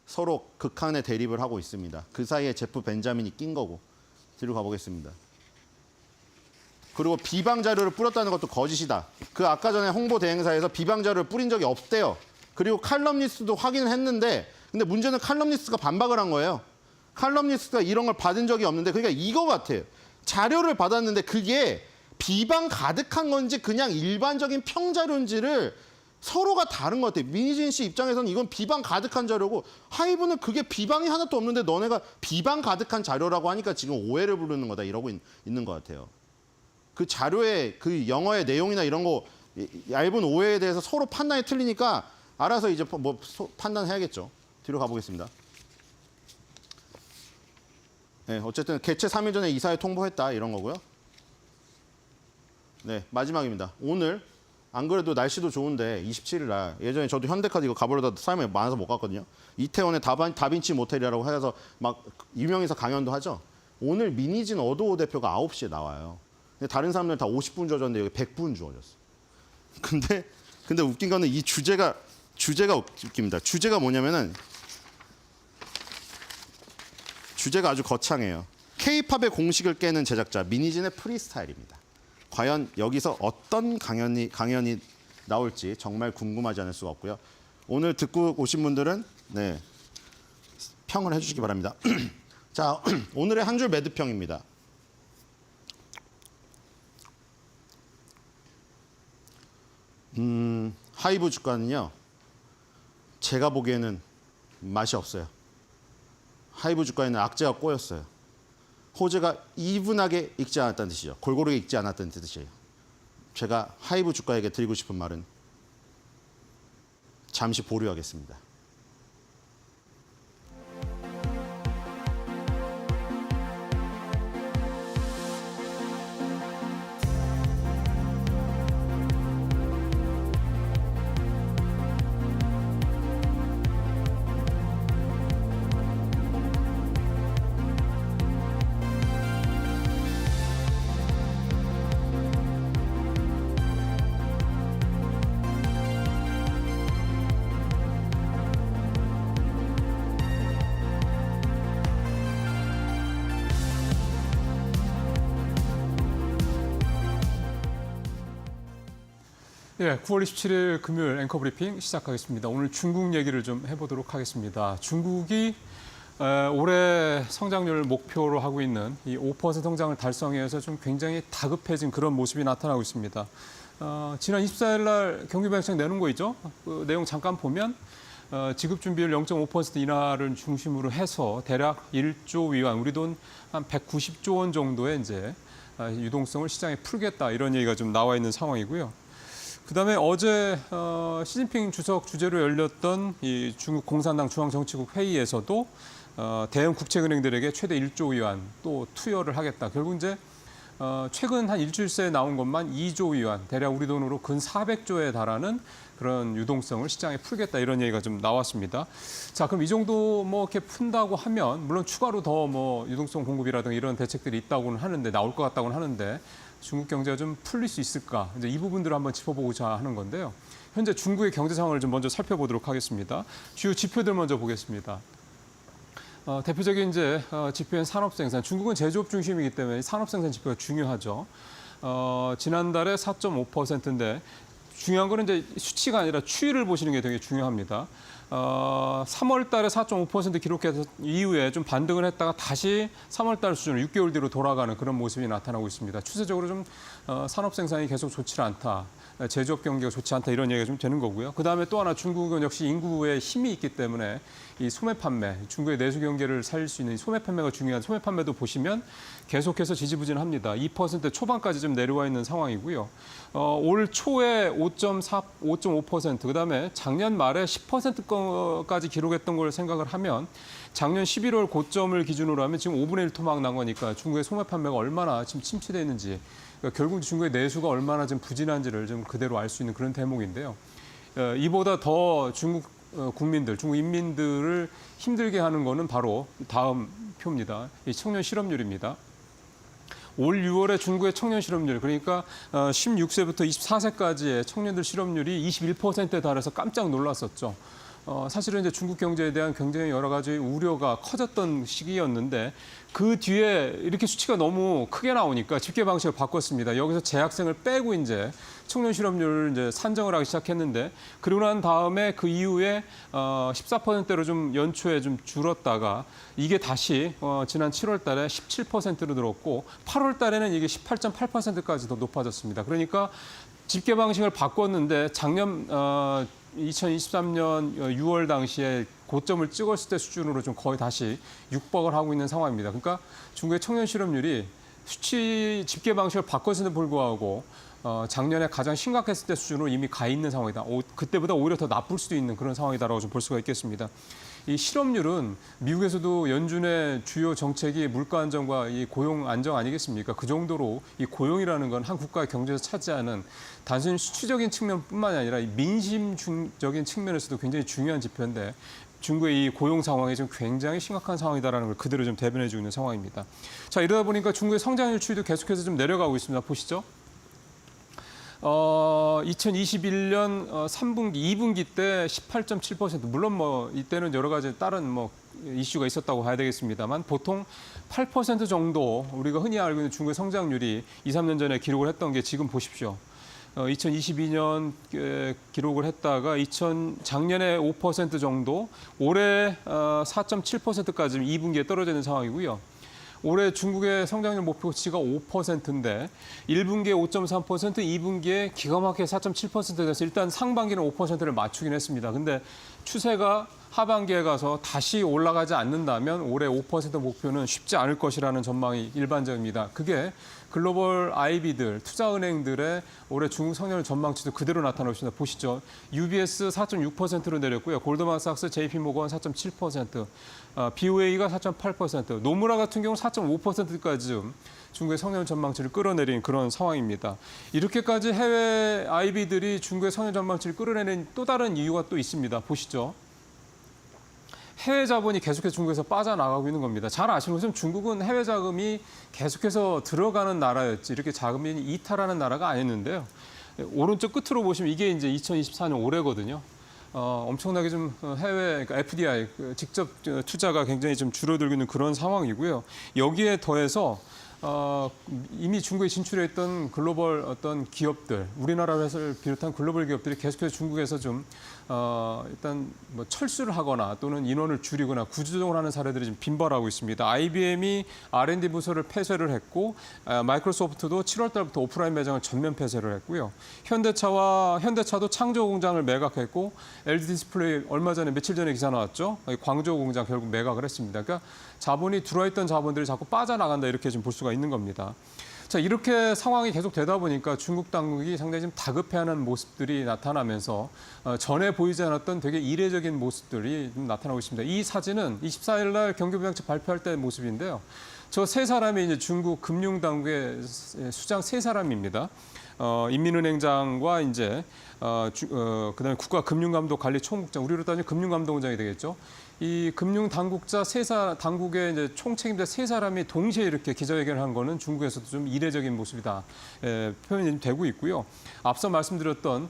서로 극한의 대립을 하고 있습니다. 그 사이에 제프 벤자민이 낀 거고. 뒤로 가보겠습니다. 그리고 비방 자료를 뿌렸다는 것도 거짓이다. 그 아까 전에 홍보 대행사에서 비방 자료를 뿌린 적이 없대요. 그리고 칼럼니스트도 확인을 했는데 근데 문제는 칼럼니스트가 반박을 한 거예요. 칼럼니스트가 이런 걸 받은 적이 없는데 그러니까 이거 같아요. 자료를 받았는데 그게 비방 가득한 건지 그냥 일반적인 평자료인지를 서로가 다른 것 같아요. 민희진 씨 입장에서는 이건 비방 가득한 자료고 하이브는 그게 비방이 하나도 없는데 너네가 비방 가득한 자료라고 하니까 지금 오해를 부르는 거다 이러고 있는 것 같아요. 그 자료의 그 영어의 내용이나 이런 거 얇은 오해에 대해서 서로 판단이 틀리니까 알아서 이제 뭐 판단해야겠죠. 뒤로 가보겠습니다. 네, 어쨌든 개최 3일 전에 이사회 통보했다 이런 거고요. 네, 마지막입니다. 오늘 안 그래도 날씨도 좋은데 27일 날 예전에 저도 현대카드 이거 가보려다 사람이 많아서 못 갔거든요. 이태원의 다빈치 모텔이라고 해서 막 유명해서 강연도 하죠. 오늘 미니진 어도호 대표가 9시에 나와요. 근데 다른 사람들은 다 50분 주어졌는데 여기 100분 주어졌어. 근데 웃긴 거는 이 주제가 웃깁니다. 주제가 뭐냐면은 주제가 아주 거창해요. K-팝의 공식을 깨는 제작자 미니진의 프리스타일입니다. 과연 여기서 어떤 강연이 나올지 정말 궁금하지 않을 수가 없고요. 오늘 듣고 오신 분들은 네, 평을 해주시기 바랍니다. 자, 오늘의 한 줄 매드평입니다. 하이브 주가는요, 제가 보기에는 맛이 없어요. 하이브 주가에는 악재가 꼬였어요. 호재가 이분하게 익지 않았다는 뜻이죠. 골고루 익지 않았다는 뜻이에요. 제가 하이브 주가에게 드리고 싶은 말은 잠시 보류하겠습니다. 예, 9월 27일 금요일 앵커 브리핑 시작하겠습니다. 오늘 중국 얘기를 좀 해보도록 하겠습니다. 중국이 올해 성장률 목표로 하고 있는 이 5% 성장을 달성하기 위해서 좀 굉장히 다급해진 그런 모습이 나타나고 있습니다. 지난 24일 날 경기부양청 내놓은 거 있죠? 그 내용 잠깐 보면 지급 준비율 0.5% 인하를 중심으로 해서 대략 1조 위안, 우리 돈 한 190조 원 정도의 이제 유동성을 시장에 풀겠다 이런 얘기가 좀 나와 있는 상황이고요. 그다음에 어제 시진핑 주석 주재로 열렸던 이 중국 공산당 중앙정치국 회의에서도 대형 국책은행들에게 최대 1조 위안 또 투여를 하겠다. 결국 이제 최근 한 일주일 새에 나온 것만 2조 위안, 대략 우리 돈으로 근 400조에 달하는 그런 유동성을 시장에 풀겠다 이런 얘기가 좀 나왔습니다. 자, 그럼 이 정도 뭐 이렇게 푼다고 하면 물론 추가로 더 뭐 유동성 공급이라든가 이런 대책들이 있다고는 하는데 나올 것 같다고는 하는데 중국 경제가 좀 풀릴 수 있을까? 이제 이 부분들을 한번 짚어보고자 하는 건데요. 현재 중국의 경제 상황을 좀 먼저 살펴보도록 하겠습니다. 주요 지표들 먼저 보겠습니다. 대표적인 이제 지표인 산업생산. 중국은 제조업 중심이기 때문에 산업생산 지표가 중요하죠. 지난달에 4.5%인데 중요한 거는 이제 수치가 아니라 추이를 보시는 게 되게 중요합니다. 3월 달에 4.5% 기록해서 이후에 좀 반등을 했다가 다시 3월 달 수준으로 6개월 뒤로 돌아가는 그런 모습이 나타나고 있습니다. 추세적으로 좀 산업 생산이 계속 좋지 않다. 제조업 경기가 좋지 않다 이런 얘기가 좀 되는 거고요. 그다음에 또 하나 중국은 역시 인구에 힘이 있기 때문에 이 소매 판매, 중국의 내수 경계를 살릴 수 있는 소매 판매가 중요한 소매 판매도 보시면 계속해서 지지부진합니다. 2% 초반까지 좀 내려와 있는 상황이고요. 올 초에 5.5%, 그다음에 작년 말에 10%까지 기록했던 걸 생각을 하면 작년 11월 고점을 기준으로 하면 지금 5분의 1 토막 난 거니까 중국의 소매 판매가 얼마나 지금 침체되어 있는지 그러니까 결국 중국의 내수가 얼마나 좀 부진한지를 좀 그대로 알 수 있는 그런 대목인데요. 이보다 더 중국 국민들, 중국 인민들을 힘들게 하는 거는 바로 다음 표입니다. 이 청년 실업률입니다. 올 6월에 중국의 청년 실업률, 그러니까 16세부터 24세까지의 청년들 실업률이 21%에 달해서 깜짝 놀랐었죠. 사실은 이제 중국 경제에 대한 굉장히 여러 가지 우려가 커졌던 시기였는데 그 뒤에 이렇게 수치가 너무 크게 나오니까 집계 방식을 바꿨습니다. 여기서 재학생을 빼고 이제 청년 실업률을 이제 산정을 하기 시작했는데 그러고 난 다음에 그 이후에 14%로 좀 연초에 좀 줄었다가 이게 다시 지난 7월 달에 17%로 늘었고 8월 달에는 이게 18.8%까지 더 높아졌습니다. 그러니까 집계 방식을 바꿨는데 작년 2023년 6월 당시에 고점을 찍었을 때 수준으로 좀 거의 다시 육박을 하고 있는 상황입니다. 그러니까 중국의 청년 실업률이 수치 집계 방식을 바꿨음에도 불구하고 작년에 가장 심각했을 때 수준으로 이미 가 있는 상황이다. 그때보다 오히려 더 나쁠 수도 있는 그런 상황이다라고 좀 볼 수가 있겠습니다. 이 실업률은 미국에서도 연준의 주요 정책이 물가 안정과 이 고용 안정 아니겠습니까? 그 정도로 이 고용이라는 건 한 국가의 경제에서 차지하는 단순히 수치적인 측면뿐만이 아니라 이 민심적인 측면에서도 굉장히 중요한 지표인데 중국의 이 고용 상황이 지금 굉장히 심각한 상황이다라는 걸 그대로 좀 대변해주고 있는 상황입니다. 자, 이러다 보니까 중국의 성장률 추이도 계속해서 좀 내려가고 있습니다. 보시죠. 2021년 3분기, 2분기 때 18.7%. 물론 뭐 이때는 여러 가지 다른 뭐 이슈가 있었다고 봐야 되겠습니다만 보통 8% 정도 우리가 흔히 알고 있는 중국의 성장률이 2, 3년 전에 기록을 했던 게 지금 보십시오. 2022년 기록을 했다가 작년에 5% 정도, 올해 4.7%까지 2분기에 떨어져 있는 상황이고요. 올해 중국의 성장률 목표치가 5%인데 1분기에 5.3%, 2분기에 기가 막히게 4.7%가 돼서 일단 상반기는 5%를 맞추긴 했습니다. 근데 추세가 하반기에 가서 다시 올라가지 않는다면 올해 5% 목표는 쉽지 않을 것이라는 전망이 일반적입니다. 그게 글로벌 IB들, 투자은행들의 올해 중국 성장률 전망치도 그대로 나타나고 있습니다. 보시죠. UBS 4.6%로 내렸고요. 골드만삭스, JP모건 4.7%, BOA가 4.8%, 노무라 같은 경우는 4.5%까지 좀 중국의 성장 전망치를 끌어내린 그런 상황입니다. 이렇게까지 해외 IB들이 중국의 성장 전망치를 끌어내는 또 다른 이유가 또 있습니다. 보시죠. 해외 자본이 계속해서 중국에서 빠져나가고 있는 겁니다. 잘 아시는 것처럼 중국은 해외 자금이 계속해서 들어가는 나라였지 이렇게 자금이 이탈하는 나라가 아니었는데요. 오른쪽 끝으로 보시면 이게 이제 2024년 올해거든요. 엄청나게 좀 해외 그러니까 FDI 직접 투자가 굉장히 좀 줄어들고 있는 그런 상황이고요. 여기에 더해서 이미 중국에 진출했던 글로벌 어떤 기업들, 우리나라 회사를 비롯한 글로벌 기업들이 계속해서 중국에서 좀 일단 뭐 철수를 하거나 또는 인원을 줄이거나 구조조정을 하는 사례들이 지금 빈발하고 있습니다. IBM이 R&D 부서를 폐쇄를 했고 마이크로소프트도 7월 달부터 오프라인 매장을 전면 폐쇄를 했고요. 현대차도 창조 공장을 매각했고 LG 디스플레이 얼마 전에 며칠 전에 기사 나왔죠. 광저우 공장 결국 매각을 했습니다. 그러니까 자본이 들어있던 자본들이 자꾸 빠져나간다 이렇게 좀 볼 수가 있는 겁니다. 자, 이렇게 상황이 계속 되다 보니까 중국 당국이 상당히 좀 다급해하는 모습들이 나타나면서 전에 보이지 않았던 되게 이례적인 모습들이 좀 나타나고 있습니다. 이 사진은 24일 날 경기부양책 발표할 때 모습인데요. 저 세 사람이 이제 중국 금융당국의 수장 세 사람입니다. 인민은행장과 이제 그다음에 국가금융감독관리총국장, 우리로 따지면 금융감독원장이 되겠죠. 이 금융당국자 당국의 이제 총책임자 세 사람이 동시에 이렇게 기자회견을 한 거는 중국에서도 좀 이례적인 모습이다 표현이 되고 있고요. 앞서 말씀드렸던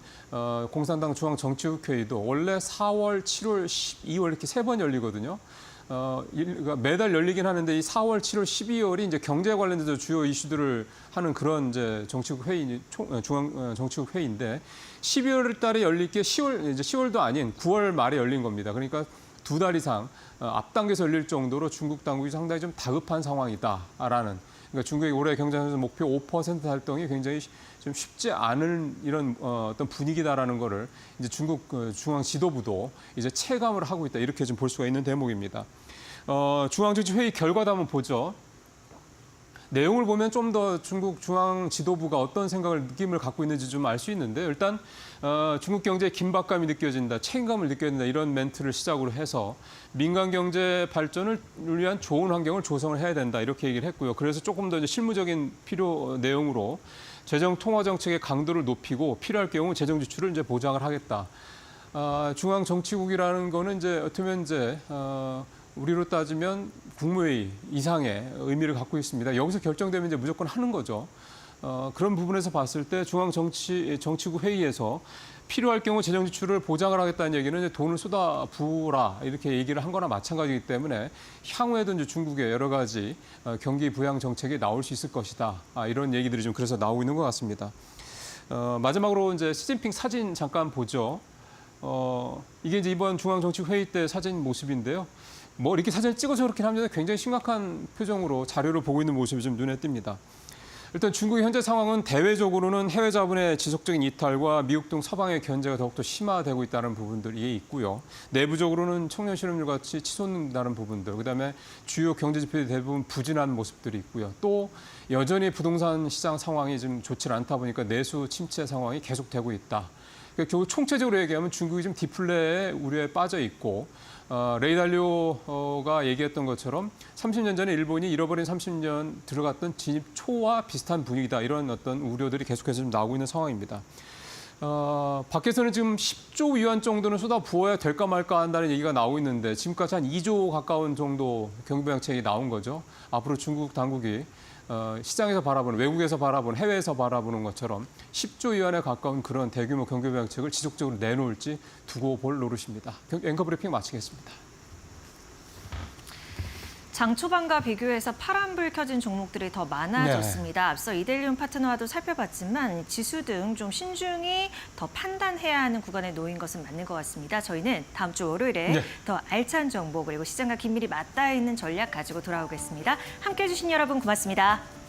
공산당 중앙정치국회의도 원래 4월, 7월, 12월 이렇게 세 번 열리거든요. 그러니까 매달 열리긴 하는데 이 4월, 7월, 12월이 이제 경제 관련돼서 주요 이슈들을 하는 그런 이제 정치국 회의, 중앙 정치국 회의인데 12월 달에 열릴 게 10월도 아닌 9월 말에 열린 겁니다. 그러니까 두 달 이상 앞당겨서 열릴 정도로 중국 당국이 상당히 좀 다급한 상황이다라는. 그러니까 중국의 올해 경제성장 목표 5% 달성이 굉장히 좀 쉽지 않은 이런 어떤 분위기다라는 거를 이제 중국 중앙 지도부도 이제 체감을 하고 있다 이렇게 좀 볼 수가 있는 대목입니다. 중앙정치회의 결과도 한번 보죠. 내용을 보면 좀 더 중국 중앙 지도부가 어떤 느낌을 갖고 있는지 좀 알 수 있는데 일단 중국 경제의 긴박감이 느껴진다, 책임감을 느껴진다 이런 멘트를 시작으로 해서 민간 경제 발전을 위한 좋은 환경을 조성을 해야 된다 이렇게 얘기를 했고요. 그래서 조금 더 이제 실무적인 필요 내용으로 재정 통화 정책의 강도를 높이고 필요할 경우 재정 지출을 이제 보장을 하겠다. 중앙 정치국이라는 거는 이제 어떻게 보면 이제 우리로 따지면 국무회의 이상의 의미를 갖고 있습니다. 여기서 결정되면 이제 무조건 하는 거죠. 그런 부분에서 봤을 때 중앙정치국 회의에서 필요할 경우 재정 지출을 보장을 하겠다는 얘기는 이제 돈을 쏟아부으라 이렇게 얘기를 한 거나 마찬가지이기 때문에 향후에도 이제 중국의 여러 가지 경기 부양 정책이 나올 수 있을 것이다. 이런 얘기들이 좀 그래서 나오고 있는 것 같습니다. 마지막으로 이제 시진핑 사진 잠깐 보죠. 이게 이제 이번 중앙정치국 회의 때 사진 모습인데요. 뭐 이렇게 사진을 찍어서 그렇게 하면 굉장히 심각한 표정으로 자료를 보고 있는 모습이 좀 눈에 띕니다. 일단 중국의 현재 상황은 대외적으로는 해외 자본의 지속적인 이탈과 미국 등 서방의 견제가 더욱더 심화되고 있다는 부분들이 있고요. 내부적으로는 청년 실업률 같이 치솟는다는 부분들, 그다음에 주요 경제 지표들이 대부분 부진한 모습들이 있고요. 또 여전히 부동산 시장 상황이 좀 좋지 않다 보니까 내수 침체 상황이 계속되고 있다. 결국 총체적으로 얘기하면 중국이 좀 디플레의 우려에 빠져 있고 레이 달리오가 얘기했던 것처럼 30년 전에 일본이 잃어버린 30년 들어갔던 진입 초와 비슷한 분위기다. 이런 어떤 우려들이 계속해서 좀 나오고 있는 상황입니다. 밖에서는 지금 10조 위안 정도는 쏟아부어야 될까 말까 한다는 얘기가 나오고 있는데 지금까지 한 2조 가까운 정도 경비부양책이 나온 거죠. 앞으로 중국 당국이 시장에서 바라보는, 외국에서 바라보는, 해외에서 바라보는 것처럼 10조 위안에 가까운 그런 대규모 경기부양책을 지속적으로 내놓을지 두고 볼 노릇입니다. 앵커 브리핑 마치겠습니다. 장 초반과 비교해서 파란불 켜진 종목들이 더 많아졌습니다. 앞서 이데리움 파트너와도 살펴봤지만 지수 등 좀 신중히 더 판단해야 하는 구간에 놓인 것은 맞는 것 같습니다. 저희는 다음 주 월요일에 네. 더 알찬 정보 그리고 시장과 긴밀히 맞닿아 있는 전략 가지고 돌아오겠습니다. 함께해 주신 여러분 고맙습니다.